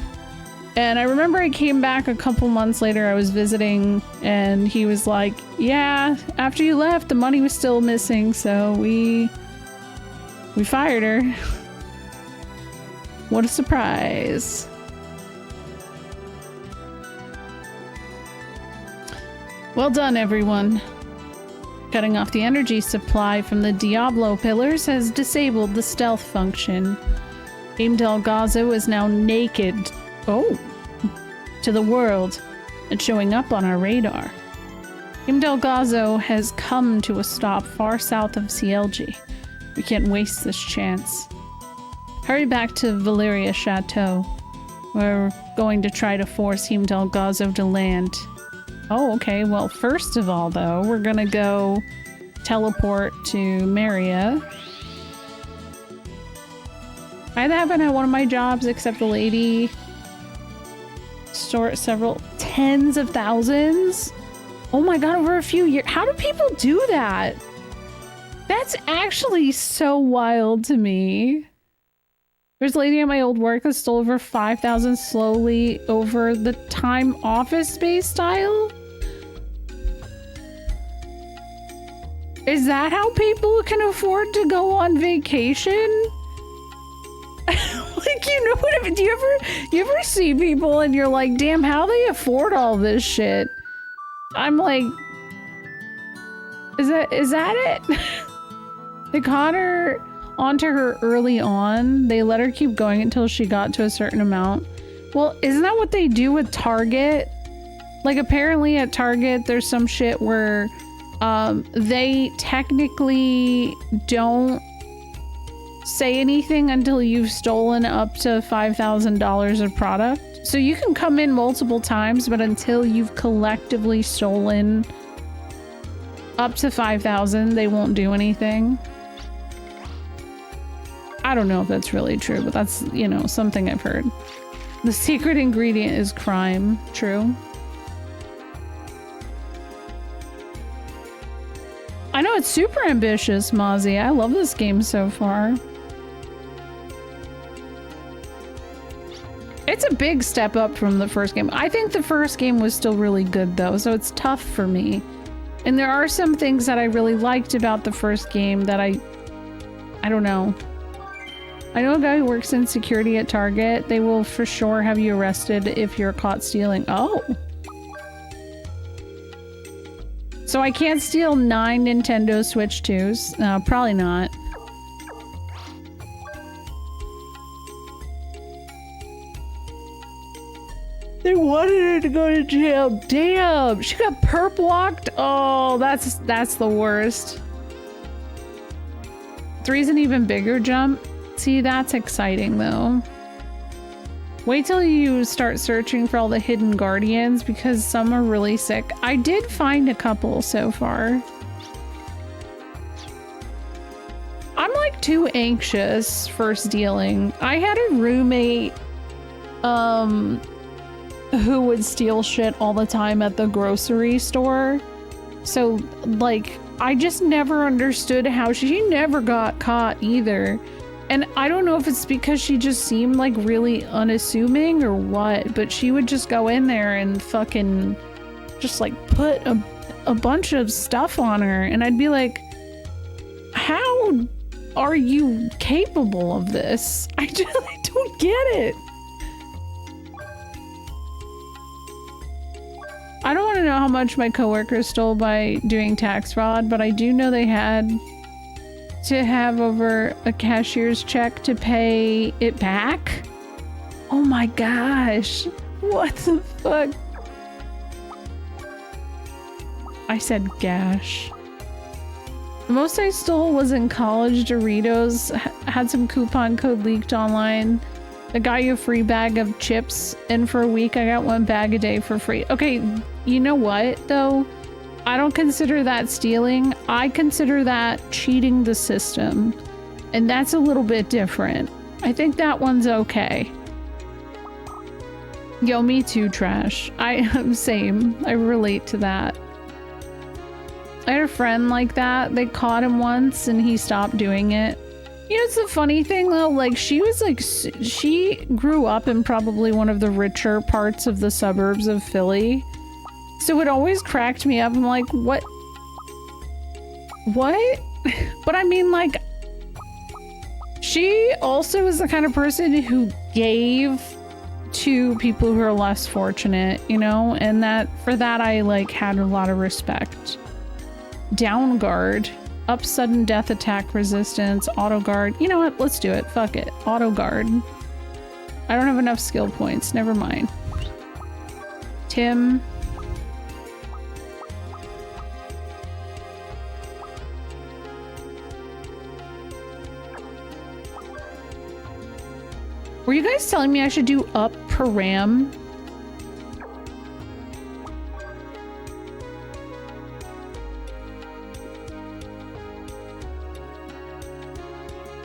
And I remember I came back a couple months later, I was visiting, and he was like, "Yeah, after you left, the money was still missing, so we fired her." What a surprise. Well done, everyone. Cutting off the energy supply from the Diablo pillars has disabled the stealth function. Heimdall Gazo is now naked. Oh, to the world and showing up on our radar. Heimdall Gazo has come to a stop far south of CLG. We can't waste this chance. Hurry back to Valeria Chateau. We're going to try to force Heimdall Gazo to land. Oh, okay. Well, first of all, though, we're gonna go teleport to Maria. I haven't had one of my jobs except the lady store several tens of thousands. Oh my god, over a few years. How do people do that? That's actually so wild to me. There's a lady at my old work that stole over 5,000 slowly over the time office space style. Is that how people can afford to go on vacation? Like, you know what I mean? Do you ever see people and you're like, damn, how they afford all this shit? I'm like, is that it? They caught her onto her early on. They let her keep going until she got to a certain amount. Well, isn't that what they do with Target? Like, apparently at Target, there's some shit where they technically don't say anything until you've stolen up to $5,000 of product. So you can come in multiple times, but until you've collectively stolen up to 5,000, they won't do anything. I don't know if that's really true, but that's, you know, something I've heard. The secret ingredient is crime. True. I know it's super ambitious, Mozzie. I love this game so far. It's a big step up from the first game. I think the first game was still really good though, so it's tough for me. And there are some things that I really liked about the first game that I don't know. I know a guy who works in security at Target. They will for sure have you arrested if you're caught stealing. Oh. So I can't steal 9 Nintendo Switch 2s. No, probably not. They wanted her to go to jail. Damn, she got perp walked. Oh, that's the worst. 3's an even bigger jump. See, that's exciting though. Wait till you start searching for all the hidden guardians because some are really sick. I did find a couple so far. I'm like too anxious for stealing. I had a roommate who would steal shit all the time at the grocery store. So like I just never understood how she never got caught either. And I don't know if it's because she just seemed like really unassuming or what, but she would just go in there and fucking just like put a bunch of stuff on her. And I'd be like, how are you capable of this? I don't get it. I don't want to know how much my coworkers stole by doing tax fraud, but I do know they had to have over a cashier's check to pay it back. Oh my gosh. What the fuck? I said gash. The most I stole was in college. Doritos had some coupon code leaked online. They got you a free bag of chips, and for a week I got 1 bag a day for free. Okay, you know what though? I don't consider that stealing. I consider that cheating the system. And that's a little bit different. I think that one's okay. Yo, me too, trash. Same. I relate to that. I had a friend like that. They caught him once and he stopped doing it. You know, it's the funny thing though, like she grew up in probably one of the richer parts of the suburbs of Philly. So it always cracked me up. I'm like, what? But I mean, like, she also is the kind of person who gave to people who are less fortunate, you know? And for that, I like had a lot of respect. Down guard. Up sudden death attack resistance, auto guard. You know what? Let's do it. Fuck it. Auto guard. I don't have enough skill points. Never mind. Tim. Were you guys telling me I should do up param?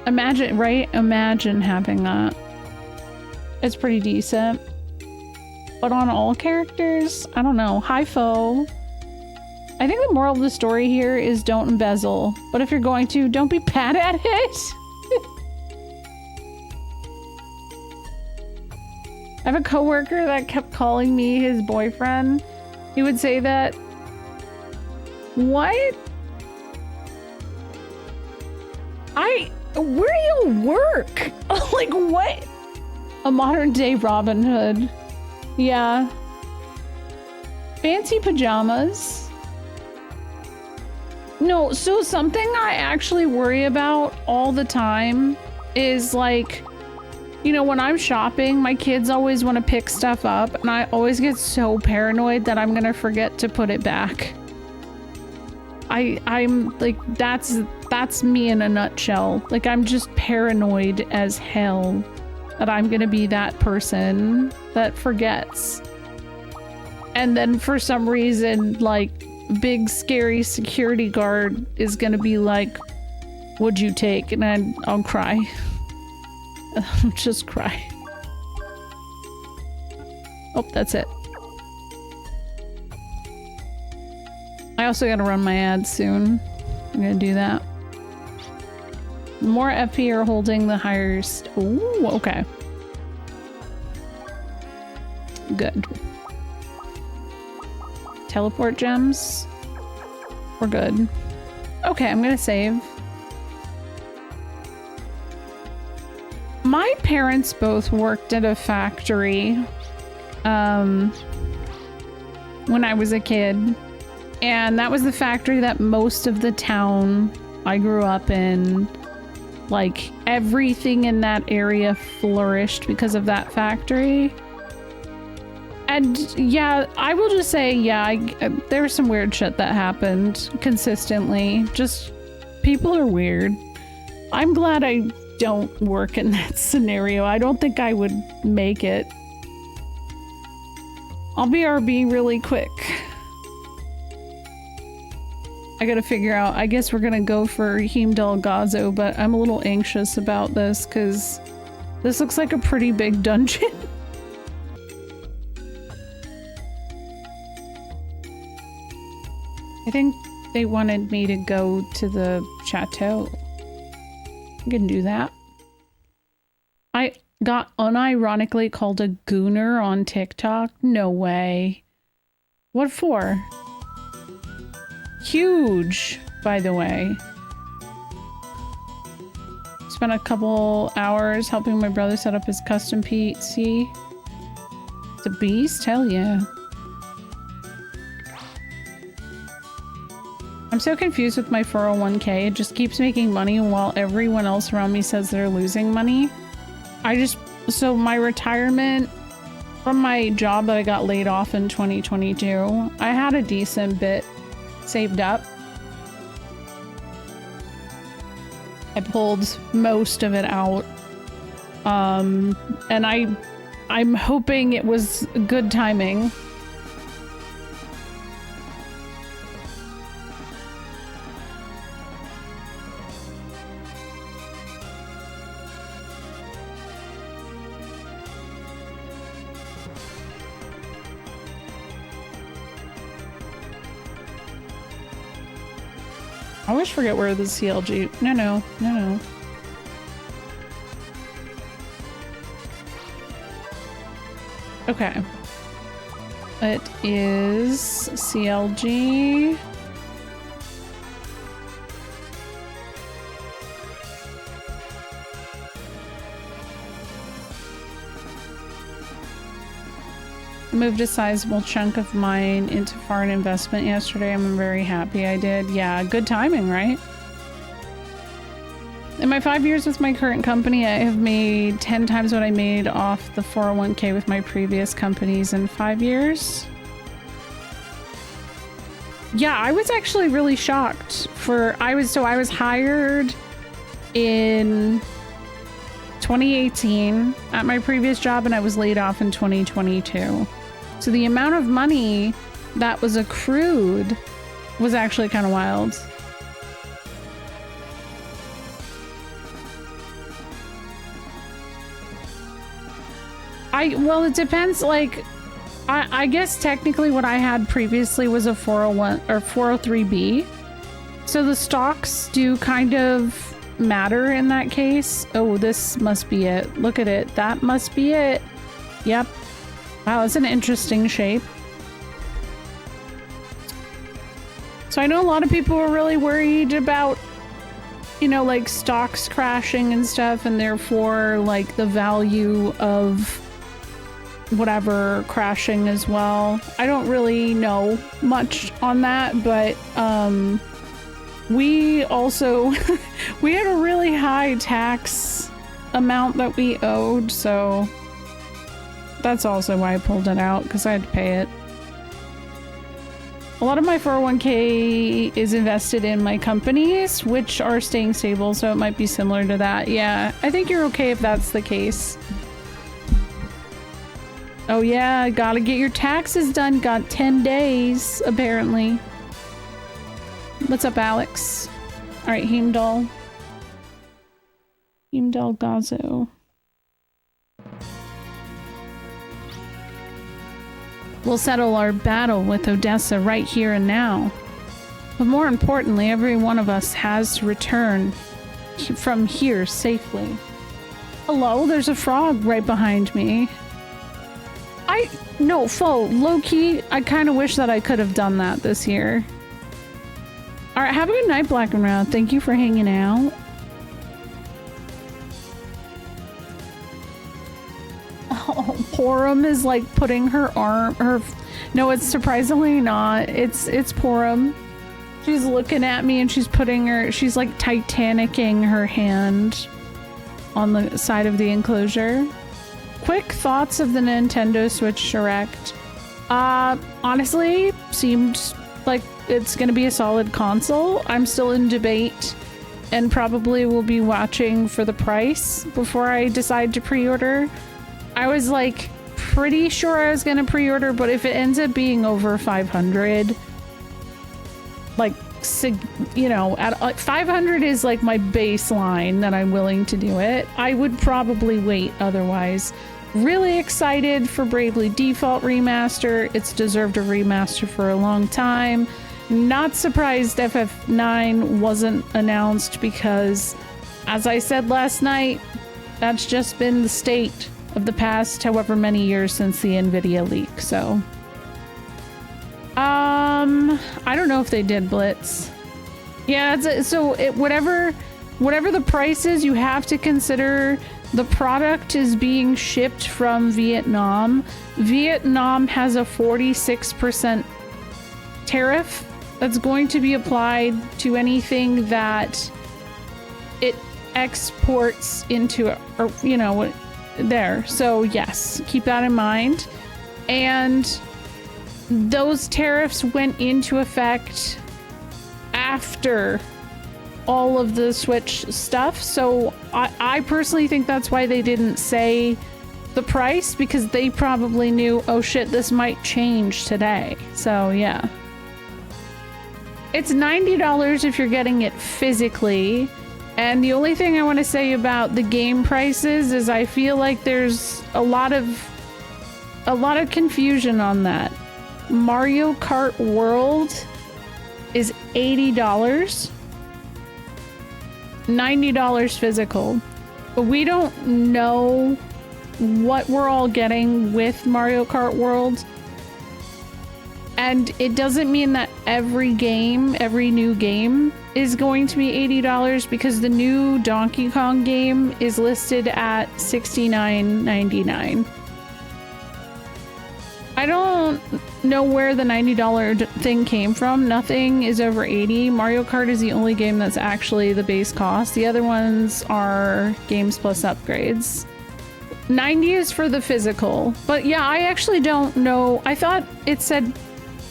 Imagine, right? Imagine having that. It's pretty decent. But on all characters, I don't know. Hi, foe. I think the moral of the story here is don't embezzle. But if you're going to, don't be bad at it. I have a coworker that kept calling me his boyfriend. He would say that. What? Where do you work? Like, what? A modern day Robin Hood. Yeah. Fancy pajamas. No, so something I actually worry about all the time is like, you know, when I'm shopping, my kids always want to pick stuff up and I always get so paranoid that I'm gonna forget to put it back. I'm like, that's me in a nutshell. Like, I'm just paranoid as hell that I'm gonna be that person that forgets. And then for some reason, like, big scary security guard is gonna be like, what'd you take? And I'll cry. I'll just cry. Oh, that's it. I also gotta run my ads soon. I'm gonna do that. The more FP you're holding, the higher... Ooh, okay. Good. Teleport gems. We're good. Okay, I'm gonna save. My parents both worked at a factory when I was a kid. And that was the factory that most of the town I grew up in, like, everything in that area flourished because of that factory. And yeah, I will just say, yeah, there's some weird shit that happened consistently. Just, people are weird. I'm glad I don't work in that scenario. I don't think I would make it. I'll BRB really quick. I gotta figure out, I guess we're gonna go for Heimdall Gazo, but I'm a little anxious about this because this looks like a pretty big dungeon. I think they wanted me to go to the chateau. I can do that. I got unironically called a gooner on TikTok. No way. What for? Huge, by the way. Spent a couple hours helping my brother set up his custom PC. It's a beast? Hell yeah. I'm so confused with my 401k. It just keeps making money while everyone else around me says they're losing money. So my retirement from my job that I got laid off in 2022, I had a decent bit saved up. I pulled most of it out. And I'm hoping it was good timing. I always forget where the CLG... No. Okay. It is CLG. Moved a sizable chunk of mine into foreign investment yesterday. I'm very happy I did. Yeah, good timing, right? In my 5 years with my current company, I have made 10 times what I made off the 401k with my previous companies in 5 years. Yeah, I was actually really shocked I was hired in 2018 at my previous job and I was laid off in 2022. So the amount of money that was accrued was actually kind of wild. Well, it depends. Like, I guess technically what I had previously was a 401 or 403B. So the stocks do kind of matter in that case. Oh, this must be it. Look at it. That must be it. Yep. Wow, that's an interesting shape. So I know a lot of people are really worried about, you know, like stocks crashing and stuff, and therefore like the value of whatever crashing as well. I don't really know much on that, but we also we had a really high tax amount that we owed, so that's also why I pulled it out, because I had to pay it. A lot of my 401k is invested in my companies, which are staying stable, so it might be similar to that. Yeah, I think you're okay if that's the case. Oh yeah, gotta get your taxes done. Got 10 days, apparently. What's up, Alex? Alright, Heimdall. Heimdall Gazo. We'll settle our battle with Odessa right here and now. But more importantly, every one of us has to return from here safely. Hello, there's a frog right behind me. No, Fo, low-key, I kind of wish that I could have done that this year. Alright, have a good night, Black and Round. Thank you for hanging out. Oh, Porum is like putting her arm, no, it's surprisingly not. It's Porum. She's looking at me and she's she's like Titanicing her hand on the side of the enclosure. Quick thoughts of the Nintendo Switch Direct. Honestly, seemed like it's gonna be a solid console. I'm still in debate and probably will be watching for the price before I decide to pre-order. I was like pretty sure I was gonna pre-order, but if it ends up being over 500, like, you know, at 500 is like my baseline that I'm willing to do it. I would probably wait otherwise. Really excited for Bravely Default Remaster. It's deserved a remaster for a long time. Not surprised FF9 wasn't announced because, as I said last night, that's just been the state of the past however many years since the NVIDIA leak, so. I don't know if they did Blitz. Yeah, whatever the price is, you have to consider the product is being shipped from Vietnam. Vietnam has a 46% tariff that's going to be applied to anything that it exports into, or, you know, there. So yes, keep that in mind. And those tariffs went into effect after all of the Switch stuff. So I personally think that's why they didn't say the price, because they probably knew, oh shit, this might change today. So yeah. It's $90 if you're getting it physically. And the only thing I want to say about the game prices is I feel like there's a lot of confusion on that. Mario Kart World is $80, $90 physical, but we don't know what we're all getting with Mario Kart World. And it doesn't mean that every new game is going to be $80, because the new Donkey Kong game is listed at $69.99. I don't know where the $90 thing came from. Nothing is over $80. Mario Kart is the only game that's actually the base cost. The other ones are games plus upgrades. $90 is for the physical. But yeah, I actually don't know. I thought it said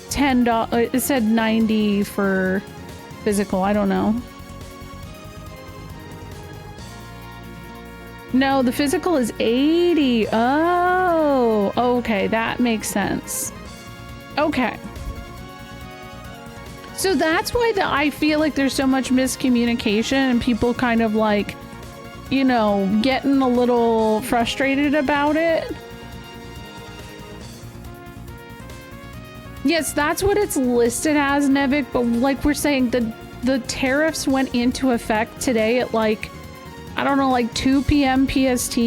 $10. It said $90 for physical. I don't know. No, the physical is $80. Oh, okay. That makes sense. Okay. So that's why I feel like there's so much miscommunication and people kind of like, you know, getting a little frustrated about it. Yes, that's what it's listed as, Nevik, but like we're saying, the tariffs went into effect today at like, I don't know, like 2 p.m. PST.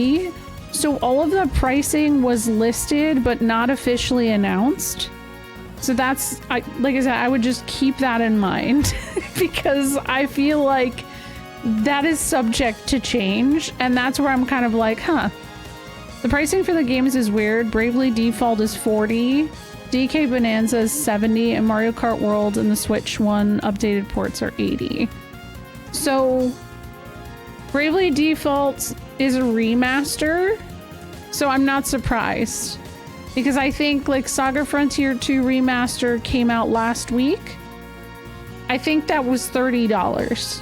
So all of the pricing was listed, but not officially announced. So that's, like I said, I would just keep that in mind because I feel like that is subject to change. And that's where I'm kind of like, huh. The pricing for the games is weird. Bravely Default is $40. DK Bonanza is $70. And Mario Kart World and the Switch one updated ports are $80. So Bravely Default is a remaster, so I'm not surprised. Because I think like Saga Frontier 2 Remaster came out last week. I think that was $30.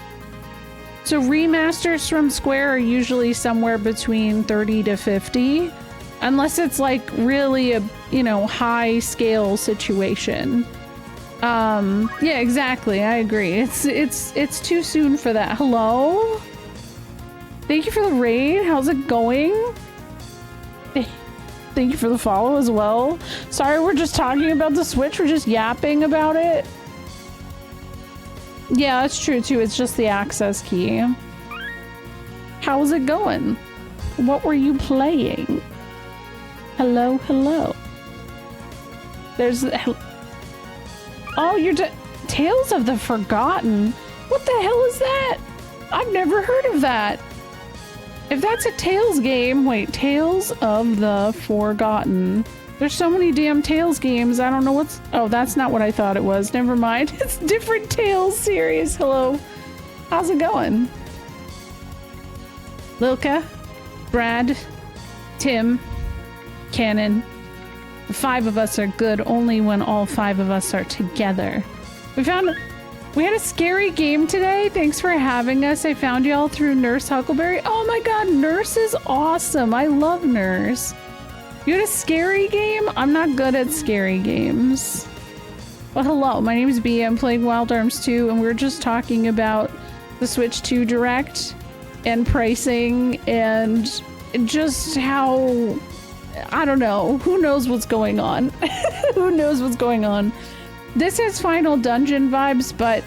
So remasters from Square are usually somewhere between $30 to $50. Unless it's like really a, you know, high scale situation. Yeah, exactly. I agree. It's too soon for that. Hello? Thank you for the raid. How's it going? Thank you for the follow as well. Sorry, we're just talking about the Switch. We're just yapping about it. Yeah, that's true too. It's just the access key. How's it going? What were you playing? Hello, hello. There's... Oh, you're... Tales of the Forgotten? What the hell is that? I've never heard of that. If that's a Tales game, wait, Tales of the Forgotten. There's so many damn Tales games, I don't know what's... Oh, that's not what I thought it was. Never mind. It's different Tales series. Hello. How's it going? Lilka, Brad, Tim, Cannon. The 5 of us are good only when all 5 of us are together. We found We had a scary game today. Thanks for having us. I found y'all through Nurse Huckleberry. Oh my god, Nurse is awesome. I love Nurse. You had a scary game? I'm not good at scary games. Well, hello. My name is B. I'm playing Wild Arms 2, and we're just talking about the Switch 2 Direct and pricing and just how... I don't know. Who knows what's going on? Who knows what's going on? This has Final Dungeon vibes, but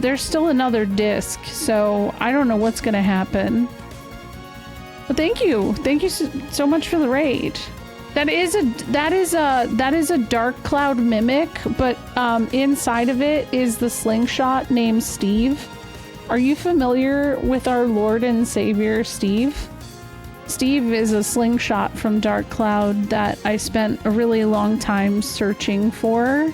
there's still another disc, so I don't know what's gonna happen. But thank you so much for the raid. That is a Dark Cloud mimic, but inside of it is the slingshot named Steve. Are you familiar with our Lord and Savior Steve? Steve is a slingshot from Dark Cloud that I spent a really long time searching for.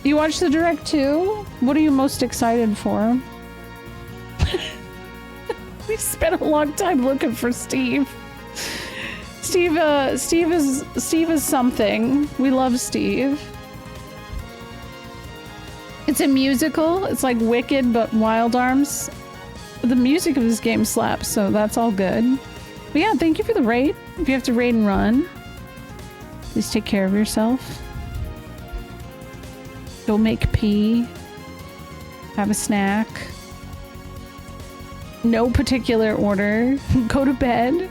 You watched the Direct too? What are you most excited for? We spent a long time looking for Steve. Steve is something. We love Steve. It's a musical. It's like Wicked, but Wild Arms. The music of this game slaps, so that's all good. But yeah, thank you for the raid. If you have to raid and run, please take care of yourself. Go make pee. Have a snack. No particular order. Go to bed.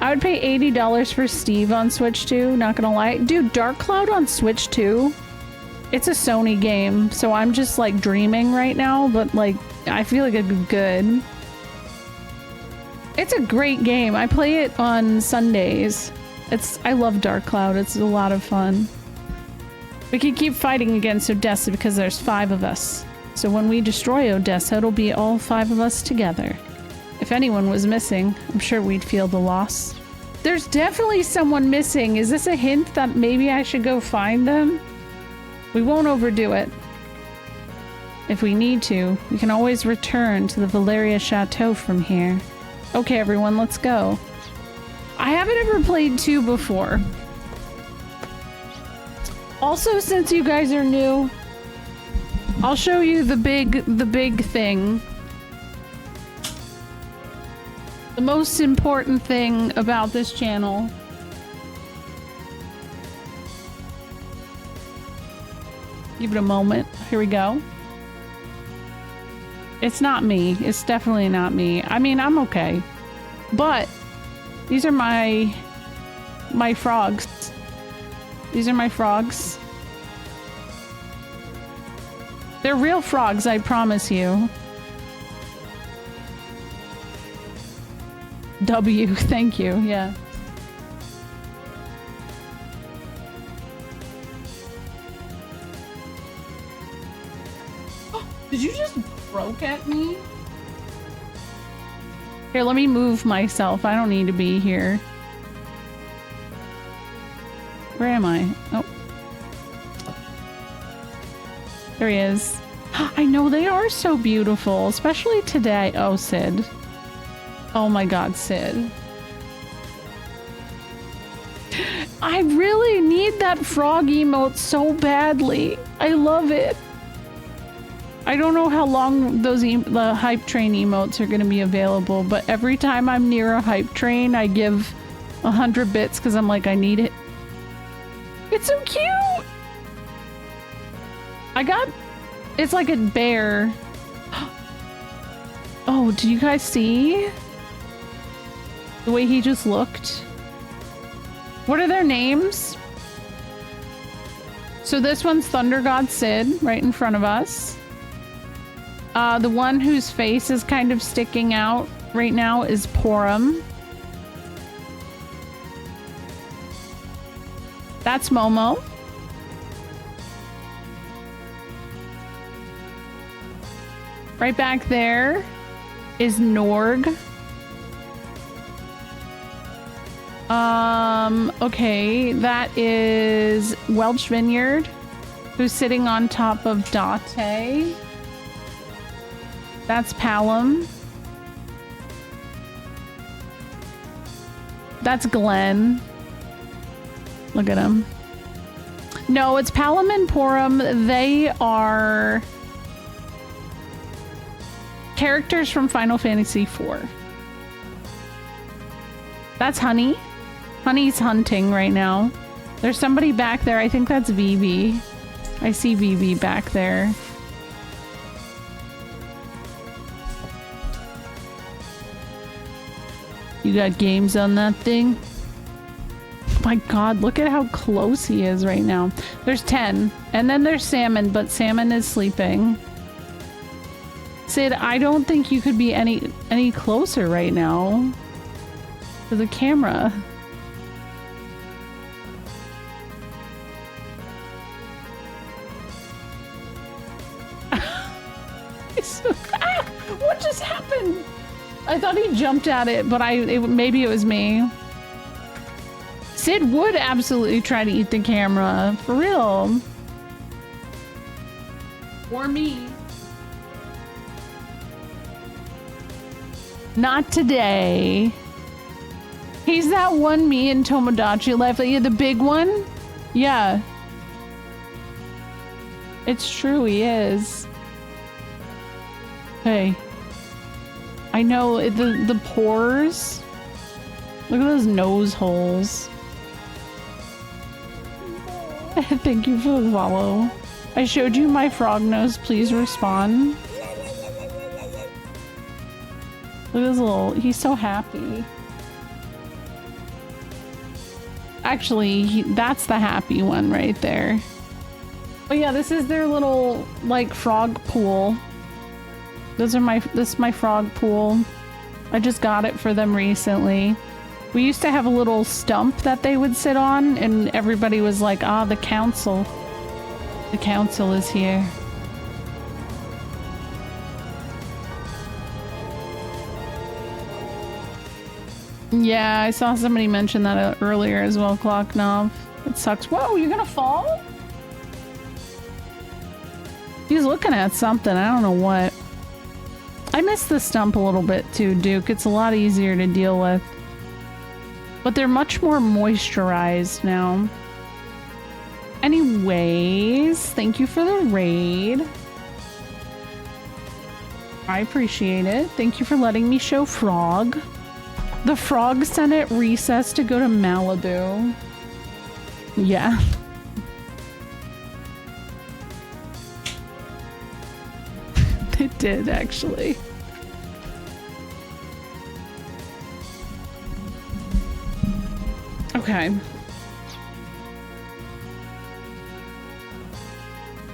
I would pay $80 for Steve on Switch 2, not gonna lie. Dude, Dark Cloud on Switch 2? It's a Sony game, so I'm just like dreaming right now, but like, I feel like it'd be good. It's a great game. I play it on Sundays. I love Dark Cloud. It's a lot of fun. We can keep fighting against Odessa because there's 5 of us. So when we destroy Odessa, it'll be all 5 of us together. If anyone was missing, I'm sure we'd feel the loss. There's definitely someone missing. Is this a hint that maybe I should go find them? We won't overdo it. If we need to, we can always return to the Valeria Chateau from here. Okay, everyone, let's go. I haven't ever played 2 before. Also, since you guys are new, I'll show you the big thing. The most important thing about this channel. Give it a moment. Here we go. It's not me. It's definitely not me. I mean, I'm okay. But these are my frogs. These are my frogs. They're real frogs, I promise you. W, thank you, yeah. Oh, did you just croak at me? Here, let me move myself. I don't need to be here. Where am I? Oh. There he is. I know, they are so beautiful, especially today. Oh, Sid. Oh my god, Sid. I really need that frog emote so badly. I love it. I don't know how long the hype train emotes are going to be available, but every time I'm near a hype train, I give 100 bits because I'm like, I need it. It's so cute! It's like a bear. Oh, did you guys see the way he just looked? What are their names? So this one's Thunder God Sid, right in front of us. The one whose face is kind of sticking out right now is Porum. That's Momo. Right back there is Norg. Okay, that is Welch Vineyard, who's sitting on top of Date. That's Palom. That's Glenn. Look at him. No, it's Palom and Porum. They are Characters from Final Fantasy IV. That's Honey. Honey's hunting right now. There's somebody back there. I think that's Vivi. I see Vivi back there. You got games on that thing? Oh my god, look at how close he is right now. There's 10. And then there's Salmon, but Salmon is sleeping. Sid, I don't think you could be any closer right now to the camera. What just happened? I thought he jumped at it, but maybe it was me. Sid would absolutely try to eat the camera, for real. Or me. Not today. He's that one me in Tomodachi Life. Yeah, the big one? Yeah. It's true, he is. Hey. I know, the pores. Look at those nose holes. Thank you for the follow. I showed you my frog nose, please respond. Look at his little, he's so happy. Actually, that's the happy one right there. But yeah, this is their little, like, frog pool. This is my frog pool. I just got it for them recently. We used to have a little stump that they would sit on, and everybody was like, ah, the council. The council is here. Yeah, I saw somebody mention that earlier as well, Clocknov. It sucks. Whoa, you're gonna fall? He's looking at something, I don't know what. I miss the stump a little bit too, Duke. It's a lot easier to deal with. But they're much more moisturized now. Anyways, thank you for the raid. I appreciate it. Thank you for letting me show Frog. The Frog Senate recess to go to Malibu. Yeah. It did, actually. Okay.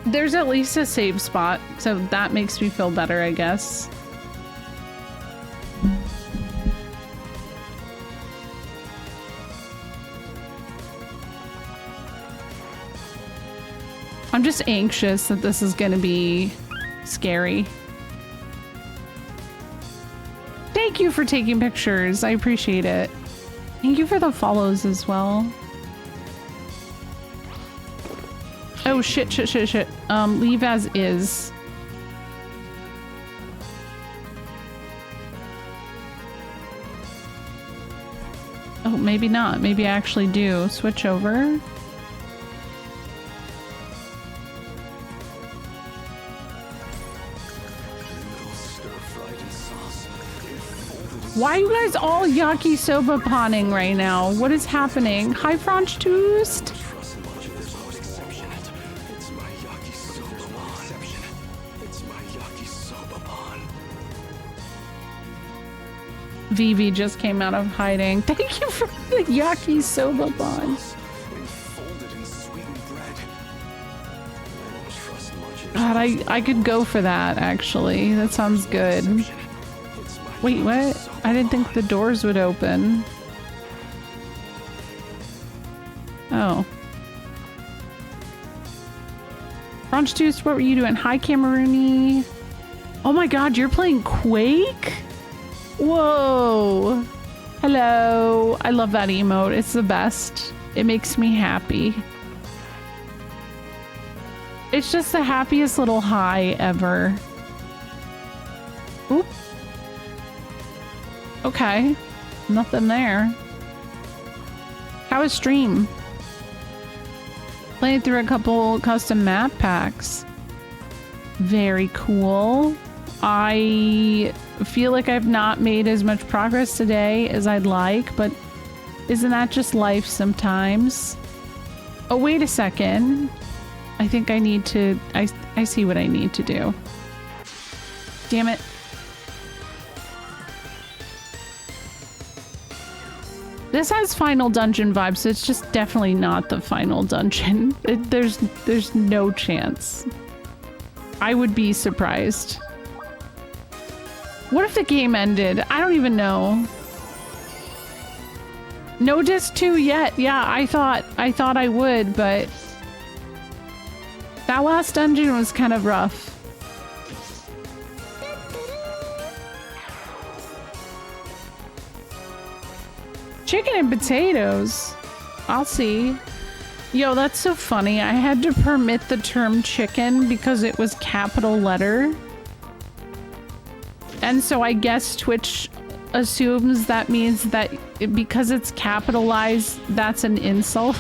There's at least a save spot, so that makes me feel better, I guess. I'm just anxious that this is gonna be scary. Thank you for taking pictures. I appreciate it. Thank you for the follows as well. Oh shit. Leave as is. Oh, maybe not. Maybe I actually do. Switch over. Why are you guys all yakisoba pawning right now? What is happening? Hi, Franch Toast. Vivi just came out of hiding. Thank you for the yakisoba bun. God, I could go for that, actually. That sounds good. Wait, what? I didn't think the doors would open. Oh. Franch Toast, what were you doing? Hi, Cameroony. Oh my god, you're playing Quake? Whoa. Hello. I love that emote. It's the best. It makes me happy. It's just the happiest little hi ever. Oop. Okay. Nothing there. How is stream? Playing through a couple custom map packs. Very cool. I feel like I've not made as much progress today as I'd like, but isn't that just life sometimes? Oh, wait a second. I think I need to... I see what I need to do. Damn it. This has final dungeon vibes, so it's just definitely not the final dungeon. There's no chance. I would be surprised. What if the game ended? I don't even know. No disc 2 yet. Yeah, I thought I would, but that last dungeon was kind of rough. Chicken and potatoes. I'll see. Yo, that's so funny. I had to permit the term chicken because it was capital letter. And so I guess Twitch assumes that means that because it's capitalized, that's an insult.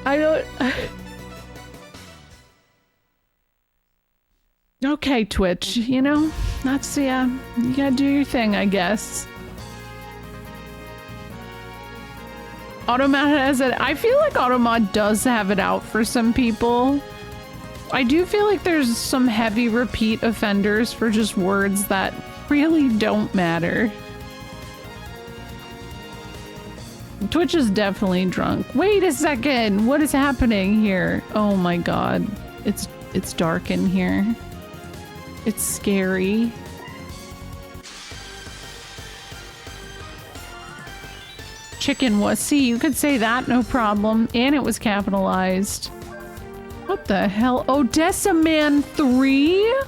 I don't... Okay, Twitch, you know, that's, yeah, you gotta do your thing, I guess. Automod has it. I feel like Automod does have it out for some people. I do feel like there's some heavy repeat offenders for just words that really don't matter. Twitch is definitely drunk. Wait a second, what is happening here? Oh my god, it's dark in here. It's scary. Chicken was. See, you could say that, no problem. And it was capitalized. What the hell? Odessa Man 3?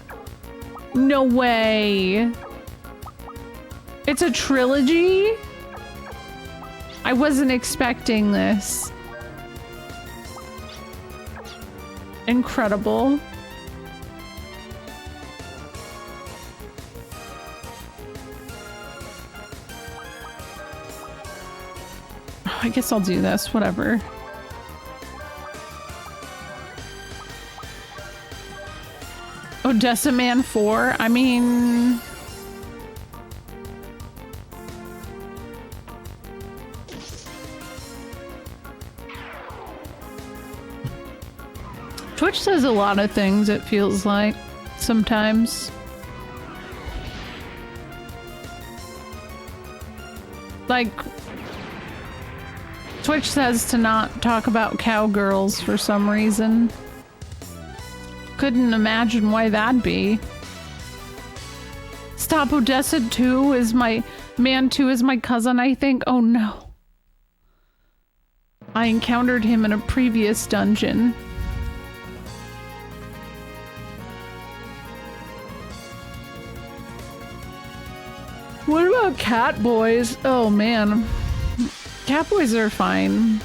No way. It's a trilogy? I wasn't expecting this. Incredible. I guess I'll do this, whatever. Odessa Man 4? I mean... Twitch says a lot of things, it feels like, sometimes. Like... Twitch says to not talk about cowgirls for some reason. Couldn't imagine why that'd be. Stop Odessa 2 is my... Man 2 is my cousin, I think. Oh no. I encountered him in a previous dungeon. What about cat boys? Oh man. Cat boys are fine.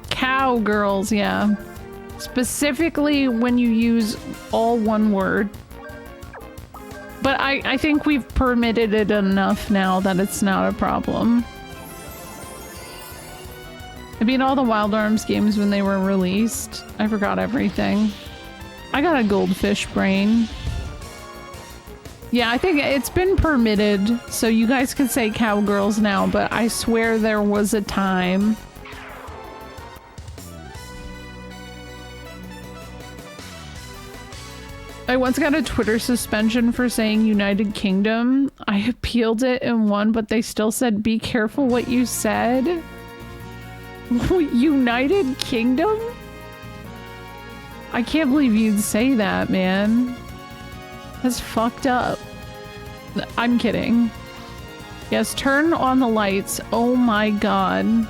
Cowgirls, yeah. Specifically when you use all one word. But I think we've permitted it enough now that it's not a problem. I beat all the Wild Arms games when they were released. I forgot everything. I got a goldfish brain. Yeah, I think it's been permitted, so you guys can say cowgirls now, but I swear there was a time. I once got a Twitter suspension for saying United Kingdom. I appealed it and won, but they still said, be careful what you said. United Kingdom? I can't believe you'd say that, man. That's fucked up. I'm kidding. Yes, turn on the lights. Oh my god.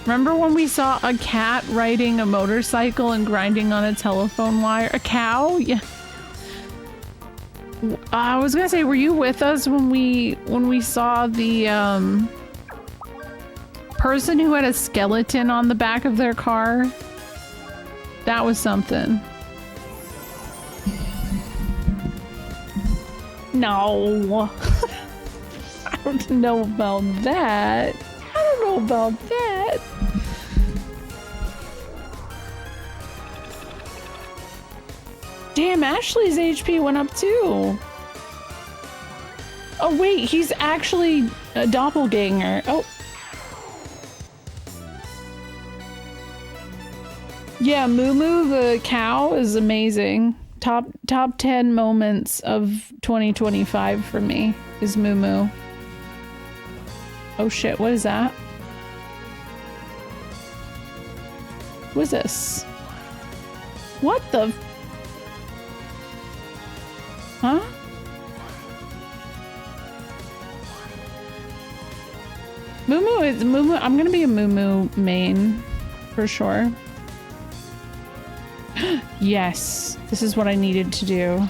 Remember when we saw a cat riding a motorcycle and grinding on a telephone wire? A cow? Yeah. I was gonna say, were you with us when we saw the person who had a skeleton on the back of their car? That was something. No. don't know about that. I don't know about that. Damn, Ashley's HP went up too. Oh wait, he's actually a doppelganger. Oh. Yeah, Moo Moo the cow is amazing. Top 10 moments of 2025 for me is Moo Moo. Oh shit, what is that? What is this? What the? Huh? Moo Moo is Moo Moo. I'm gonna be a Moo Moo main for sure. Yes, this is what I needed to do.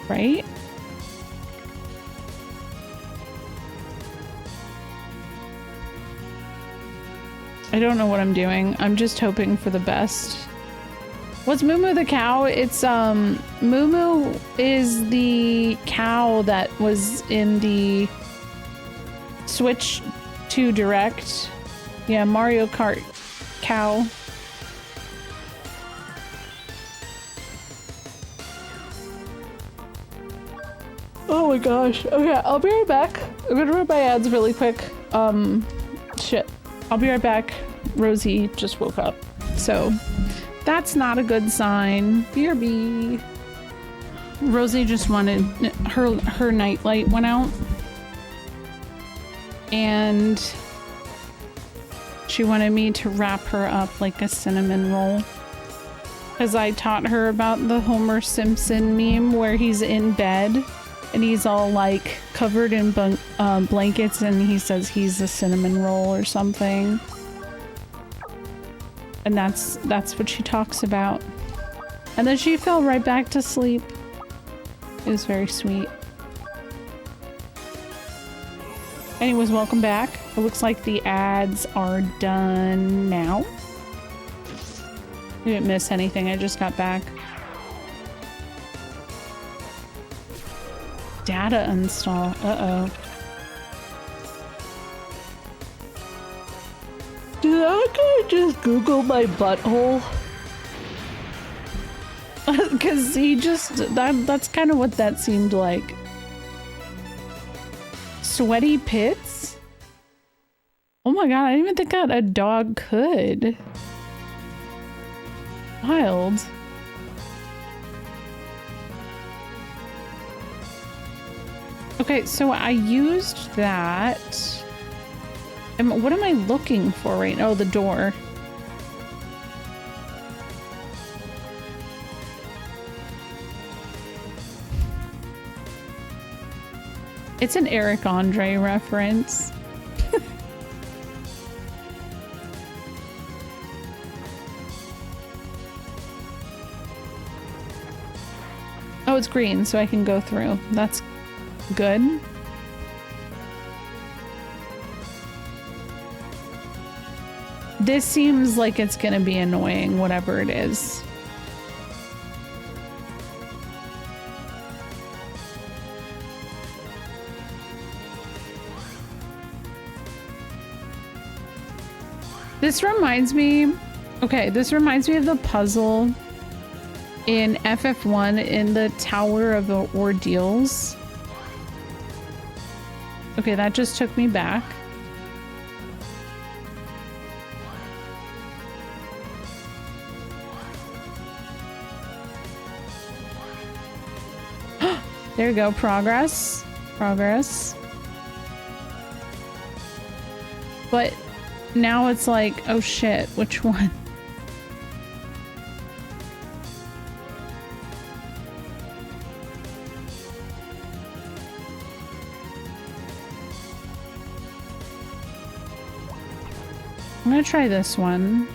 Right? I don't know what I'm doing. I'm just hoping for the best. What's Moo Moo the cow? It's Moo Moo is the cow that was in the Switch 2 Direct. Yeah, Mario Kart cow. Oh my gosh. Okay, I'll be right back. I'm gonna run my ads really quick. Shit. I'll be right back. Rosie just woke up. So, that's not a good sign. BRB. Rosie just wanted... Her nightlight went out. And... she wanted me to wrap her up like a cinnamon roll. Because I taught her about the Homer Simpson meme where he's in bed. And he's all like covered in blankets and he says he's a cinnamon roll or something. And that's what she talks about. And then she fell right back to sleep. It was very sweet. Anyways, welcome back. It looks like the ads are done now. I didn't miss anything, I just got back. Data install. Uh-oh. Did that guy just Google my butthole? Because he just... That's kind of what that seemed like. Sweaty pits? Oh my god, I didn't even think that a dog could. Wild. Okay, so I used that. And what am I looking for right now? Oh, the door. It's an Eric Andre reference. Oh, it's green, so I can go through. That's good. This seems like it's gonna be annoying, whatever it is. This reminds me... Okay, this reminds me of the puzzle in FF1 in the Tower of Ordeals. Okay, that just took me back. There you go, progress. Progress. But now it's like, oh shit, which one? I'm gonna try this one.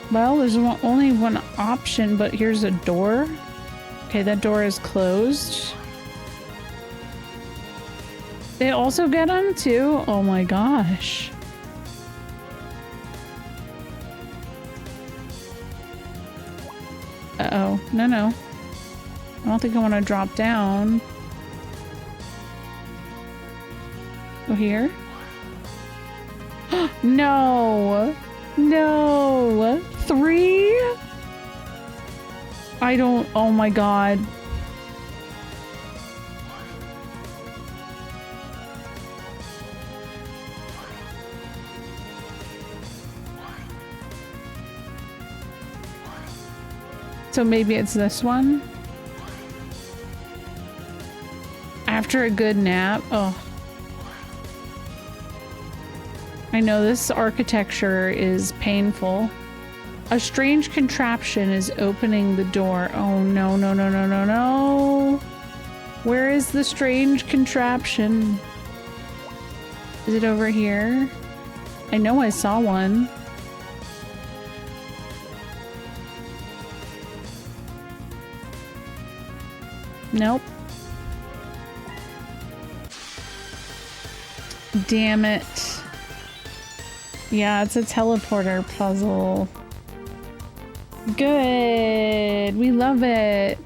Well, there's only one option, but here's a door. Okay, that door is closed. They also get them too? Oh my gosh. Uh-oh. No, no. I don't think I want to drop down. Go here. No. No. 3? I don't... Oh my god. So maybe it's this one? After a good nap? Oh. I know this architecture is painful. A strange contraption is opening the door. Oh no, no, no, no, no, no. Where is the strange contraption? Is it over here? I know I saw one. Nope. Damn it. Yeah, it's a teleporter puzzle. Good. We love it.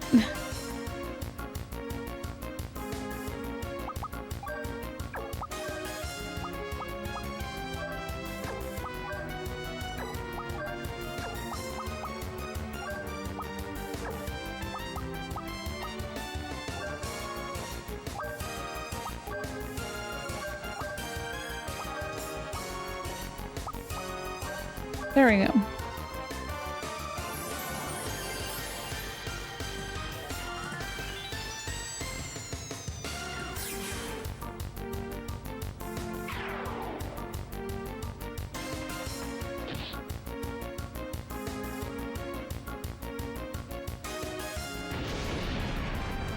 There we go.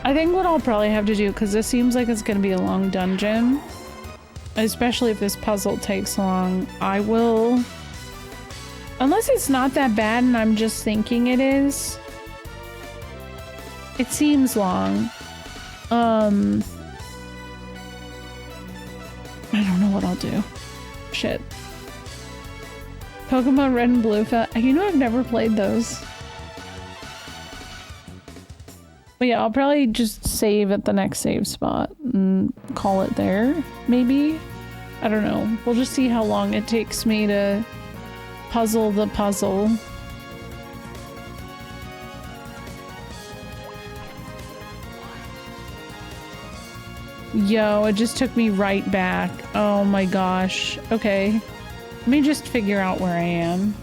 I think what I'll probably have to do, because this seems like it's going to be a long dungeon, especially if this puzzle takes long, I will... Unless it's not that bad and I'm just thinking it is. It seems long. I don't know what I'll do. Shit. Pokemon Red and Blue. You know, I've never played those. But yeah, I'll probably just save at the next save spot and call it there, maybe? I don't know. We'll just see how long it takes me to puzzle the puzzle. Yo, it just took me right back. Oh my gosh. Okay. Let me just figure out where I am.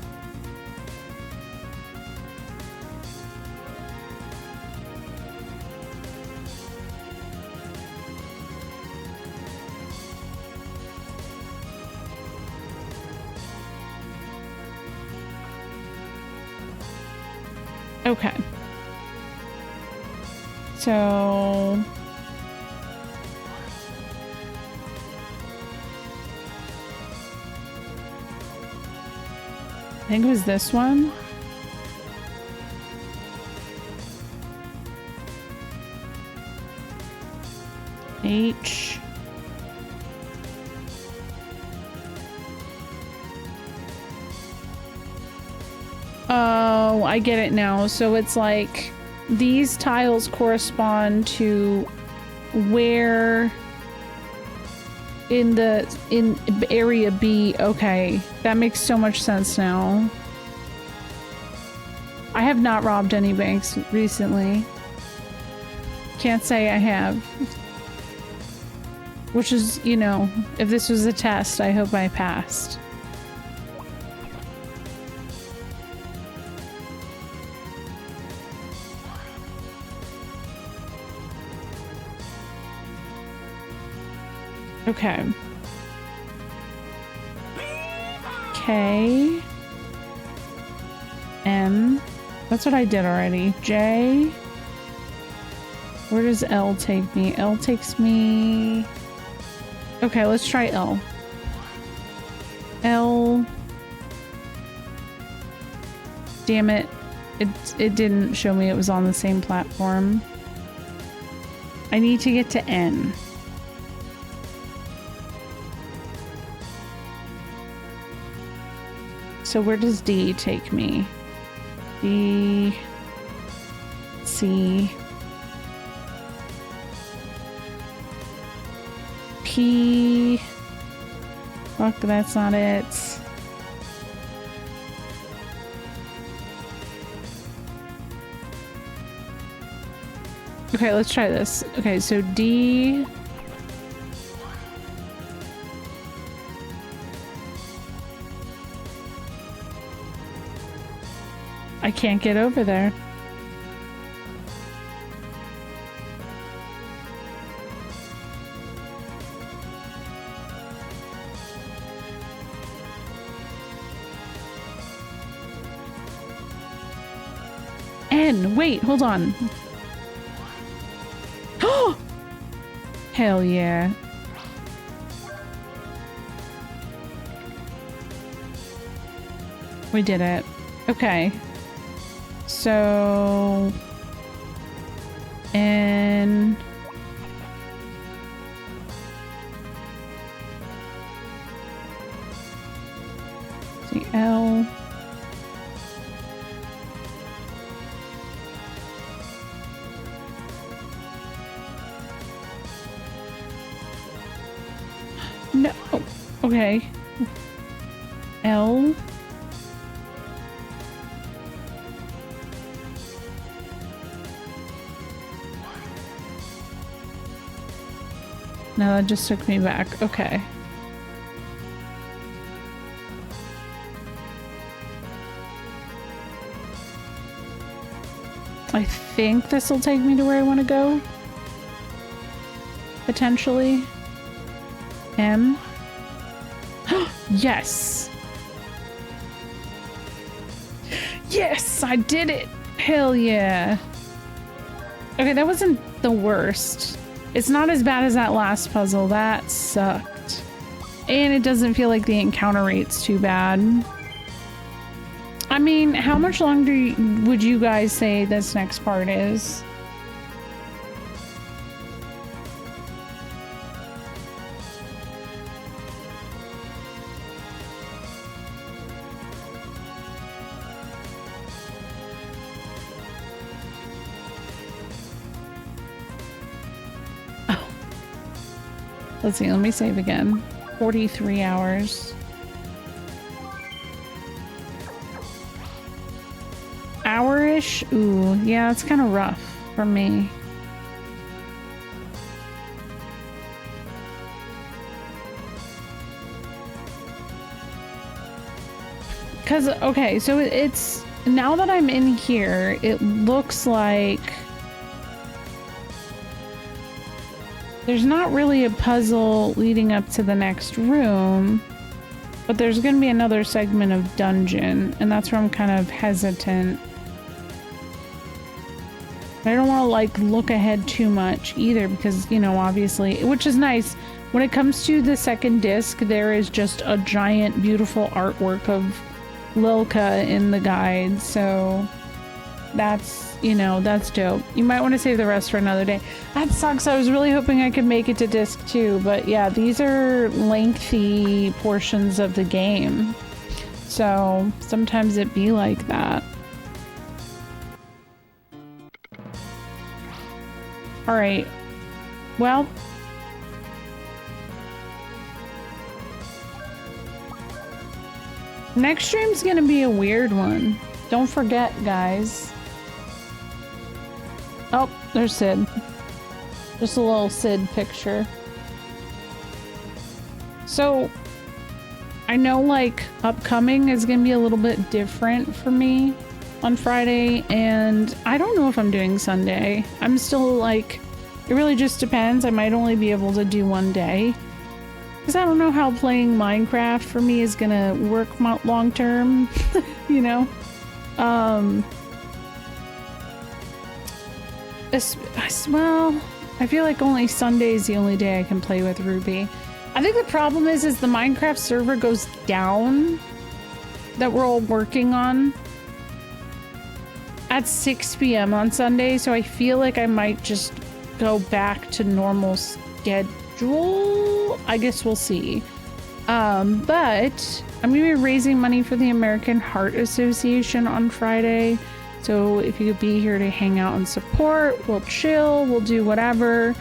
Okay. So... I think it was this one. H. Oh, I get it now. So it's like these tiles correspond to where in area B. Okay, that makes so much sense now. I have not robbed any banks recently. Can't say I have. Which is, you know, if this was a test, I hope I passed. Okay. K. M. That's what I did already. J. Where does L take me? L takes me... Okay, let's try L. L. Damn it. It didn't show me it was on the same platform. I need to get to N. So where does D take me? D... C. P. Fuck, that's not it. Okay, let's try this. Okay, so D. I can't get over there. N, wait, hold on. Oh! Hell yeah. We did it. Okay. So... N... See, L... No. Okay. L. No, that just took me back. Okay. I think this will take me to where I want to go. Potentially. M. Yes! Yes! I did it! Hell yeah! Okay, that wasn't the worst. It's not as bad as that last puzzle. That sucked. And it doesn't feel like the encounter rate's too bad. I mean, how much longer would you guys say this next part is? Let's see, let me save again. 43 hours. Hour-ish? Ooh, yeah, it's kind of rough for me. Because, okay, so it's... Now that I'm in here, it looks like... There's not really a puzzle leading up to the next room, but there's going to be another segment of dungeon, and that's where I'm kind of hesitant. I don't want to, like, look ahead too much either because, you know, obviously, which is nice. When it comes to the second disc, there is just a giant, beautiful artwork of Lilka in the guide, so that's, you know, that's dope. You might want to save the rest for another day. That sucks. I was really hoping I could make it to disc 2, but yeah, these are lengthy portions of the game. So sometimes it be like that. All right. Well, next stream's gonna be a weird one. Don't forget, guys. Oh, there's Sid. Just a little Sid picture. So, I know, like, upcoming is gonna be a little bit different for me on Friday, and I don't know if I'm doing Sunday. I'm still, like, it really just depends. I might only be able to do one day. Because I don't know how playing Minecraft for me is gonna work long term, you know? Well, I feel like only Sunday is the only day I can play with Ruby. I think the problem is the Minecraft server goes down that we're all working on at 6 p.m. on Sunday, so I feel like I might just go back to normal schedule. I guess we'll see. But I'm gonna be raising money for the American Heart Association on Friday. So if you could be here to hang out and support, we'll chill, we'll do whatever.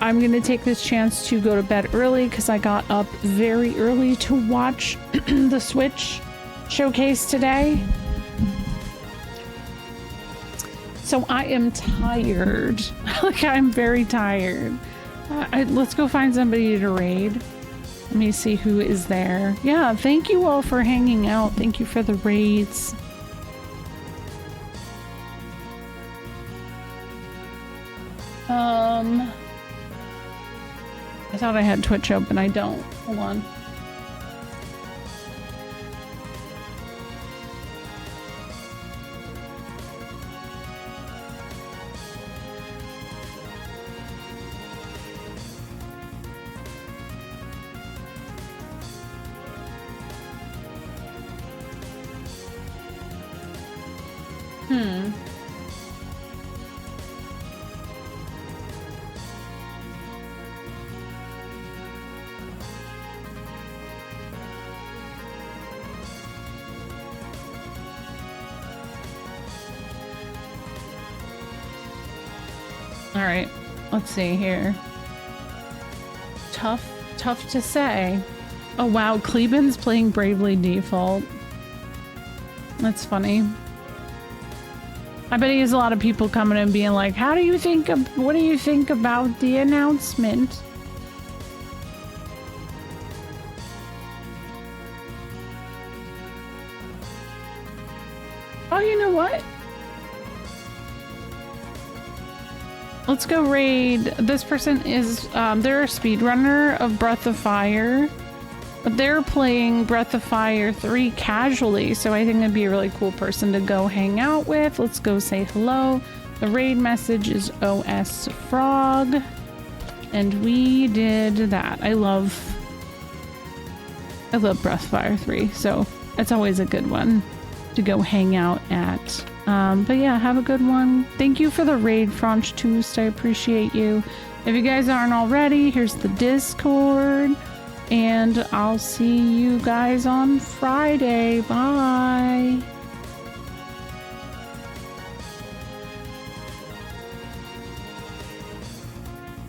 I'm gonna take this chance to go to bed early because I got up very early to watch the Switch showcase today. So I am tired. Like, I'm very tired. Let's go find somebody to raid. Let me see who is there. Yeah, thank you all for hanging out. Thank you for the raids. I thought I had Twitch open. I don't. Hold on. All right, let's see here. Tough to say. Oh wow, Kleben's playing Bravely Default. That's funny. I bet he has a lot of people coming and being like, what do you think about the announcement? Oh, you know what? Let's go raid. This person is, they're a speedrunner of Breath of Fire. But they're playing Breath of Fire 3 casually, so I think it'd be a really cool person to go hang out with. Let's go say hello. The raid message is OS Frog. And we did that. I love Breath of Fire 3, so it's always a good one to go hang out at. But yeah, have a good one. Thank you for the raid, Franch Toost. I appreciate you. If you guys aren't already, here's the Discord. And I'll see you guys on Friday. Bye.